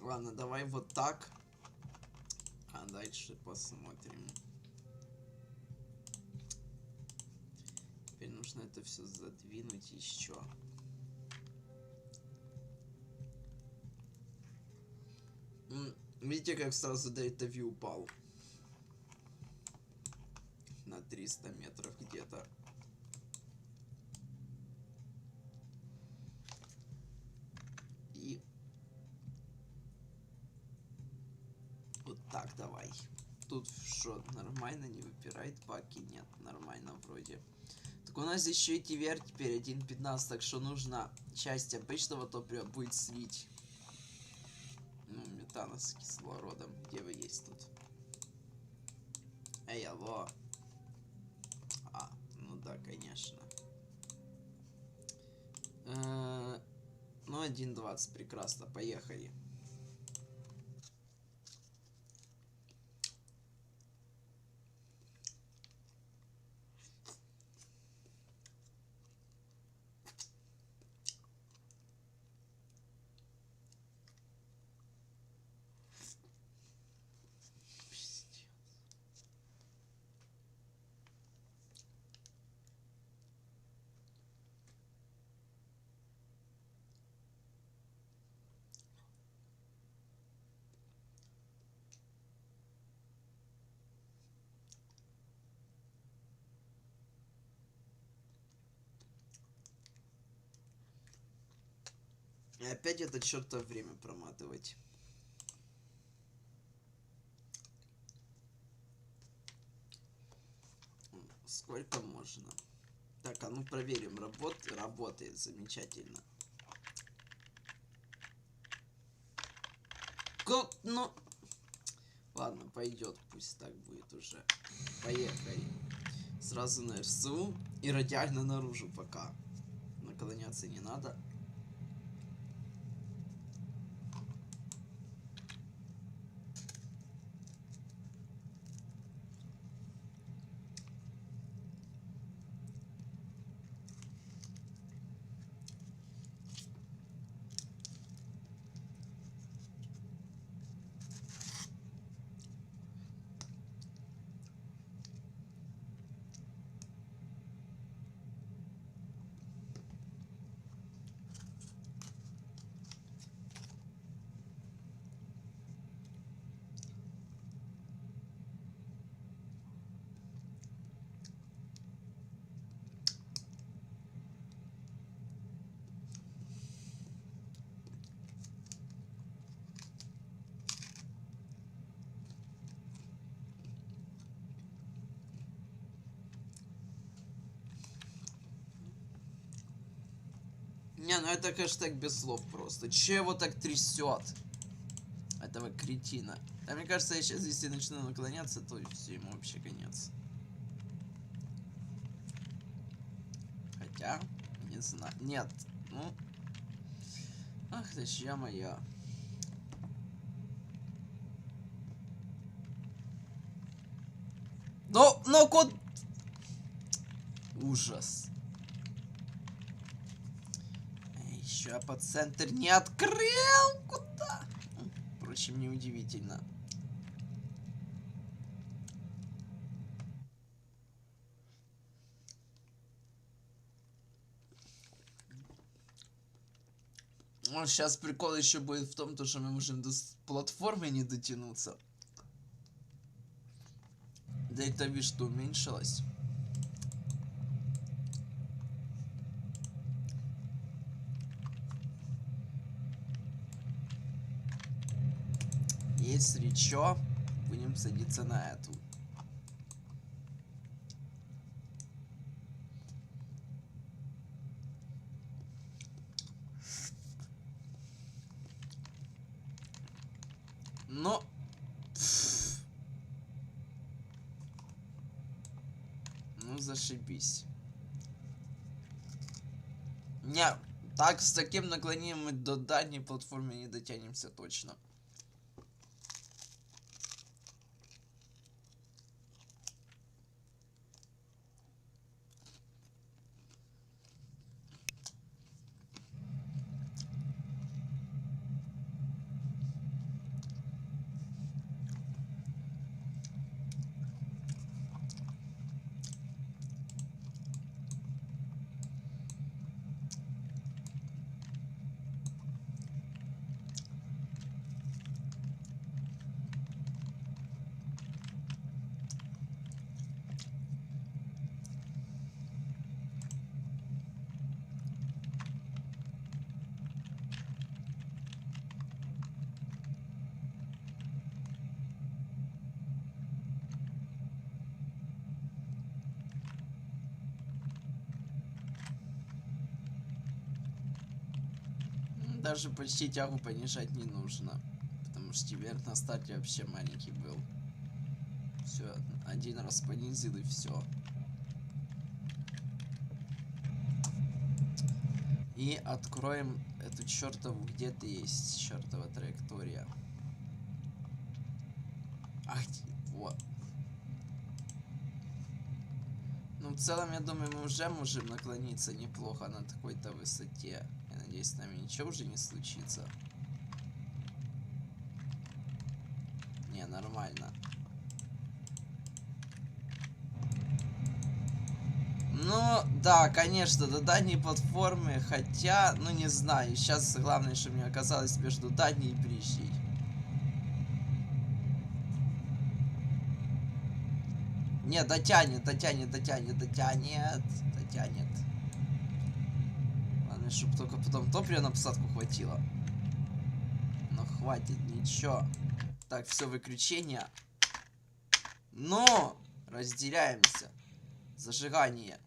Ладно, давай вот так. А дальше посмотрим. Теперь нужно это все задвинуть еще. Видите, как сразу Дельта Вью упал? На 300 метров где-то. И вот так давай. Тут что, нормально, не выпирает паки? Нет, нормально вроде. Так у нас еще и TVR теперь 1.15, так что нужно часть обычного топлива будет слить. Ну, метана с кислородом. Где вы есть тут? Эй, алло. Ну да, конечно. Ну, 1.20, прекрасно, поехали. И опять это чертово время проматывать. Сколько можно? Так, а ну проверим. Работает замечательно. Ну... Ладно, пойдет. Пусть так будет уже. Поехали. Сразу на РСУ и радиально наружу пока. Наклоняться не надо. Не, ну это хэштег без слов просто. Че его так трясет? Этого кретина. Да, мне кажется, я сейчас, если начну наклоняться, то все, ему вообще конец. Хотя, не знаю. Нет. Ну. Ах, дочья моя. Ну, кот. Ужас. Еще под центр не открыл. Куда? Впрочем, неудивительно. Ну, сейчас прикол еще будет в том, что мы можем до платформы не дотянуться. Да это видишь, что уменьшилось. Если чё, будем садиться на эту. Но... Ну, зашибись. Не, так с таким наклонением мы до дальней платформы не дотянемся точно. Даже почти тягу понижать не нужно. Потому что вверх на старте вообще маленький был. Все, один раз понизил и все. И откроем эту чертову, где-то есть чертова траектория. Ах, вот. Ну, в целом, я думаю, мы уже можем наклониться неплохо на такой-то высоте. Я надеюсь, с нами ничего уже не случится. Не, нормально. Ну, да, конечно, до дальней платформы, хотя, ну, не знаю. Сейчас главное, что мне оказалось между дальней и ближней. Не, дотянет. Главное, чтобы только потом топлива на посадку хватило. Но хватит, ничего. Так, все, выключение. Но! Разделяемся. Зажигание.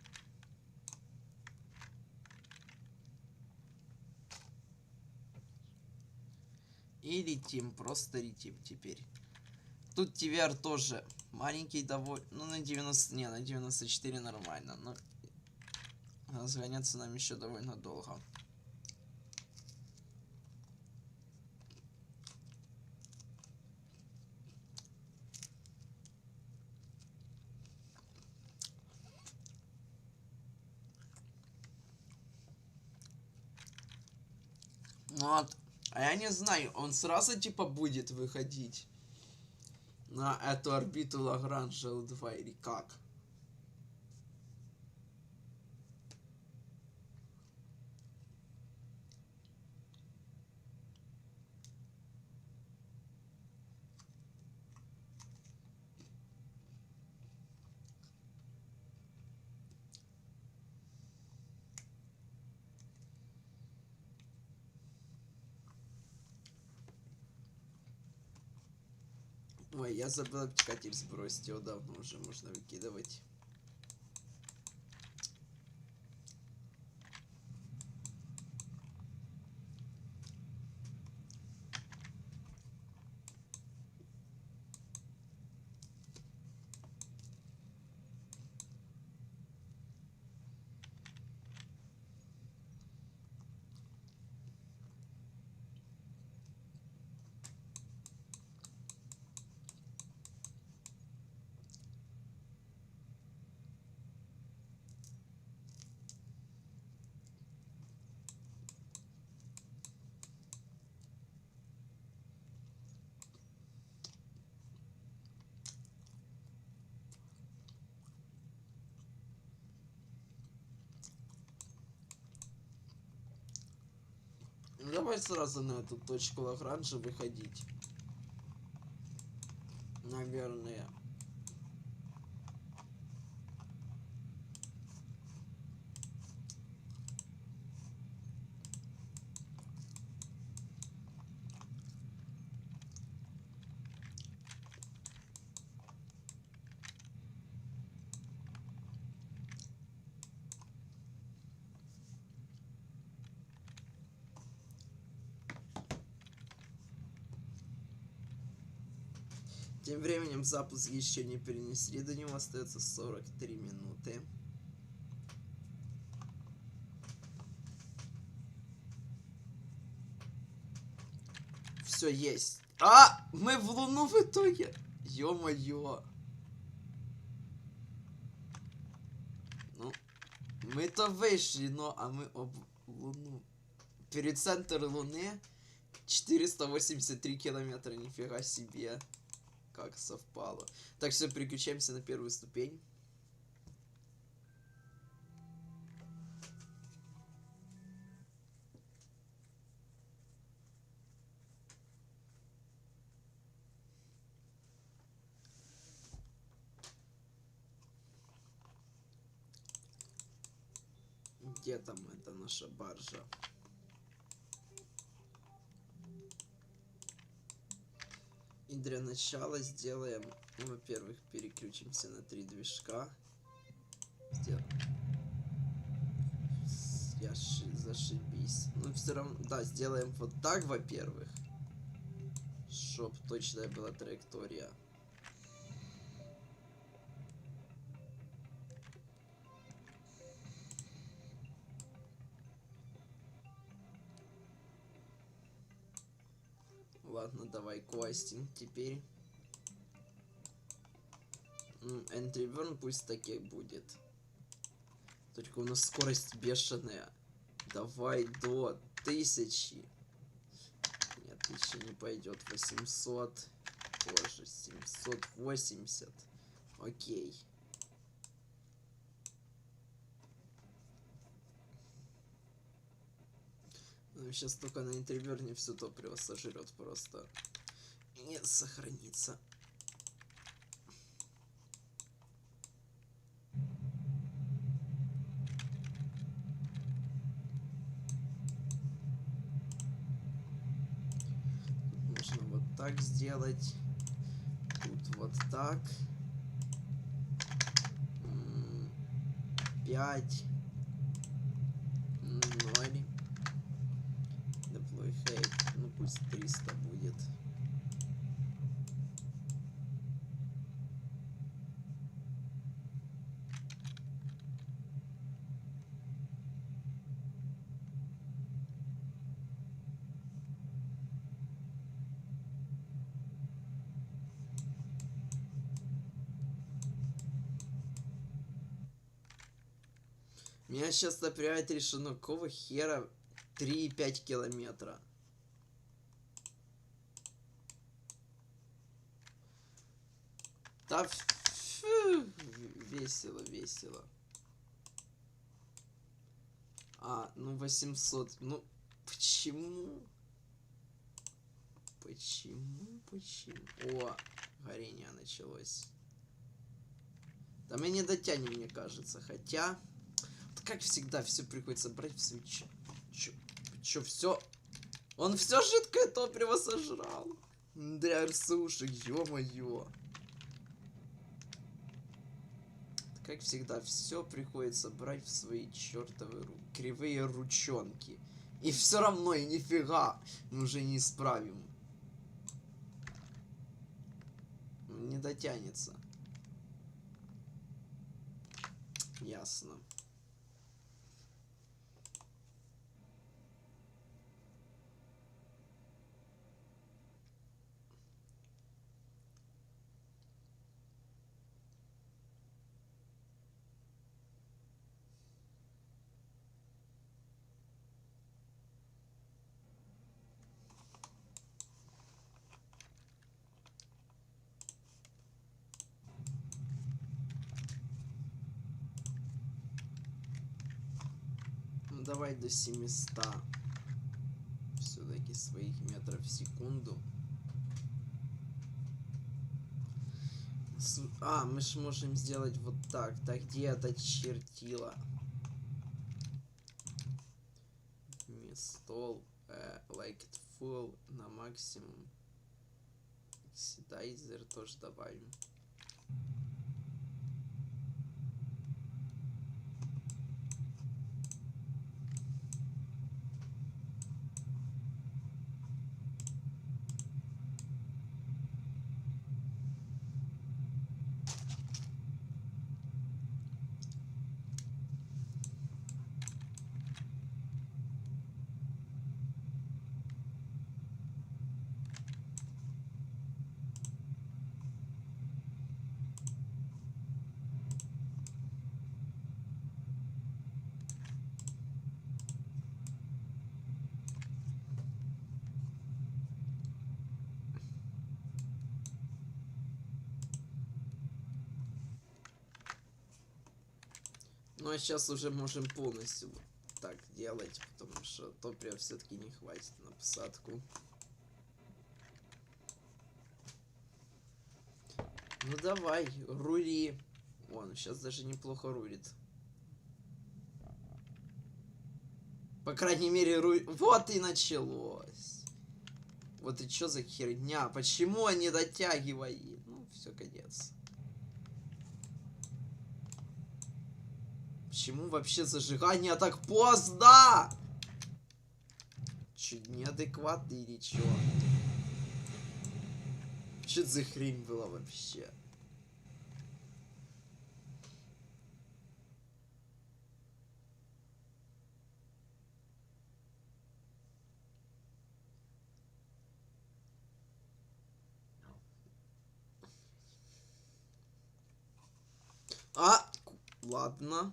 И летим, просто летим теперь. Тут TVR тоже маленький довольно. Ну, на 90... Не, на 94 нормально. Но разгоняться нам еще довольно долго. Ну вот. А я не знаю, он сразу типа будет выходить на эту орбиту Лагранжа L2 или как? Ой, я забыл обтекатель сбросить, его давно уже можно выкидывать. давай сразу на эту точку Лагранжа выходить. Наверное. Тем временем запуск еще не перенесли, до него остается 43 минуты. Все есть. А! Мы в Луну в итоге! Ё-моё! Ну, мы-то вышли, а мы об Луну. Перицентр Луны 483 километра, нифига себе. Как совпало. Так, все, переключаемся на первую ступень. Где там эта наша баржа? И для начала сделаем, ну, во-первых, переключимся на 3 движка. Зашибись. Ну, все равно, да, сделаем вот так, во-первых. Чтоб точная была траектория. Ладно, давай квастинг теперь. Entry burn пусть таки будет. Только у нас скорость бешеная. Давай до 1000. Нет, 1000 не пойдет. 800. Позже 780. Окей. Ну, сейчас только на интерверне все топливо сожрет просто. И не сохранится. Можно вот так сделать. Тут вот так. 5. 0. Deploy height. Ну пусть 300 будет. Меня сейчас напрягает решено, какого хера 3,5 километра. Да фу, весело, весело. А, ну 800, ну почему? Почему? О, горение началось. Да мы не дотянем, мне кажется, хотя... Как всегда, все приходится брать в свой Чё, все? Он все жидкое топливо сожрал. Для сушек, ё-моё. Как всегда, все приходится брать в свои чертовы кривые ручонки. И все равно, и нифига, мы уже не исправим. Не дотянется. Ясно. Давай до 700. Все. своих метров в секунду. Мы же можем сделать вот так. Так, где это чертило? Стол. Like it full на максимум. Oxidizer тоже добавим. Ну а сейчас уже можем полностью вот так делать, потому что топлива все-таки не хватит на посадку. Ну давай, рули. Он сейчас даже неплохо рулит. По крайней мере, Вот и началось. Вот и что за херня? Почему он не дотягивает? Ну, все, конец. Почему вообще зажигание так поздно? Чуть неадекватный или чё? Что это за хрень была вообще? Ладно.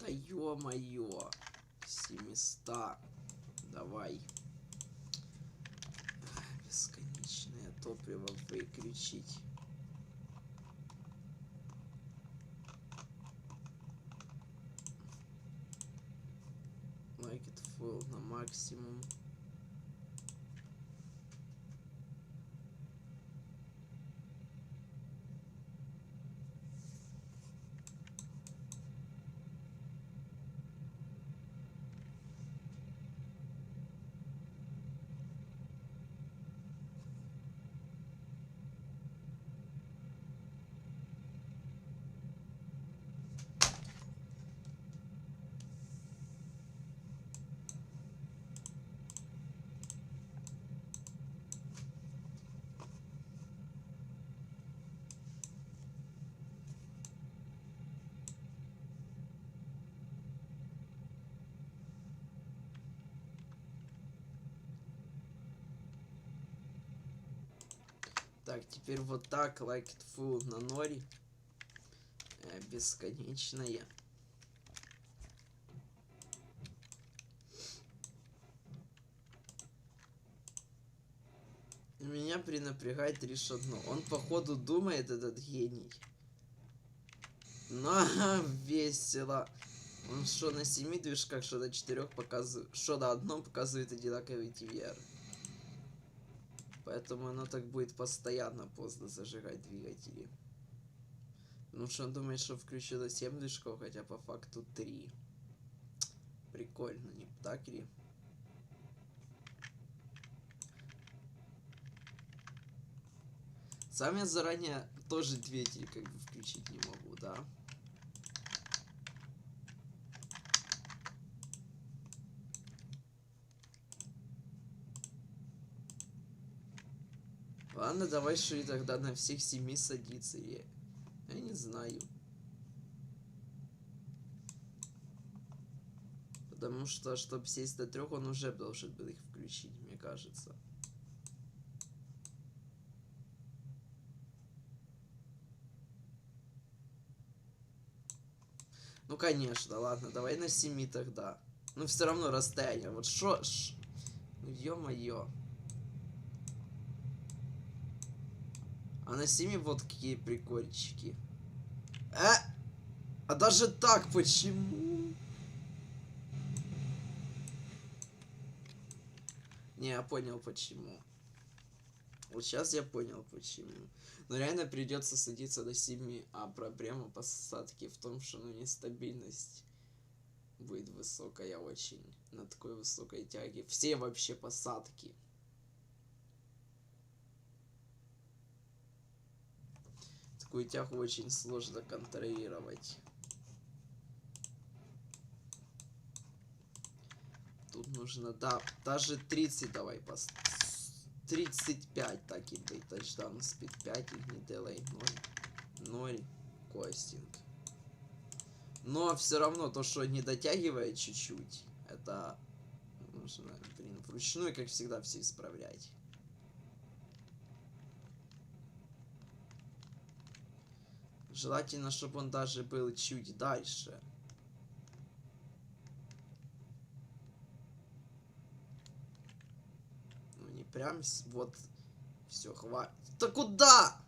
Да ё-моё. 700. Давай. Бесконечное топливо выключить. Like it full на максимум. Так, теперь вот так, like it full на норе. Бесконечное. Меня принапрягает лишь одно. Он, походу, думает, этот гений. Но весело. Он что на 7 движках, что на 4 показывает, что на одном показывает одинаковый TVR. Поэтому оно так будет постоянно поздно зажигать двигатели. Ну что он думает, что включило 7 движков, хотя по факту 3. Прикольно, не так ли? Сам я заранее тоже двигатель как бы включить не могу, да? Ладно, давай что и тогда на всех 7 садиться. Я не знаю. Потому что, чтобы сесть до 3, он уже должен был их включить, мне кажется. конечно, ладно, давай на 7 тогда. Ну, все равно расстояние. Вот шо... Ну, ё-моё. А на 7 вот какие прикольчики. А даже так почему? Не, я понял почему. Вот сейчас я понял почему. Но реально придется садиться до 7, а проблема посадки в том, что ну нестабильность будет высокая очень. На такой высокой тяге. Все вообще посадки. Такую тягу очень сложно контролировать. Тут нужно, да, даже 30 давай 35 так и быть. Тачдаун спид 5, их не делай 0. 0 костинг. Но все равно то, что не дотягивает чуть-чуть, это нужно, блин, вручную, как всегда, все исправлять. Желательно, чтобы он даже был чуть дальше. Ну не прям вот. Все, хватит. Да куда?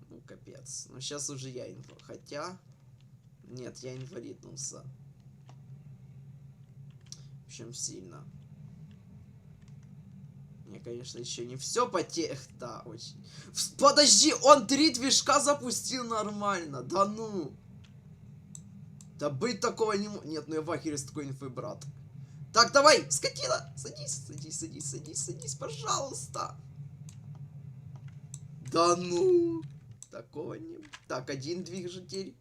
Ну капец. Ну сейчас уже я инвалид. Хотя. Нет, я инвалиднулся. В общем, сильно. Мне, конечно, еще не все потех. Да, очень. Подожди, он 3 движка запустил нормально. Да ну. Да быть такого не может. Нет, ну я в ахере с такой инфой, брат. Так, давай, скотина. Садись, пожалуйста. Да ну. Такого не... Так, 1 движитель.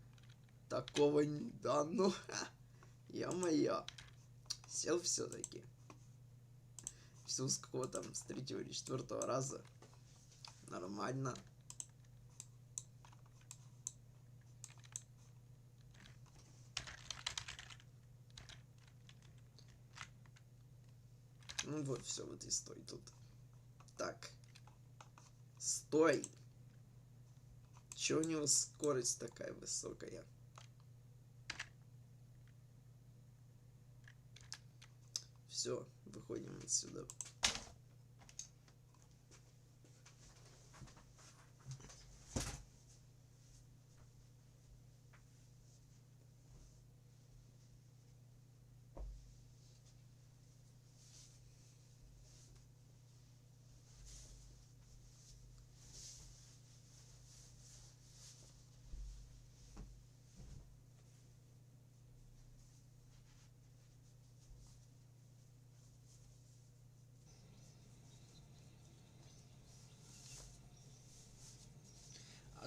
Такого не... Да ну. Ё-моё. Сел все-таки. Все с какого там, с 3-го или 4-го раза. Нормально. Ну вот, все, вот и стой тут. Так. Стой. Че у него скорость такая высокая? Все, выходим отсюда.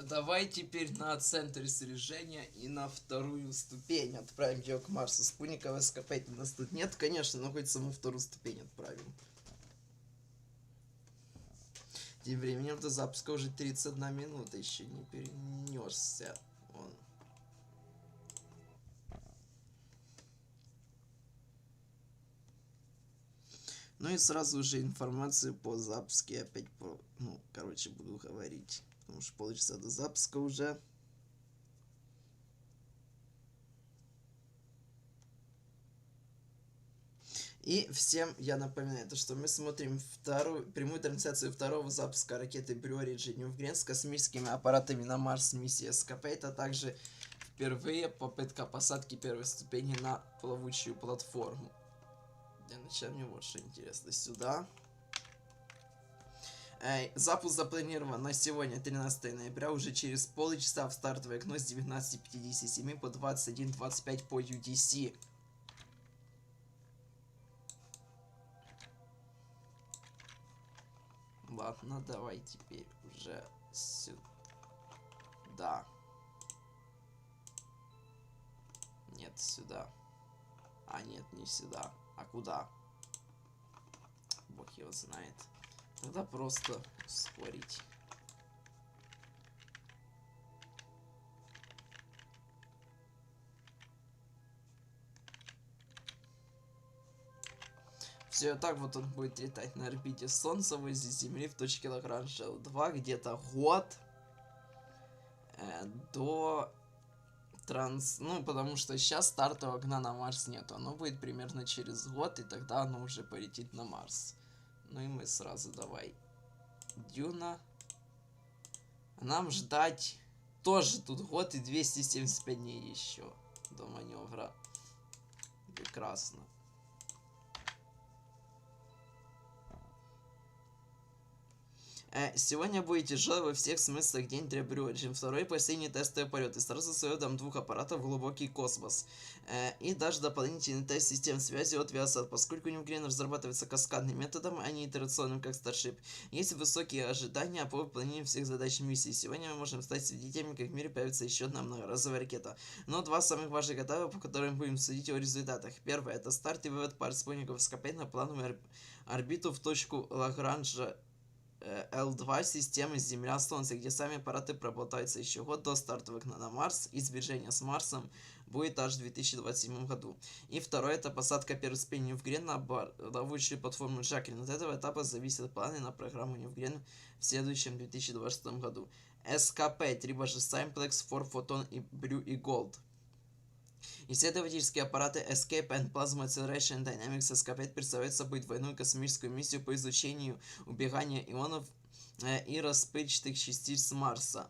Давай теперь на центр снижения и на 2-ю ступень отправим ее к Марсу. Спутников ESCAPADE у нас тут нет, конечно, но хоть саму 2-ю ступень отправим. Тем временем до запуска уже 31 минута, еще не перенесся он. Ну и сразу же информацию по запуске опять по... Ну, короче, буду говорить. Потому что полчаса до запуска уже. И всем я напоминаю, то, что мы смотрим прямую трансляцию второго запуска ракеты Durgie New Glenn с космическими аппаратами на Марс миссии ESCAPADE, а также впервые попытка посадки 1-й ступени на плавучую платформу. Для начала мне вот что интересно. Сюда. Запуск запланирован на сегодня, 13 ноября, уже через полчаса в стартовое окно с 19:57 по 21:25 по UTC. Ладно, давай теперь уже сюда. Нет, сюда. А, нет, не сюда. А куда? Бог его знает. Тогда просто ускорить. Все, так вот он будет летать на орбите Солнца возле Земли в точке Лагранжа 2 где-то год до Ну, потому что сейчас стартового окна на Марс нету. Оно будет примерно через год, и тогда оно уже полетит на Марс. Ну и мы сразу давай. Дюна. Нам ждать тоже тут год и 275 дней еще до маневра. Прекрасно. Сегодня будет тяжелый во всех смыслах день для Брюджин. Второй последний тестовый полет. И сразу с выводом 2 аппаратов в глубокий космос. И даже дополнительный тест систем связи от Viasat. Поскольку New Glenn разрабатывается каскадным методом, а не итерационным, как Starship, есть высокие ожидания по выполнению всех задач миссии. Сегодня мы можем стать свидетелями, как в мире появится еще одна многоразовая ракета. Но два самых важных этапа, по которым будем судить о результатах. Первое — это старт и вывод пар спутников ESCAPADE на плановую орбиту в точку Лагранжа L2 системы Земля-Солнце, где сами аппараты проработаются еще год до стартовых на Марс, и сближение с Марсом будет аж в 2027 году. И второе — это посадка первой ступени New Glenn на бортовую платформу Jacqueline. От этого этапа зависят планы на программу New Glenn в следующем 2026 году. ESCAPADE, либо же Simplex, For Photon и Blue и Gold. Исследовательские аппараты ESCAPE and Plasma Acceleration Dynamics ESCAPADE представляют собой двойную космическую миссию по изучению убегания ионов и распыльчатых частиц Марса.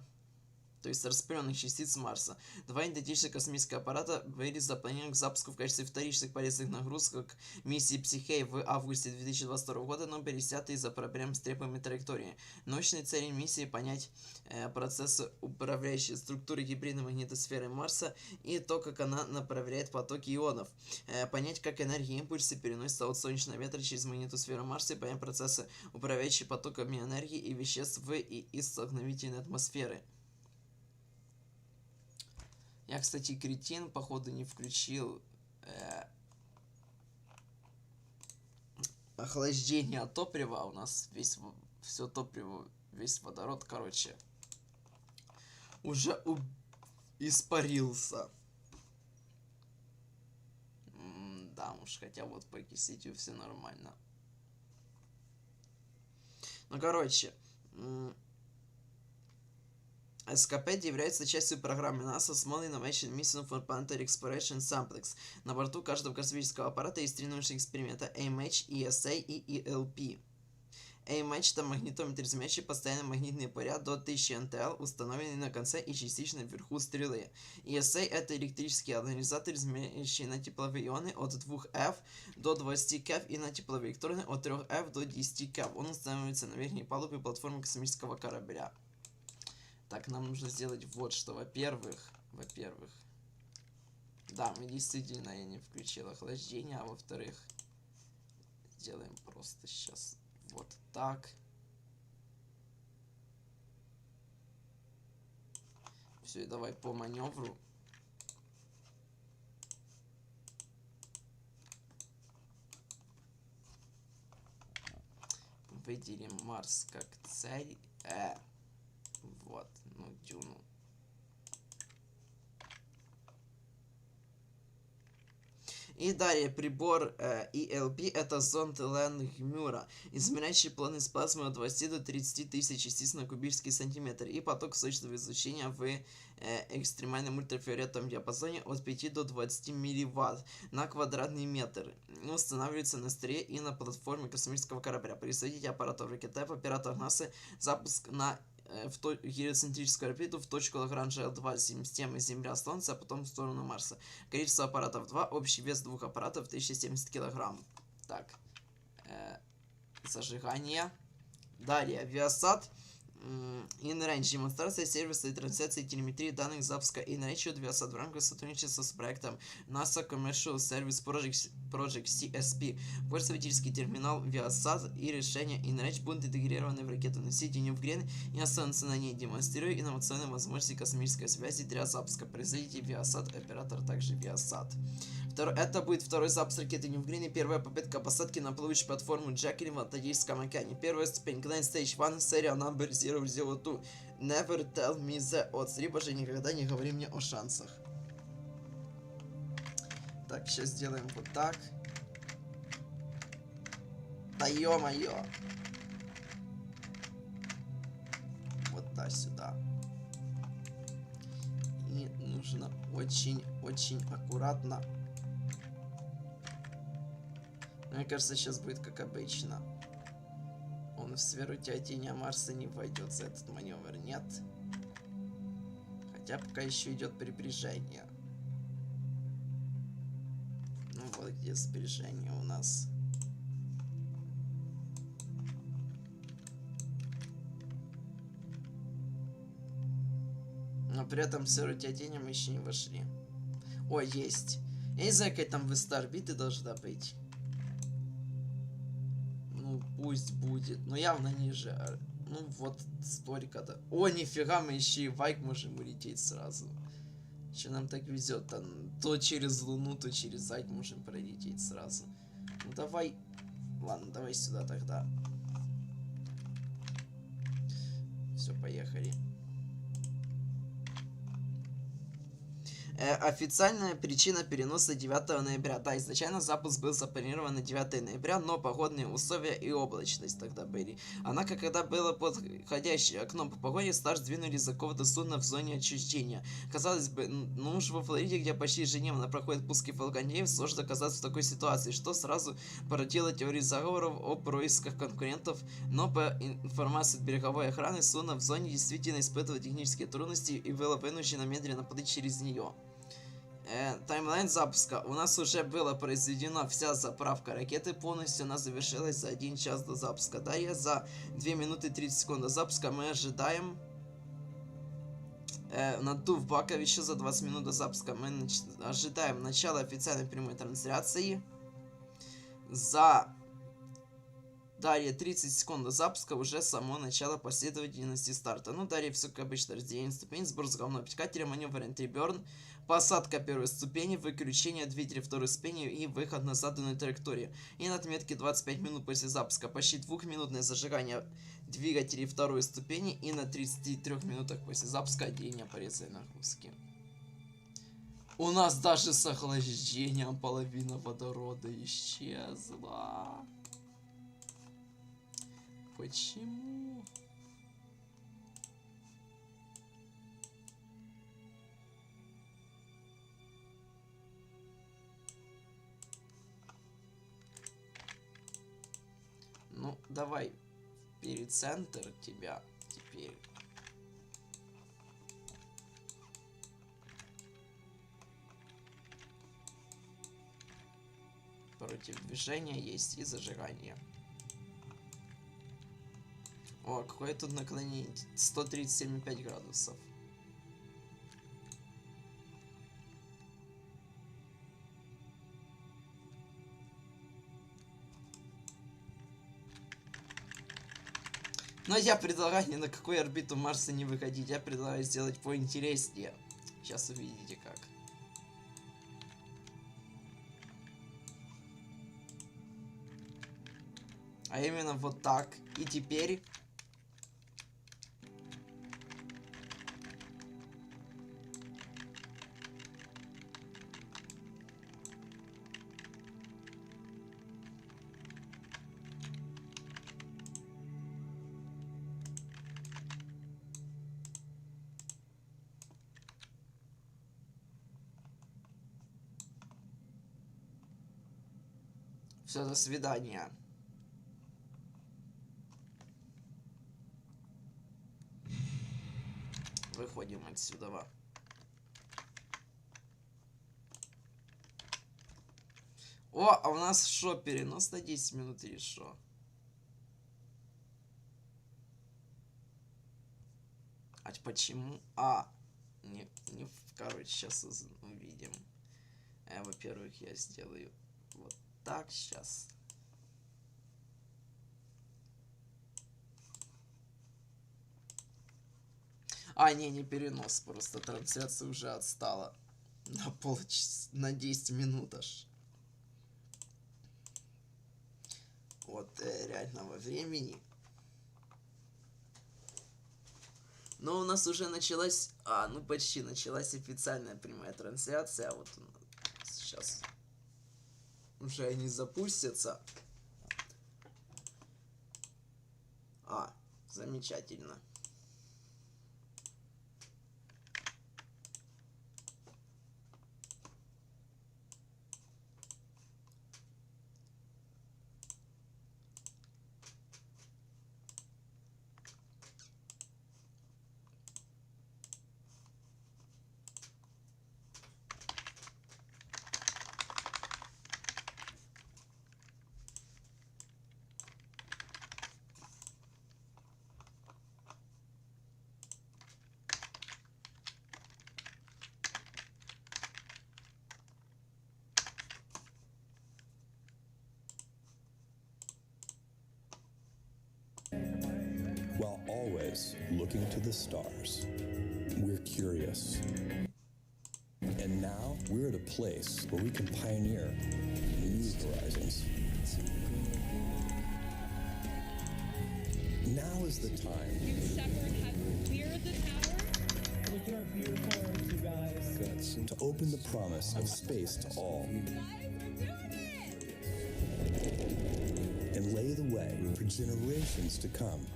То есть распыленных частиц Марса. Два идентичных космических аппарата были запланированы к запуску в качестве вторичных полезных нагрузок миссии Psyche в августе 2022 года, но были сняты из-за проблем с требуемой траекторией. Научной целью миссии понять процессы управляющей структуры гибридной магнитосферы Марса и то, как она направляет потоки ионов. Понять, как энергия импульсы переносится от солнечного ветра через магнитосферу Марса, и понять процессы, управляющие потоками энергии и веществ в и из столкновительной атмосферы. Я, кстати, кретин, походу, не включил охлаждение топлива. У нас все топливо, весь водород, короче, уже испарился. Да уж, хотя вот по кисетью все нормально. Ну, короче, ESCAPADE является частью программы NASA Small Innovation Mission for Planetary Exploration Simplex. На борту каждого космического аппарата есть три научных эксперимента: AMH, ESA и ELP. AMH — это магнитометр, измеряющий постоянный магнитный поля до 1000 НТЛ, установленный на конце и частично вверху стрелы. ESA — это электрический анализатор, измеряющий на тепловые ионы от 2F до 20 КФ и на тепловые электроны от 3F до 10 КФ. Он устанавливается на верхней палубе платформы космического корабля. Так, нам нужно сделать вот что. Во-первых, да, мы действительно, я не включил охлаждение, а во-вторых, сделаем просто сейчас вот так. Все, и давай по маневру. Выделим Марс как цель. Вот, ну, дюну. И далее прибор ELP — это зонд Лэнгмюра, измеряющий плотность плазмы от 20 до 30 тысяч частиц на кубический сантиметр и поток сочного излучения в экстремальном ультрафиолетовом диапазоне от 5 до 20 милливатт на квадратный метр. Устанавливается на столе и на платформе космического корабля. Производитель аппаратов ракеты, оператор НАСА, запуск на гелиоцентрическую орбиту в точку Лагранжа L2 системы Земля-Солнце, а потом в сторону Марса. Количество аппаратов 2, общий вес двух аппаратов 1070 килограмм. Так, зажигание. Далее, Viasat InRange, демонстрация сервиса и трансляции телеметрии данных запуска InRange от Viasat в рамках сотрудничества с проектом NASA Commercial Service Project CSP. Пользовательский терминал Viasat и решение InRange будут интегрированы в ракету-носитель New Glenn и останутся на ней, демонстрируя инновационные возможности космической связи для запуска. Производитель Viasat, оператор также Viasat. Это будет второй запуск ракеты New Glenn и первая попытка посадки на плавающую платформу Jacqueline в Атлантическом океане. Первая ступень Glenn Stage 1, Serial Number 002. Never tell me the odds, либо же никогда не говори мне о шансах. Так, сейчас сделаем вот так. Да ё-моё! Вот так сюда. И нужно очень-очень аккуратно. Мне кажется, сейчас будет как обычно. Он в сферу тяготения Марса не войдет за этот маневр, нет. Хотя пока еще идет приближение. Ну вот где сближение у нас. Но при этом в сферу тяготения мы еще не вошли. О, есть. Я не знаю, какая там высота орбиты должна быть. Ну, пусть будет. Но явно ниже. Ну, вот столько-то. О, нифига, мы еще и в Айк можем улететь сразу. Че нам так везет? То через Луну, то через Айк можем пролететь сразу. Ну, давай. Ладно, давай сюда тогда. Все, поехали. Официальная причина переноса 9 ноября. Да, изначально запуск был запланирован на 9 ноября, но погодные условия и облачность тогда были. Однако, когда было подходящее окно по погоде, старт сдвинули из-за какого-то судна в зоне отчуждения. Казалось бы, ну уж во Флориде, где почти ежедневно проходят пуски фалконеев, сложно оказаться в такой ситуации, что сразу породило теорию заговоров о происках конкурентов, но по информации от береговой охраны, судно в зоне действительно испытывало технические трудности и было вынуждено медленно плыть через нее. Таймлайн запуска. У нас уже была произведена вся заправка ракеты полностью. Она завершилась за 1 час до запуска. Далее за 2 минуты 30 секунд до запуска мы ожидаем наддув бака. Еще за 20 минут до запуска мы ожидаем начала официальной прямой трансляции. За далее 30 секунд до запуска уже само начало последовательности старта. Ну, далее все как обычно: разделение ступень, сбор с головного пикателя, маневр энтриберн, посадка первой ступени, выключение двигателя второй ступени и выход на заданную траекторию. И на отметке 25 минут после запуска почти 2-минутное зажигание двигателей второй ступени и на 33 минутах после запуска отделение пореза и нагрузки. У нас даже с охлаждением половина водорода исчезла. Почему? Ну, давай перецентр тебя теперь. Против движения есть и зажигание. О, какое тут наклонение? 137,5 градусов. Но я предлагаю ни на какую орбиту Марса не выходить. Я предлагаю сделать поинтереснее. Сейчас увидите как. А именно вот так. И теперь... Все, до свидания. Выходим отсюда. О, а у нас шо, перенос на 10 минут или шо? А почему? Короче, сейчас увидим. Во-первых, я сделаю вот так сейчас. Не перенос, просто трансляция уже отстала на на 10 минут аж. От реального времени. Но у нас уже началась, ну почти началась официальная прямая трансляция. Вот сейчас уже они запустятся. Замечательно. skies, looking to the stars. We're curious. And now we're at a place where we can pioneer new horizons. Now is the time. You Shepard have cleared the tower. Which are beautiful, you guys. To open the promise of space to all. And lay the way for generations to come.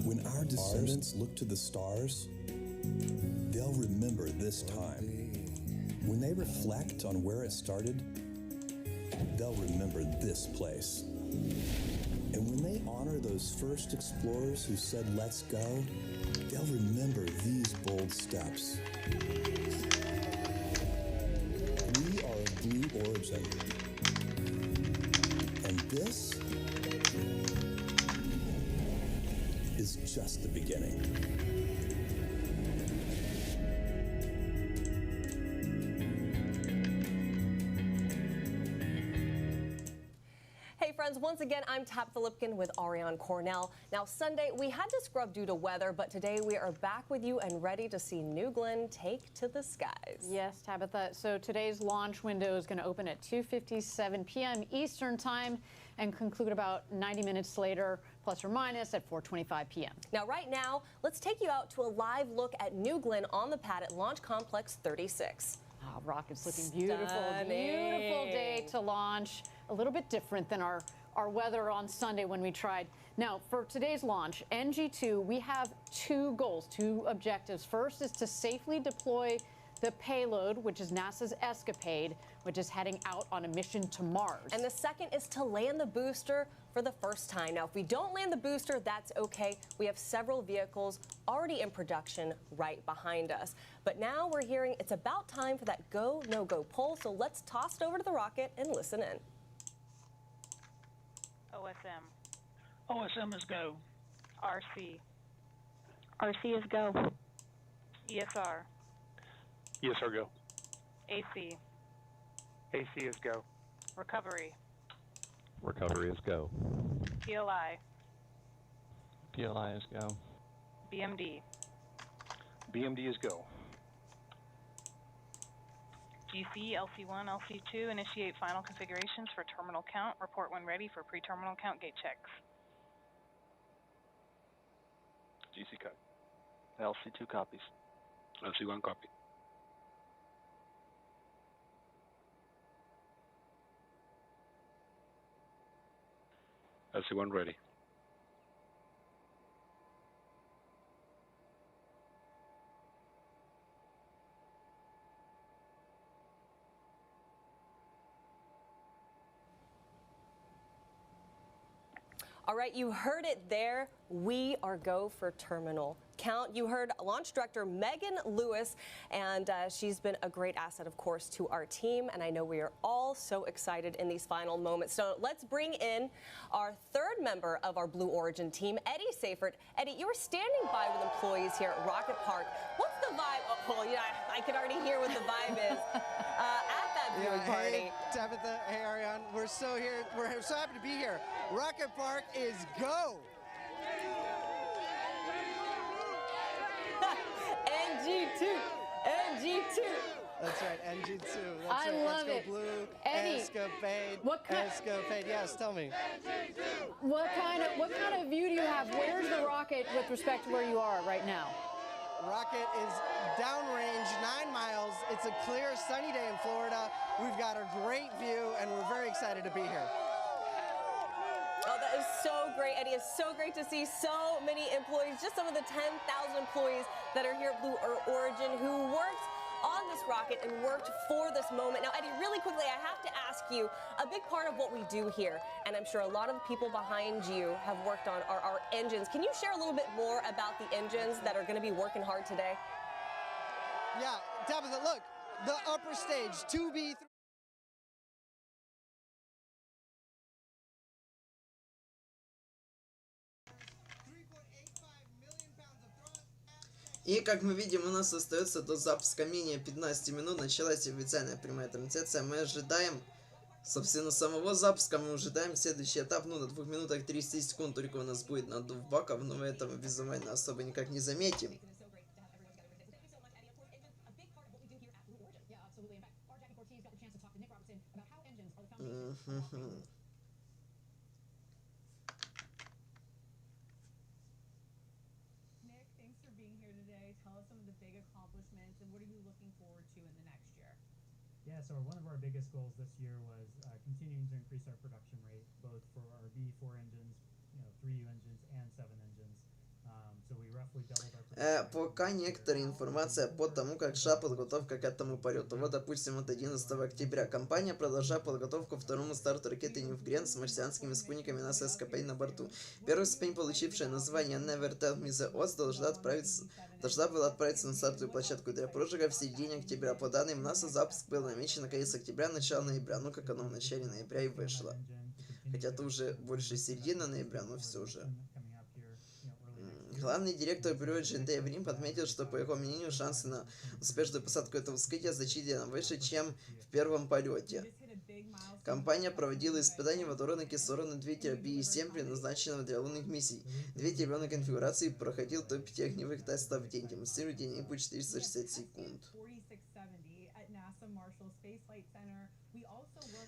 When our descendants look to the stars, they'll remember this time. When they reflect on where it started, they'll remember this place. And when they honor those first explorers who said, "Let's go," they'll remember these bold steps. We are a blue origin. And this is just the beginning. Hey friends, once again, I'm Tabitha Lipkin with Ariane Cornell. Now Sunday, we had to scrub due to weather, but today we are back with you and ready to see New Glenn take to the skies. Yes, Tabitha. So today's launch window is going to open at 2:57 p.m. Eastern Time and conclude about 90 minutes later, plus or minus, at 4:25 p.m. Now right now, let's take you out to a live look at New Glenn on the pad at Launch Complex 36. Oh, rocket's looking beautiful. Stunning. Beautiful day to launch. A little bit different than our weather on Sunday when we tried. Now, for today's launch, NG2, we have two goals, two objectives. First is to safely deploy the payload, which is NASA's ESCAPADE, which is heading out on a mission to Mars. And the second is to land the booster for the first time. Now, if we don't land the booster, that's okay. We have several vehicles already in production right behind us. But now we're hearing it's about time for that go, no-go poll. So let's toss it over to the rocket and listen in. OSM. OSM is go. RC. RC is go. ESR. ESR go. AC. AC is go. Recovery. Recovery is go. PLI. PLI is go. BMD. BMD is go. GC, LC1, LC2, initiate final configurations for terminal count. Report when ready for pre-terminal count gate checks. GC cut. LC2 copies. LC1 copy. LC1 ready. All right, you heard it there. We are go for terminal count. You heard Launch Director Megan Lewis, and she's been a great asset, of course, to our team. And I know we are all so excited in these final moments. So let's bring in our third member of our Blue Origin team, Eddie Seyfert. Eddie, you were standing by with employees here at Rocket Park. What's the vibe? Oh, well, yeah, I can already hear what the vibe is at that viewing party. Hey, Tabitha, hey, Ariane. We're so here. We're so happy to be here. Rocket Park is go. NG2, NG2. That's right, NG2. That's I right. love Let's it. go blue. Eddie, ESCAPADE. what kind? ESCAPADE. Yes, tell me. What kind of view do you have? Where's the rocket with respect to where you are right now? Rocket is downrange 9 miles. It's a clear, sunny day in Florida. We've got a great view, and we're very excited to be here. Oh, that is so great, Eddie. It's so great to see so many employees, just some of the 10,000 employees that are here at Blue Origin who worked on this rocket and worked for this moment. Now, Eddie, really quickly, I have to ask you, a big part of what we do here, and I'm sure a lot of the people behind you have worked on our engines. Can you share a little bit more about the engines that are going to be working hard today? Yeah, Tabitha, look, the upper stage, 2B3. И, как мы видим, у нас остается до запуска менее 15 минут. Началась официальная прямая трансляция. Мы ожидаем Собственно, самого запуска мы ожидаем следующий этап, ну, на 2 минутах 30 секунд только у нас будет надув баков, но мы этого визуально особо никак не заметим. Yeah, so one of our biggest goals this year was continuing to increase our production rate, both for our V4 engines, 3U engines, and 7 engines. So we roughly doubled our production. Пока некоторая информация по тому, как шла подготовка к этому полету. Вот, допустим, от 11 октября компания продолжает подготовку к второму старту ракеты New Glenn с марсианскими спутниками НАСА ESCAPADE на борту. Первая ступень, получившая название Never Tell Me the Odds, должна была отправиться на стартовую площадку для прожига в середине октября. По данным НАСА, запуск был намечен на конец октября, начало ноября. Ну, как оно в начале ноября и вышло. Хотя это уже больше середина ноября, но все же. Главный директор Бюро Дэйв Рим отметил, что, по его мнению, шансы на успешную посадку этого вскрытия значительно выше, чем в первом полете. Компания проводила испытания водородной кислорода двигателя BE-7, предназначенного для лунных миссий. Двигатель лунной конфигурации проходил до 5 огневых тестов в день, демонстрируя динамику 460 секунд.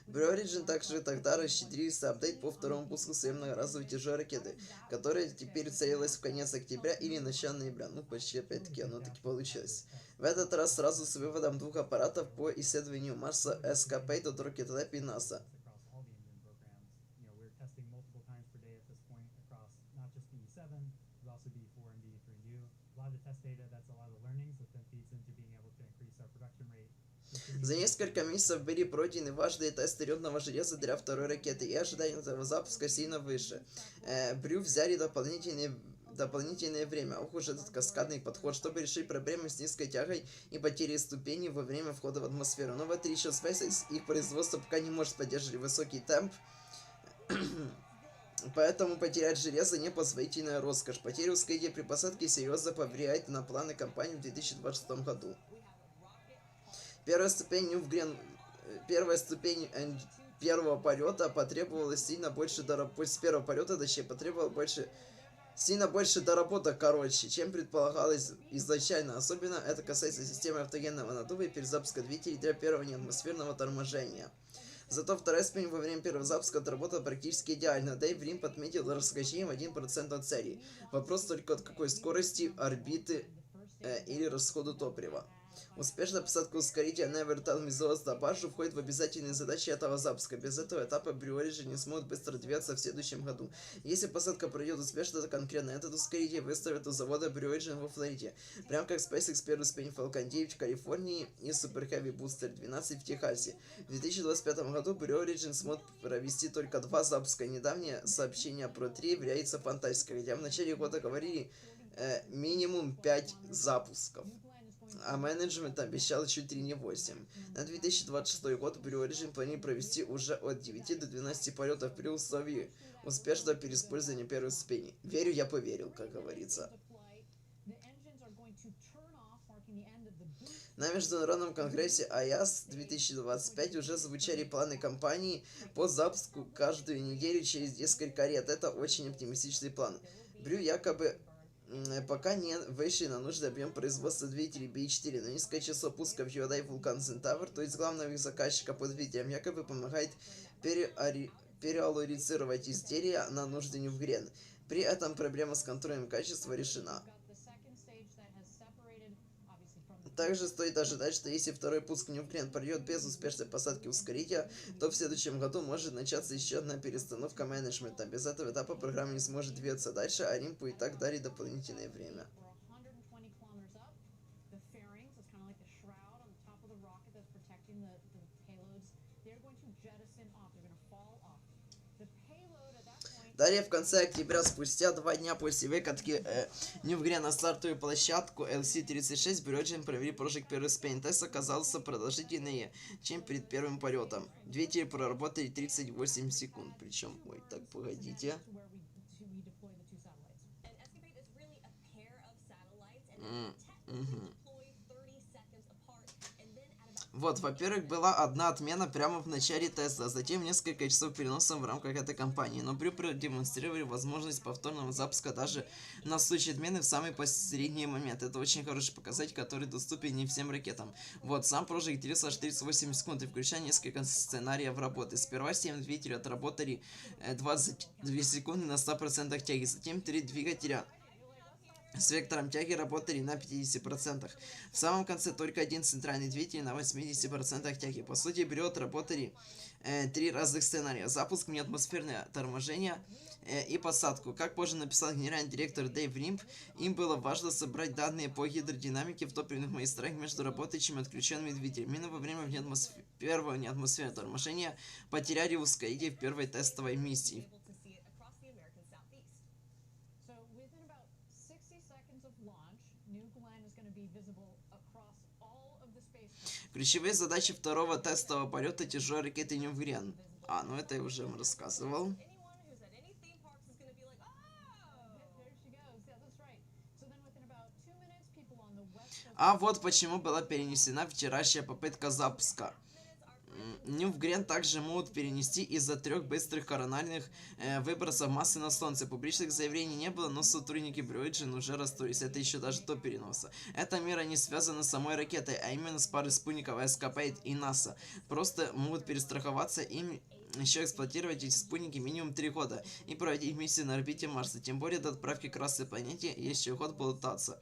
Бюро также тогда расщедрился апдейт по второму пуску своей многоразовой тяжелой ракеты, которая теперь целилась в конец октября или начало ноября. Ну, почти опять-таки оно таки получилось. В этот раз сразу с выводом 2 аппаратов по исследованию Марса ESCAPADE от ракеты и НАСА. За несколько месяцев были пройдены важные тесты лётного железа для второй ракеты, и ожидания этого запуска сильно выше. Брю взяли дополнительное время. Ох уж этот каскадный подход, чтобы решить проблемы с низкой тягой и потерей ступеней во время входа в атмосферу. Но в отличие от SpaceX, их производство пока не может поддерживать высокий темп. Поэтому потерять железо непозволительная роскошь. Потеря ускорения при посадке серьезно повлияет на планы компании в 2026 году. Первая ступень первого полета потребовалась сильно больше сильно больше доработок, чем предполагалось изначально. Особенно это касается системы автогенного надува и перезапуска двигателей для первого неатмосферного торможения. Зато вторая ступень во время первого запуска отработала практически идеально. Дэйв Рим отметил расхождение в 1% от цели. Вопрос только от какой скорости, орбиты или расходу топлива. Успешная посадка ускорителя Never Tell Me the Odds на баржу входит в обязательные задачи этого запуска. Без этого этапа Прямая не смогут быстро двигаться в следующем году. Если посадка пройдет успешно, то конкретно этот ускоритель выставят у завода Prямая во Флориде. Прям как SpaceX первый ступень Falcon 9 в Калифорнии и Super Heavy Booster 12 в Техасе. В 2025 году Prямая смогут провести только 2 запуска. Недавнее сообщение про 3 является фантастикой, хотя в начале года говорили минимум 5 запусков. А менеджмент обещал чуть ли не 8. На 2026 год Prямая планирует провести уже от 9 до 12 полетов при условии успешного переиспользования первой ступени. Верю, я поверил, как говорится. На Международном конгрессе АЯС 2025 уже звучали планы компании по запуску каждую неделю через несколько лет. Это очень оптимистичный план. Брю якобы пока не вышли на нужный объем производства двигателей BE-4, но низкое число пусков Hyundai Vulcan Centaur, то есть главного их заказчика по двигателям, якобы помогает переаллорицировать изделия на нужды New Glenn. При этом проблема с контролем качества решена. Также стоит ожидать, что если второй пуск New Glenn пройдет без успешной посадки ускорителя, то в следующем году может начаться еще одна перестановка менеджмента. Без этого этапа программа не сможет двигаться дальше, а Римпу и так дали дополнительное время. Далее, в конце октября, спустя 2 дня после выкатки New Glenn на стартовую площадку LC-36, Prямая провели прожиг первый ступень. Тест оказался продолжительнее, чем перед первым полетом. Двигатели проработали 38 секунд. Причем, ой, так, погодите. Вот, во-первых, была одна отмена прямо в начале теста, а затем несколько часов переноса в рамках этой кампании. Но при продемонстрировали возможность повторного запуска даже на случай отмены в самый последний момент. Это очень хороший показатель, который доступен не всем ракетам. Вот, сам прожиг длился аж 38 секунд и включая несколько сценариев работы. Сперва 7 двигателей отработали 22 секунды на 100% тяги, затем 3 двигателя с вектором тяги работали на 50%. В самом конце только один центральный двигатель на 80% тяги. По сути, берет работали 3 разных сценария. Запуск, неатмосферное торможение и посадку. Как позже написал генеральный директор Дэйв Римп, им было важно собрать данные по гидродинамике в топливных магистралях между работающими и отключенными двигателями. Именно во время первого неатмосферного торможения потеряли ускоритель в первой тестовой миссии. Ключевые задачи второго тестового полета тяжелой ракеты New Glenn. Ну это я уже вам рассказывал. А вот почему была перенесена вчерашняя попытка запуска. New Glenn также могут перенести из-за 3 быстрых корональных выбросов массы на Солнце. Публичных заявлений не было, но сотрудники Virgin уже расстроились. Это еще даже до переноса. Эта мера не связана с самой ракетой, а именно с парой спутников ESCAPADE и NASA. Просто могут перестраховаться, им еще эксплуатировать эти спутники минимум 3 года и проводить миссии на орбите Марса. Тем более до отправки к Красной планете есть еще год болтаться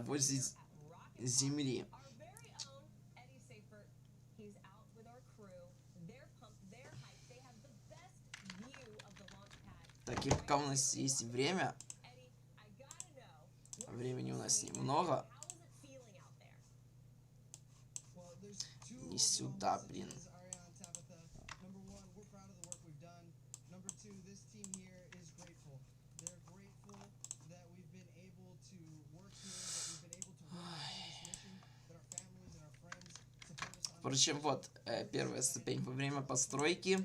возле Земли. Так, и пока у нас есть время, времени у нас немного. Не сюда, блин. Впрочем, вот первая ступень во время постройки.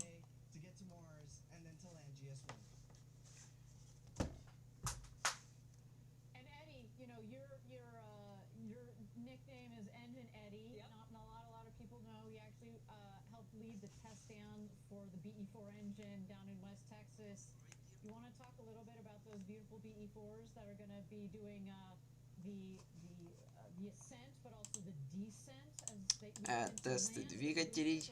Тесты двигателей.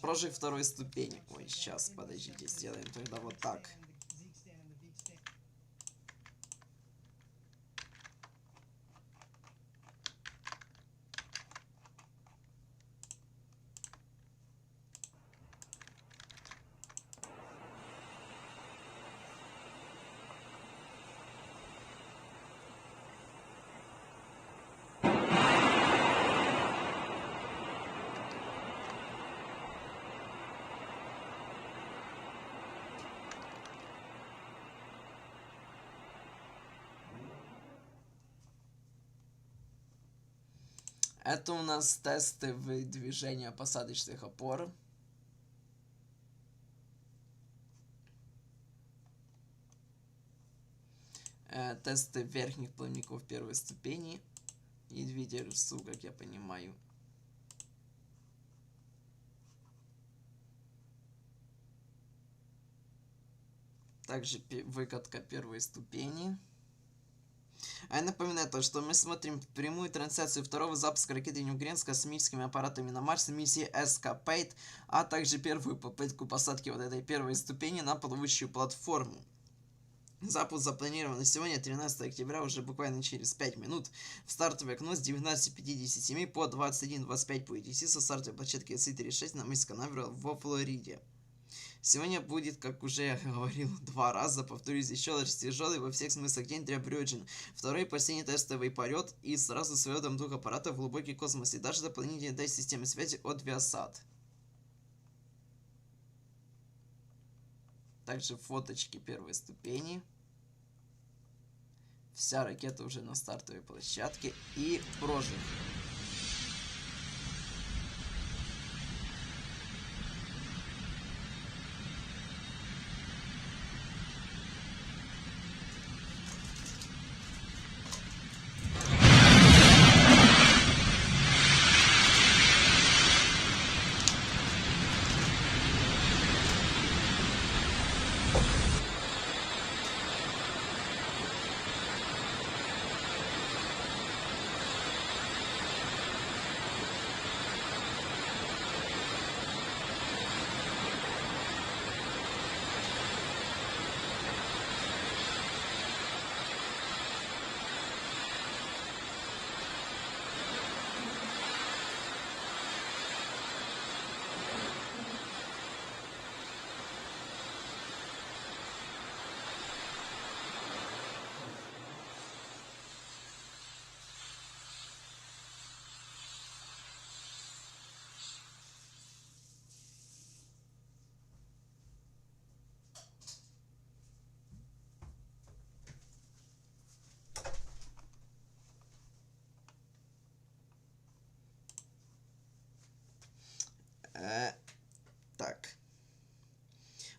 Прожиг второй ступени. Ой, сейчас, подождите, сделаем тогда вот так. Это у нас тесты выдвижения посадочных опор. Тесты верхних плавников первой ступени. И двигатель РСУ, как я понимаю. Также выкатка первой ступени. А я напоминаю то, что мы смотрим прямую трансляцию второго запуска ракеты New Glenn с космическими аппаратами на Марс, миссии ESCAPADE, а также первую попытку посадки вот этой первой ступени на плавучую платформу. Запуск запланирован на сегодня, 13 октября, уже буквально через 5 минут. В стартовое окно с 19:57 по 21:25 по ETC со стартовой площадки EC-36 на мысе Канале во Флориде. Сегодня будет, как уже я говорил 2 раза, повторюсь еще раз, тяжелый во всех смыслах день для Virgin. Второй последний тестовый полет и сразу с выводом 2 аппаратов в глубокий космос и даже дополнительной системы связи от Viasat. Также фоточки первой ступени. Вся ракета уже на стартовой площадке и прожиг.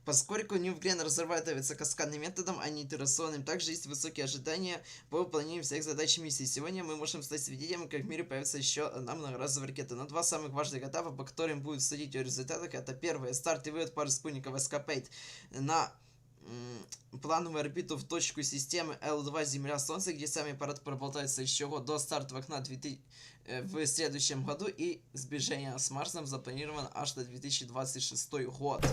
Поскольку New Glenn разрабатывается каскадным методом, а не итерационным, также есть высокие ожидания по выполнению всех задач миссии. Сегодня мы можем стать свидетелем, как в мире появится еще одна многоразовая ракета. Но два самых важных этапа, по которым будет судить о результатах, это первое, старт и вывод пары спутников ESCAPADE на плановую орбиту в точку системы L2 Земля-Солнце, где сами аппараты проболтаются еще год до старта в окна в следующем году, и сближение с Марсом запланировано аж на 2026 год.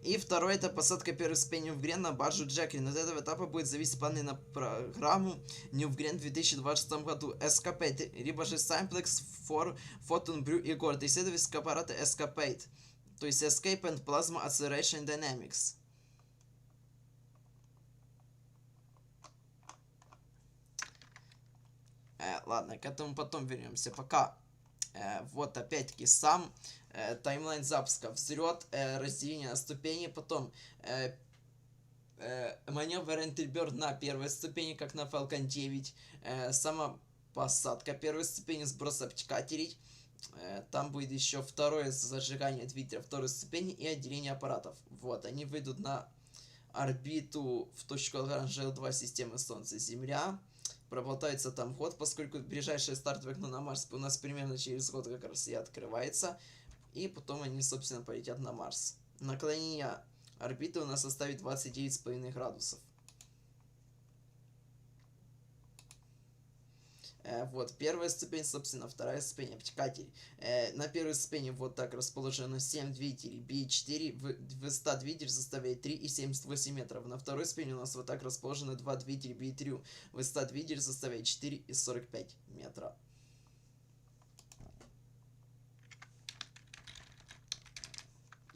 И второе, это посадка первой ступени New Glenn на базу Джеклин. От этого этапа будет зависеть планы на программу New Glenn в 2026 году. ESCAPADE, либо же Simplex, Photon, Brew и Город. Исследовательские аппараты ESCAPADE, то есть Escape and Plasma Acceleration Dynamics. Ладно, к этому потом вернемся. Пока вот опять-таки сам таймлайн запуска. Взлет, разделение на ступени, потом маневр Энтриберд на первой ступени, как на Falcon 9, сама посадка первой ступени, сброс обтекателей, там будет еще второе зажигание двигателя второй ступени и отделение аппаратов. Вот, они выйдут на орбиту в точку Лагранжа L2 системы Солнце-Земля. Проболтается там год, поскольку ближайшее стартовое окно на Марс у нас примерно через год как раз и открывается. И потом они, собственно, полетят на Марс. Наклонение орбиты у нас составит 29,5 градусов. Вот, первая ступень, собственно, вторая ступень обтекатель. На первой ступени вот так расположено 7 двигателей B4, высота двигателя составляет 3,78 метров. На второй ступени у нас вот так расположено 2 двигателя B3, высота двигателя составляет 4,45 метра.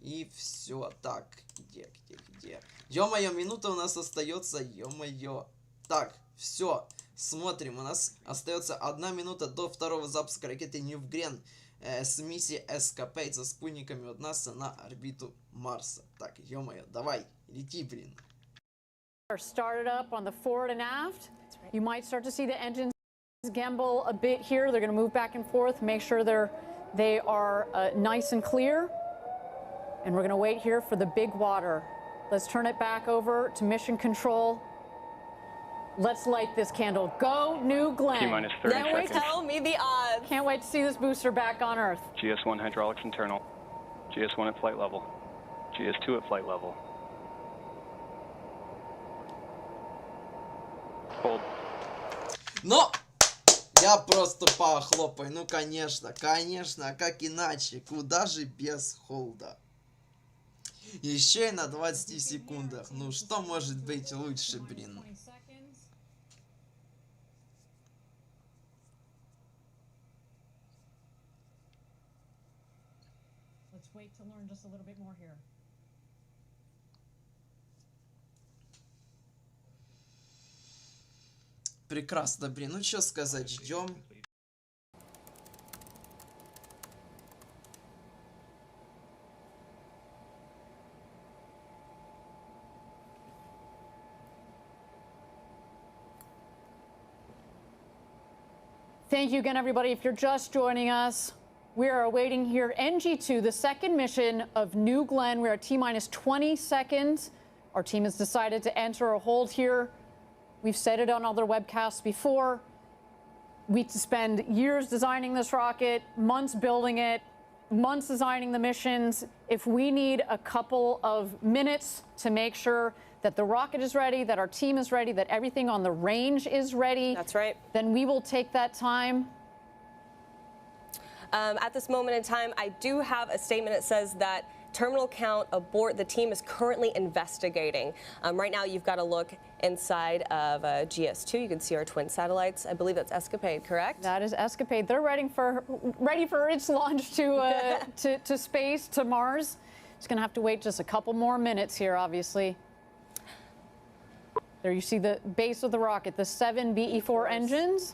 И все, так, где? Ё-моё, минута у нас остается, ё-моё. Так, все. Смотрим, у нас остается 1 минута до второго запуска ракеты New Glenn с миссией ESCAPADE со спутниками от НАСА на орбиту Марса. Так, ё-моё, давай, лети, блин. Started up on the forward and aft. You might start to see the engines gimbal a bit here. They're going to move back and forth, make sure they are nice and clear. And we're going to wait here for the big water. Let's turn it back over to mission control. Let's light this candle. Go, New Glenn. T-minus 30 Can't wait seconds. to tell me the odds. Can't wait to see this booster back on Earth. GS1 hydraulics internal. GS1 at flight level. GS2 at flight level. Hold. Но я просто похлопаю. Ну, конечно, а как иначе? Куда же без холда? Еще и на 20 секундах. Ну, что может быть лучше, блин? Let's wait to learn just a little bit more here. Прекрасно, блин. Ну, что сказать, ждем. Thank you again, everybody. If you're just joining us, we are awaiting here NG2, the second mission of New Glenn. We're at T-minus 20 seconds. Our team has decided to enter a hold here. We've said it on other webcasts before. We spend years designing this rocket, months building it, months designing the missions. If we need a couple of minutes to make sure that the rocket is ready, that our team is ready, that everything on the range is ready. That's right. Then we will take that time. At this moment in time, I do have a statement that says that terminal count aboard the team is currently investigating. Right now, you've got to look inside of GS2. You can see our twin satellites. I believe that's ESCAPADE, correct? That is ESCAPADE. They're ready for its launch to space, to Mars. It's going to have to wait just a couple more minutes here, obviously. There you see the base of the rocket, the 7 BE4 engines.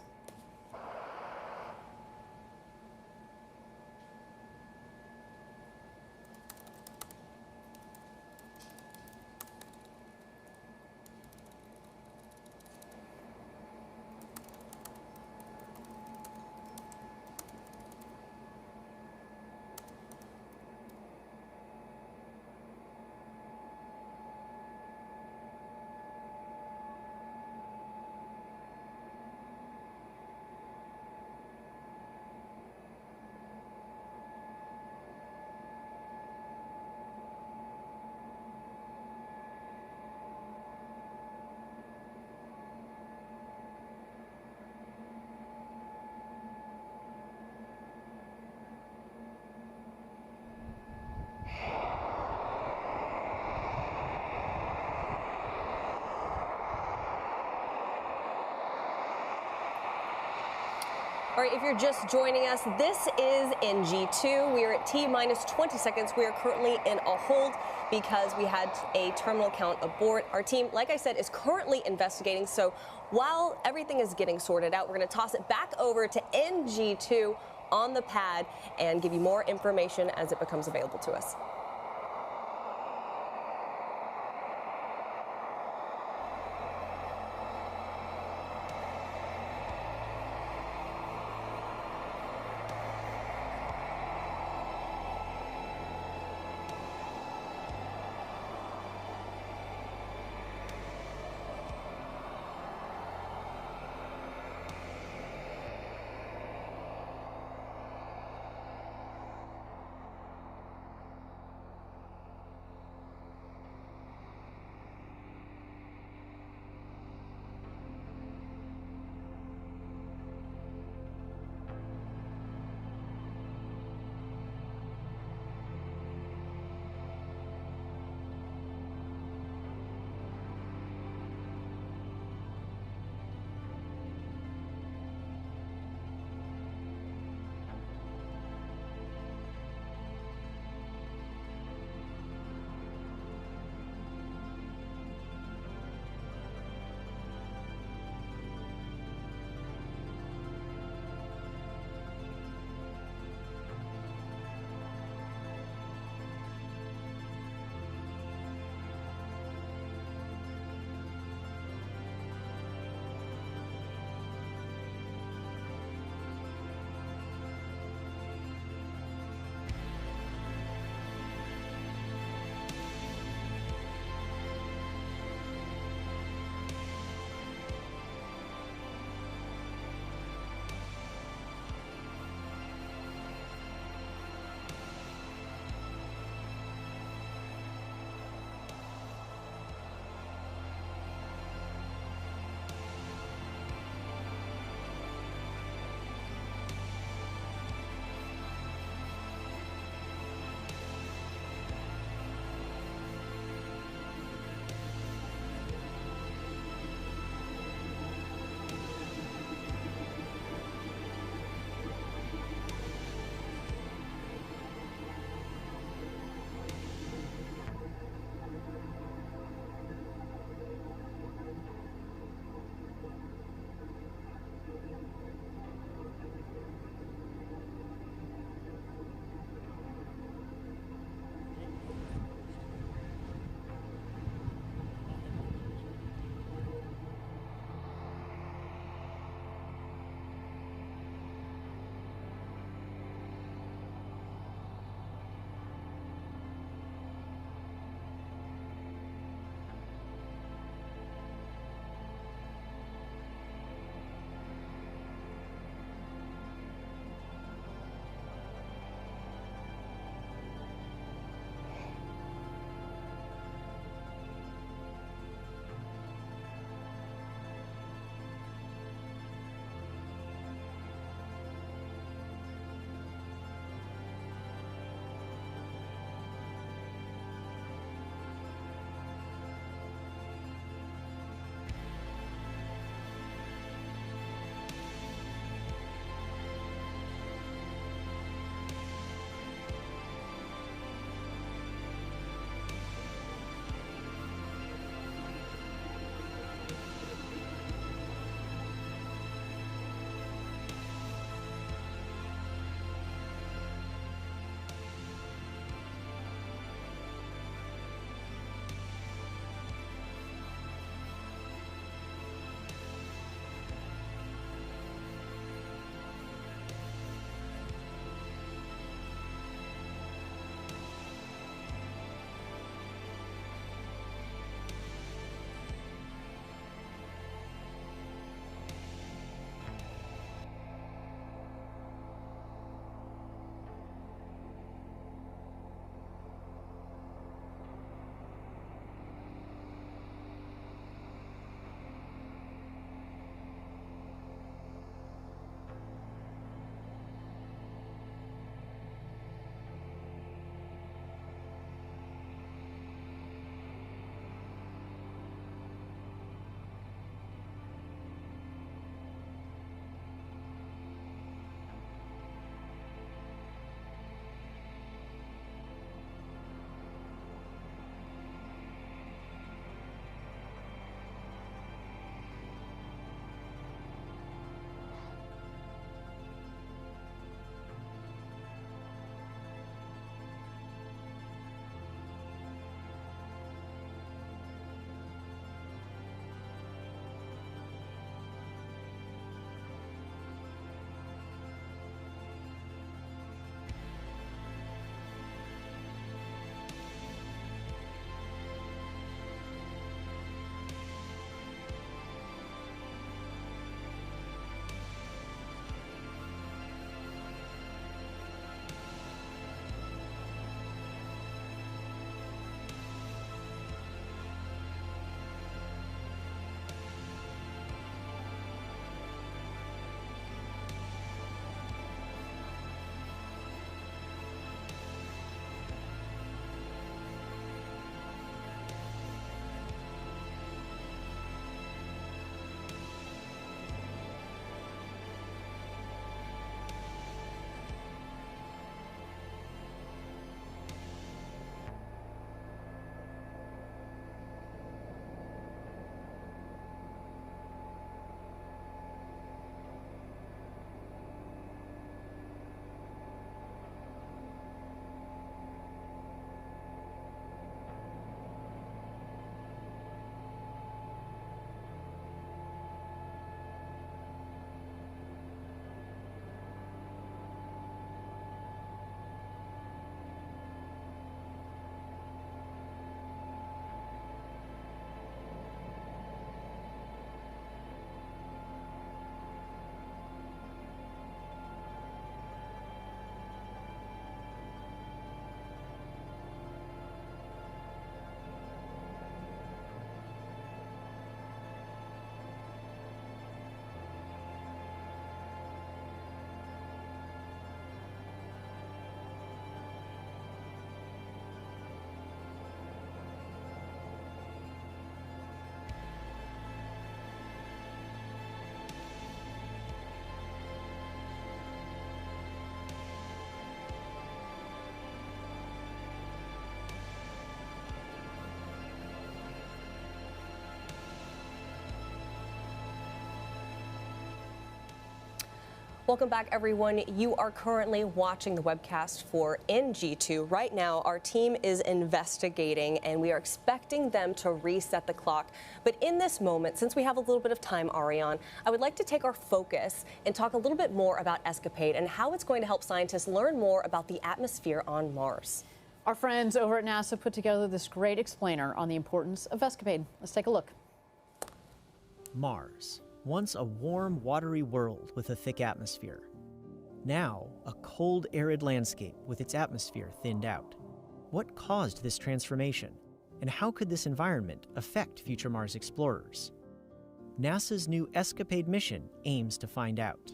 All right, if you're just joining us, this is NG2. We are at T-minus 20 seconds. We are currently in a hold because we had a terminal count abort. Our team, like I said, is currently investigating. So while everything is getting sorted out, we're going to toss it back over to NG2 on the pad and give you more information as it becomes available to us. Welcome back, everyone. You are currently watching the webcast for NG2. Right now, our team is investigating, and we are expecting them to reset the clock. But in this moment, since we have a little bit of time, Ariane, I would like to take our focus and talk a little bit more about ESCAPADE and how it's going to help scientists learn more about the atmosphere on Mars. Our friends over at NASA put together this great explainer on the importance of ESCAPADE. Let's take a look. Mars, once a warm, watery world with a thick atmosphere. Now, a cold, arid landscape with its atmosphere thinned out. What caused this transformation? And how could this environment affect future Mars explorers? NASA's new ESCAPADE mission aims to find out.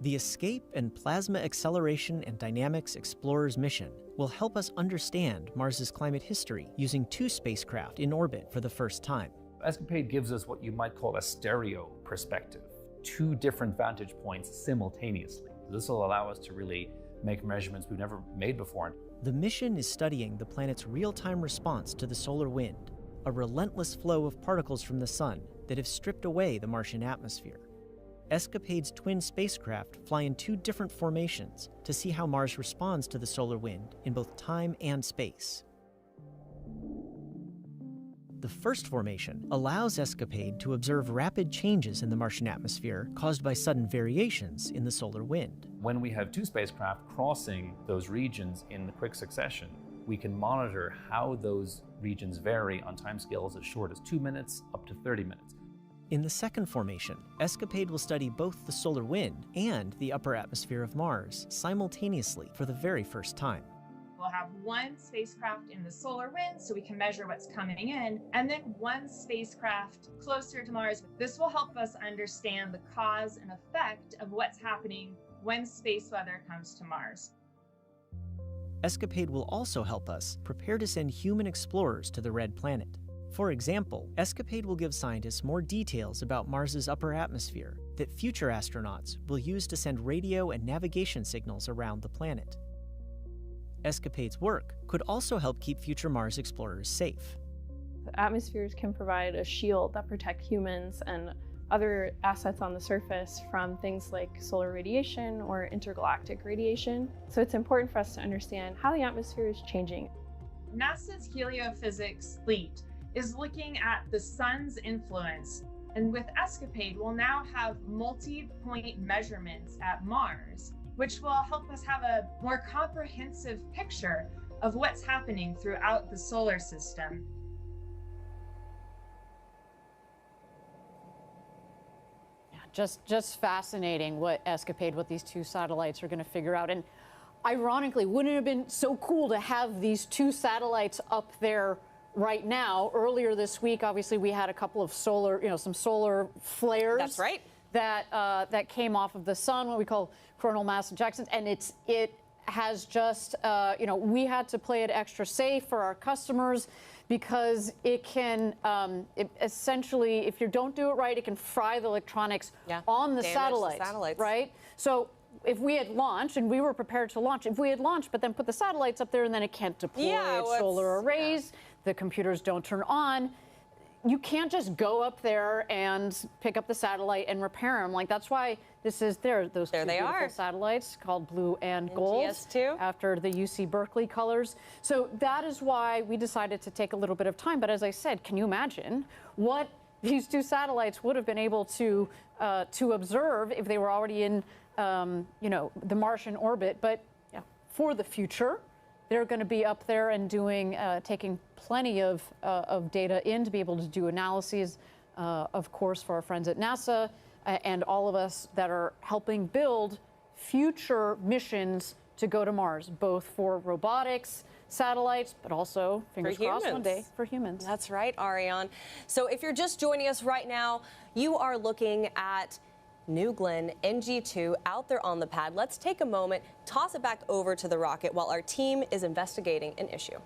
The Escape and Plasma Acceleration and Dynamics Explorers mission will help us understand Mars's climate history using 2 spacecraft in orbit for the first time. ESCAPADE gives us what you might call a stereo perspective, 2 different vantage points simultaneously. This will allow us to really make measurements we've never made before. The mission is studying the planet's real-time response to the solar wind, a relentless flow of particles from the sun that have stripped away the Martian atmosphere. ESCAPADE's twin spacecraft fly in 2 different formations to see how Mars responds to the solar wind in both time and space. The first formation allows ESCAPADE to observe rapid changes in the Martian atmosphere caused by sudden variations in the solar wind. When we have 2 spacecraft crossing those regions in quick succession, we can monitor how those regions vary on timescales as short as 2 minutes up to 30 minutes. In the second formation, ESCAPADE will study both the solar wind and the upper atmosphere of Mars simultaneously for the very first time. We'll have 1 spacecraft in the solar wind so we can measure what's coming in, and then 1 spacecraft closer to Mars. This will help us understand the cause and effect of what's happening when space weather comes to Mars. ESCAPADE will also help us prepare to send human explorers to the Red Planet. For example, ESCAPADE will give scientists more details about Mars's upper atmosphere that future astronauts will use to send radio and navigation signals around the planet. ESCAPADE's work could also help keep future Mars explorers safe. The atmospheres can provide a shield that protect humans and other assets on the surface from things like solar radiation or intergalactic radiation. So it's important for us to understand how the atmosphere is changing. NASA's heliophysics fleet is looking at the sun's influence, and with ESCAPADE, we'll now have multi-point measurements at Mars, which will help us have a more comprehensive picture of what's happening throughout the solar system. Yeah, just fascinating what ESCAPADE, what these 2 satellites are going to figure out. And ironically, wouldn't it have been so cool to have these 2 satellites up there right now? Earlier this week, obviously, we had a couple of solar, some solar flares. That's right. That came off of the sun, what we call coronal mass ejections, and it has just, we had to play it extra safe for our customers because it can, essentially, if you don't do it right, it can fry the electronics on the satellites, right? So if we had launched, and we were prepared to launch, if we had launched but then put the satellites up there and then it can't deploy its solar arrays, the computers don't turn on, you can't just go up there and pick up the satellite and repair them. Like, that's why those 2 beautiful satellites called Blue and Gold, after the UC Berkeley colors. So that is why we decided to take a little bit of time. But as I said, can you imagine what these 2 satellites would have been able to observe if they were already in, the Martian orbit? But for the future, they're going to be up there and doing, taking plenty of data in to be able to do analyses, of course, for our friends at NASA and all of us that are helping build future missions to go to Mars, both for robotics, satellites, but also, fingers crossed, one day for humans. That's right, Ariane. So if you're just joining us right now, you are looking at New Glenn NG2 out there on the pad. Let's take a moment, toss it back over to the rocket while our team is investigating an issue.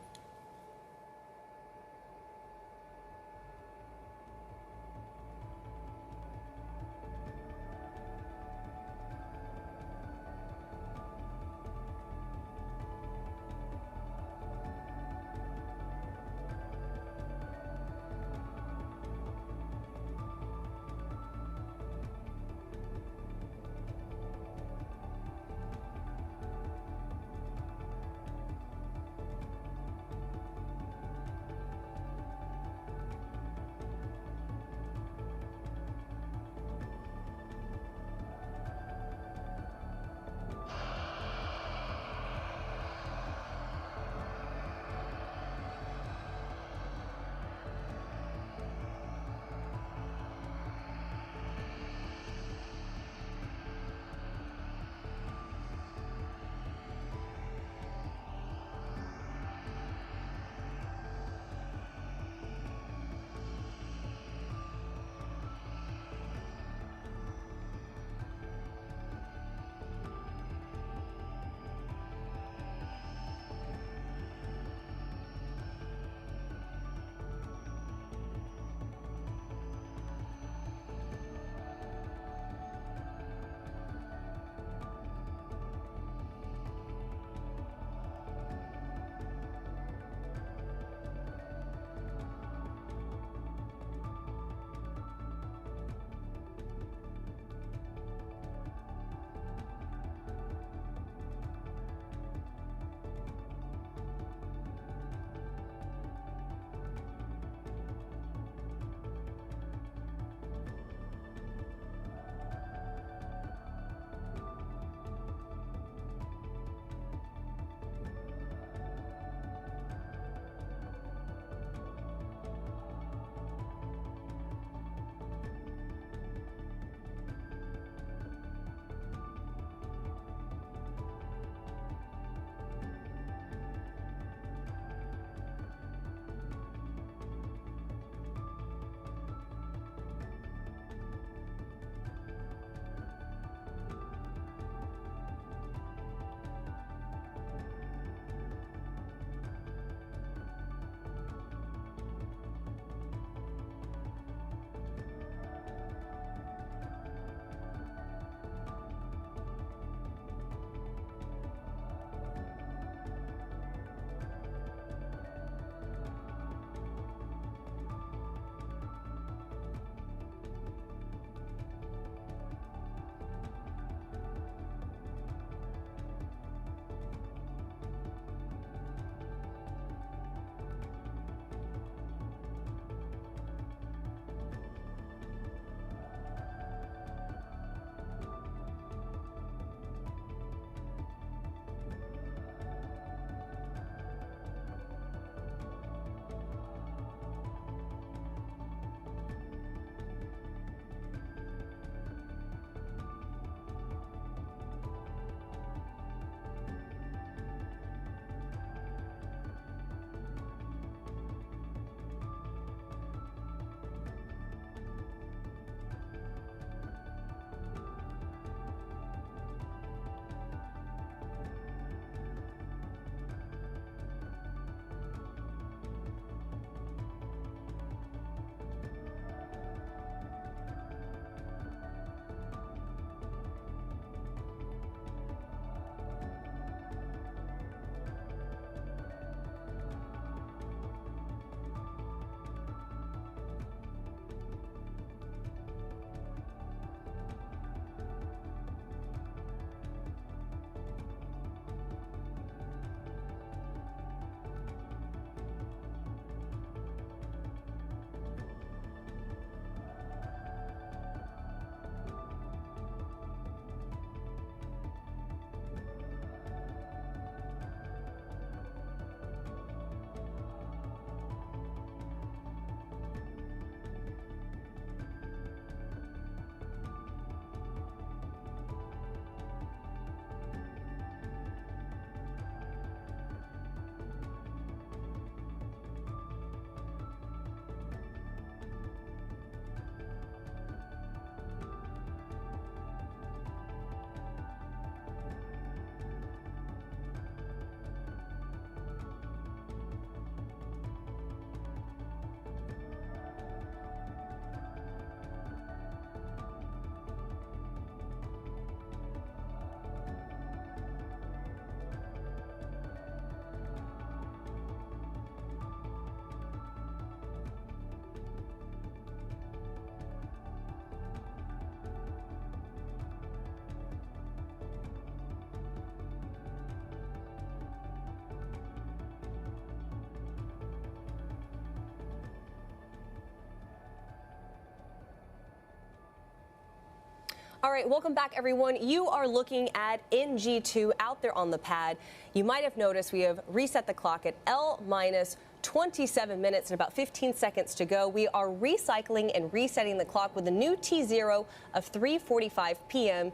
All right, welcome back, everyone. You are looking at NG2 out there on the pad. You might have noticed we have reset the clock at L-27 minutes and about 15 seconds to go. We are recycling and resetting the clock with a new T0 of 3:45 p.m.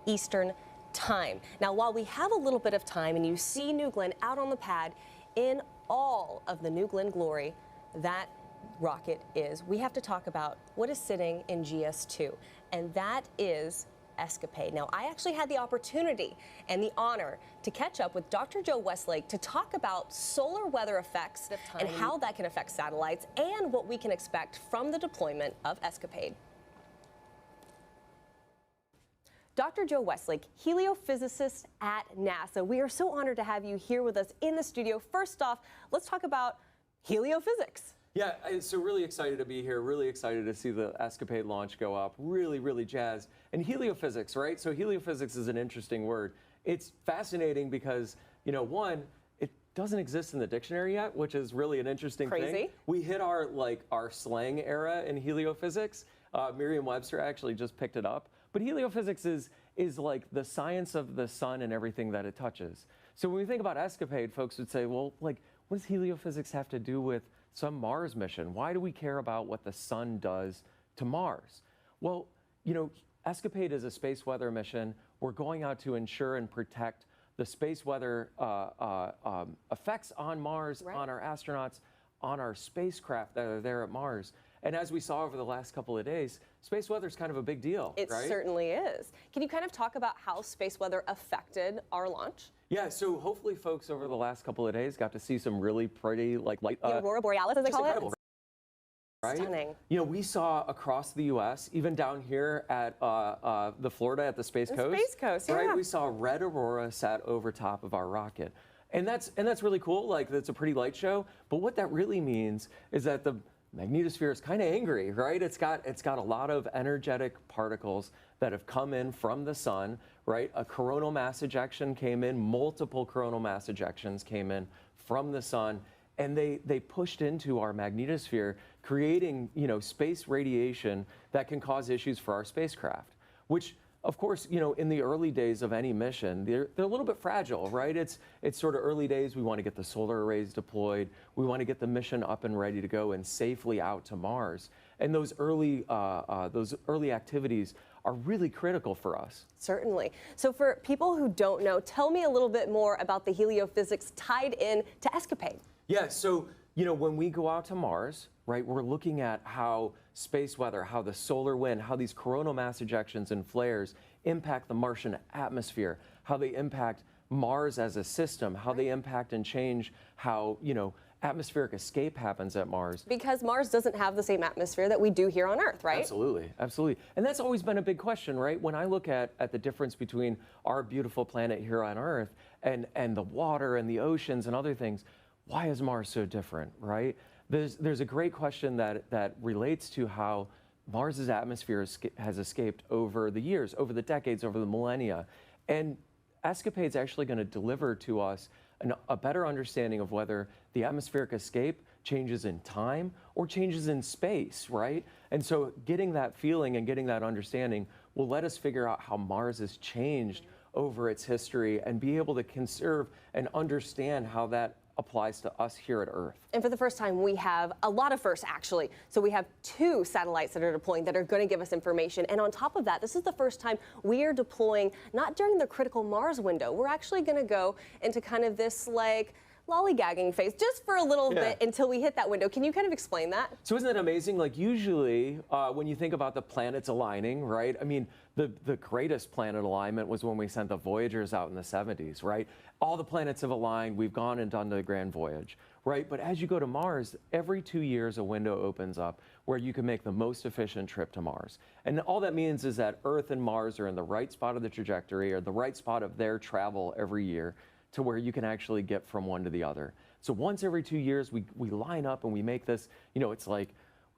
Eastern Time. Now, while we have a little bit of time and you see New Glenn out on the pad in all of the New Glenn glory, that rocket is, we have to talk about what is sitting in GS2, and that is ESCAPADE. Now, I actually had the opportunity and the honor to catch up with Dr. Joe Westlake to talk about solar weather effects and how that can affect satellites and what we can expect from the deployment of ESCAPADE. Dr. Joe Westlake, heliophysicist at NASA. We are so honored to have you here with us in the studio. First off, let's talk about heliophysics. Yeah, so really excited to be here, really excited to see the ESCAPADE launch go up, really jazzed. And heliophysics, right? So heliophysics is an interesting word. It's fascinating because, you know, one, it doesn't exist in the dictionary yet, which is really an interesting thing. We hit our slang era in heliophysics. Merriam-Webster actually just picked it up. But heliophysics is like the science of the sun and everything that it touches. So when we think about ESCAPADE, folks would say, well, like, what does heliophysics have to do with some Mars mission? Why do we care about what the sun does to Mars? Well, you know, ESCAPADE is a space weather mission. We're going out to ensure and protect the space weather effects on Mars, on our astronauts, on our spacecraft that are there at Mars. And as we saw over the last couple of days, space weather is kind of a big deal, It certainly is. Can you kind of talk about how space weather affected our launch? Yeah, so hopefully folks over the last couple of days got to see some really pretty, like, light. The Aurora Borealis, as they call it? Right? Stunning. You know, we saw across the U.S., even down here at the Florida at the Space Coast. Space Coast, yeah. Right, we saw red aurora sat over top of our rocket. And that's really cool, like, that's a pretty light show. But what that really means is that the magnetosphere is kind of angry, right? It's got a lot of energetic particles that have come in from the sun, right? A coronal mass ejection came in, multiple coronal mass ejections came in from the sun, and they pushed into our magnetosphere, creating, you know, space radiation that can cause issues for our spacecraft, which, of course, you know, in the early days of any mission, they're a little bit fragile, right? It's sort of early days. We want to get the solar arrays deployed. We want to get the mission up and ready to go and safely out to Mars. And those early activities are really critical for us. Certainly. So for people who don't know, tell me a little bit more about the heliophysics tied in to ESCAPADE. Yeah, so, you know, when we go out to Mars, right, we're looking at how space weather, how the solar wind, how these coronal mass ejections and flares impact the Martian atmosphere, how they impact Mars as a system, how they impact and change how, you know, atmospheric escape happens at Mars. Because Mars doesn't have the same atmosphere that we do here on Earth, right? Absolutely, absolutely. And that's always been a big question, right? When I look at the difference between our beautiful planet here on Earth and the water and the oceans and other things, why is Mars so different, right? There's a great question that relates to how Mars's atmosphere has escaped over the years, over the decades, over the millennia. And ESCAPADE's actually going to deliver to us a better understanding of whether the atmospheric escape changes in time or changes in space, right? And so getting that feeling and getting that understanding will let us figure out how Mars has changed over its history and be able to conserve and understand how that applies to us here at Earth. And for the first time, we have a lot of firsts, actually. So we have 2 satellites that are deploying that are going to give us information. And on top of that, this is the first time we are deploying not during the critical Mars window. We're actually going to go into kind of this, like, lollygagging phase just for a little bit until we hit that window. Can you kind of explain that? So isn't that amazing? Like, usually when you think about the planets aligning, right? I mean, the greatest planet alignment was when we sent the Voyagers out in the 70s, right? All the planets have aligned. We've gone and done the grand voyage, right? But as you go to Mars, every 2 years a window opens up where you can make the most efficient trip to Mars. And all that means is that Earth and Mars are in the right spot of the trajectory or the right spot of their travel every year to where you can actually get from one to the other. So once every 2 years, we line up and we make this, you know, it's like,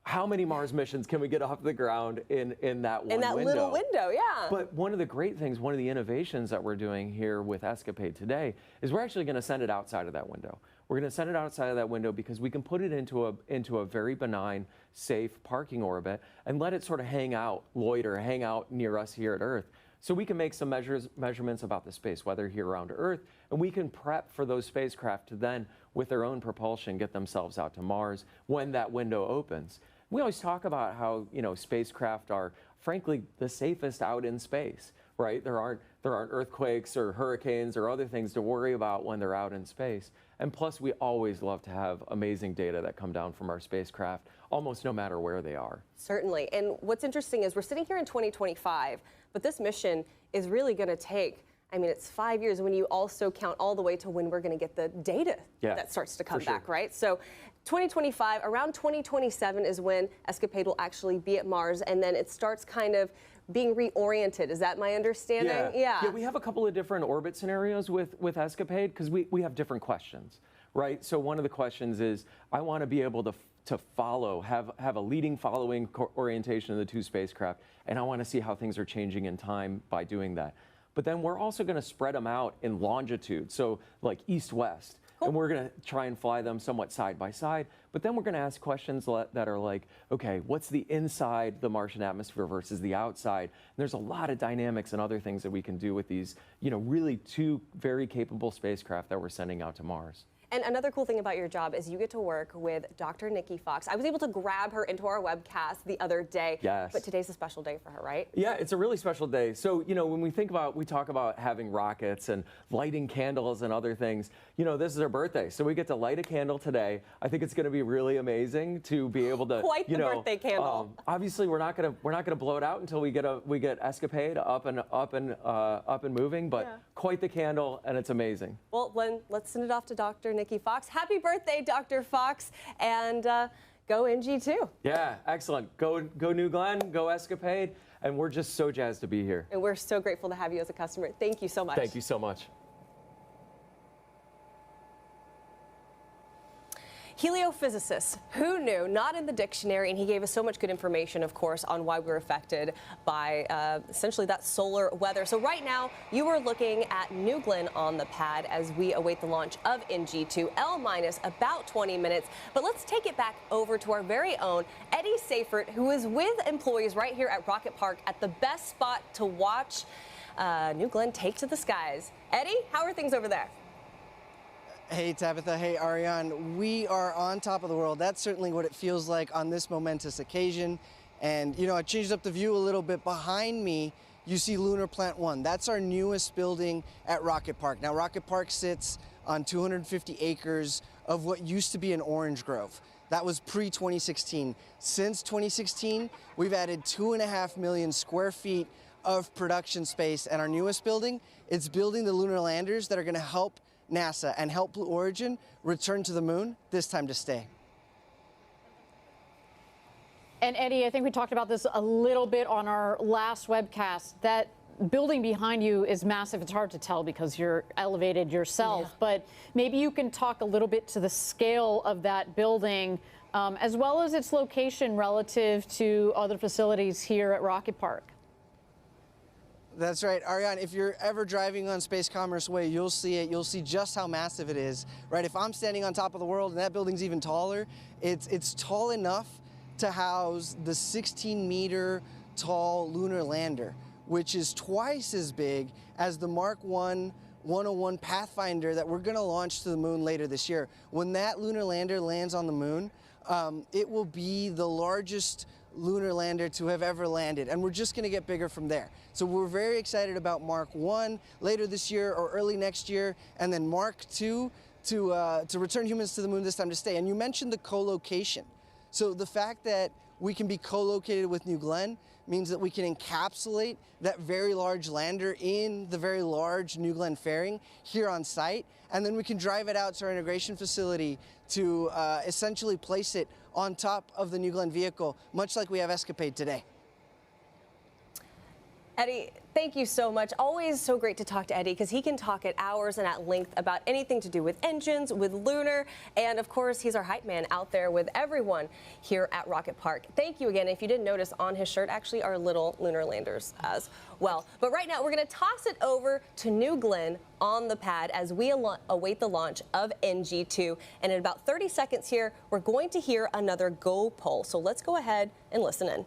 how many Mars missions can we get off the ground in that one window? In that little window, yeah. But one of the great things, one of the innovations that we're doing here with ESCAPADE today is we're actually going to send it outside of that window. We're going to send it outside of that window because we can put it into a very benign, safe parking orbit and let it sort of hang out, loiter, hang out near us here at Earth. So we can make some measurements about the space weather here around Earth, and we can prep for those spacecraft to then, with their own propulsion, get themselves out to Mars when that window opens. We always talk about how, you know, spacecraft are, frankly, the safest out in space, right? There aren't earthquakes or hurricanes or other things to worry about when they're out in space. And plus, we always love to have amazing data that come down from our spacecraft, almost no matter where they are. Certainly. And what's interesting is we're sitting here in 2025, but this mission is really going to take, I mean, it's 5 years when you also count all the way to when we're going to get the data that starts to come back, right? So 2025, around 2027 is when ESCAPADE will actually be at Mars, and then it starts kind of being reoriented. Is that my understanding? Yeah, we have a couple of different orbit scenarios with ESCAPADE because we have different questions, right? So one of the questions is, I want to be able to follow, have a leading following orientation of the two spacecraft, and I want to see how things are changing in time by doing that. But then we're also going to spread them out in longitude, so like east-west. And we're going to try and fly them somewhat side by side. But then we're going to ask questions that are like, okay, what's the inside the Martian atmosphere versus the outside? And there's a lot of dynamics and other things that we can do with these, you know, really two very capable spacecraft that we're sending out to Mars. And another cool thing about your job is you get to work with Dr. Nikki Fox. I was able to grab her into our webcast the other day. Yes. But today's a special day for her, right? Yeah, it's a really special day. So, you know, when we talk about having rockets and lighting candles and other things, you know, this is her birthday. So we get to light a candle today. I think it's going to be really amazing to be able to, Quite the birthday candle. Obviously, we're not going to blow it out until we get ESCAPADE up and moving, but quite the candle, and it's amazing. Well, let's send it off to Dr. Nikki Fox. Happy birthday, Dr. Fox, and go NG2. Yeah, excellent. Go New Glenn, go ESCAPADE, and we're just so jazzed to be here. And we're so grateful to have you as a customer. Thank you so much. Thank you so much. Heliophysicist, who knew? Not in the dictionary, and he gave us so much good information, of course, on why we're affected by essentially that solar weather. So right now, you are looking at New Glenn on the pad as we await the launch of NG2, L- about 20 minutes. But let's take it back over to our very own Eddie Seifert, who is with employees right here at Rocket Park at the best spot to watch New Glenn take to the skies. Eddie, how are things over there? Hey Tabitha, hey Ariane, we are on top of the world. That's certainly what it feels like on this momentous occasion. And you know, I changed up the view a little bit. Behind me, you see Lunar Plant 1. That's our newest building at Rocket Park. Now, Rocket Park sits on 250 acres of what used to be an orange grove. That was pre-2016. Since 2016, we've added 2.5 million square feet of production space. And our newest building, it's building the lunar landers that are going to help NASA and help Blue Origin return to the moon, this time to stay. And Eddie, I think we talked about this a little bit on our last webcast. That building behind you is massive. It's hard to tell because you're elevated yourself, but maybe you can talk a little bit to the scale of that building, as well as its location relative to other facilities here at Rocket Park. That's right, Ariane, if you're ever driving on Space Commerce Way, you'll see it. You'll see just how massive it is, right? If I'm standing on top of the world and that building's even taller, it's tall enough to house the 16-meter tall lunar lander, which is twice as big as the Mark 101 Pathfinder that we're going to launch to the moon later this year. When that lunar lander lands on the moon, it will be the largest lunar lander to have ever landed, and we're just going to get bigger from there. So we're very excited about Mark 1 later this year or early next year, and then Mark 2 to return humans to the moon, this time to stay. And you mentioned the co-location. So the fact that we can be co-located with New Glenn means that we can encapsulate that very large lander in the very large New Glenn fairing here on site, and then we can drive it out to our integration facility to essentially place it on top of the New Glenn vehicle, much like we have ESCAPADE today. Eddie, thank you so much. Always so great to talk to Eddie because he can talk at hours and at length about anything to do with engines, with lunar, and of course, he's our hype man out there with everyone here at Rocket Park. Thank you again. If you didn't notice, on his shirt actually are little lunar landers as well. But right now, we're going to toss it over to New Glenn on the pad as we await the launch of NG2. And in about 30 seconds here, we're going to hear another go poll. So let's go ahead and listen in.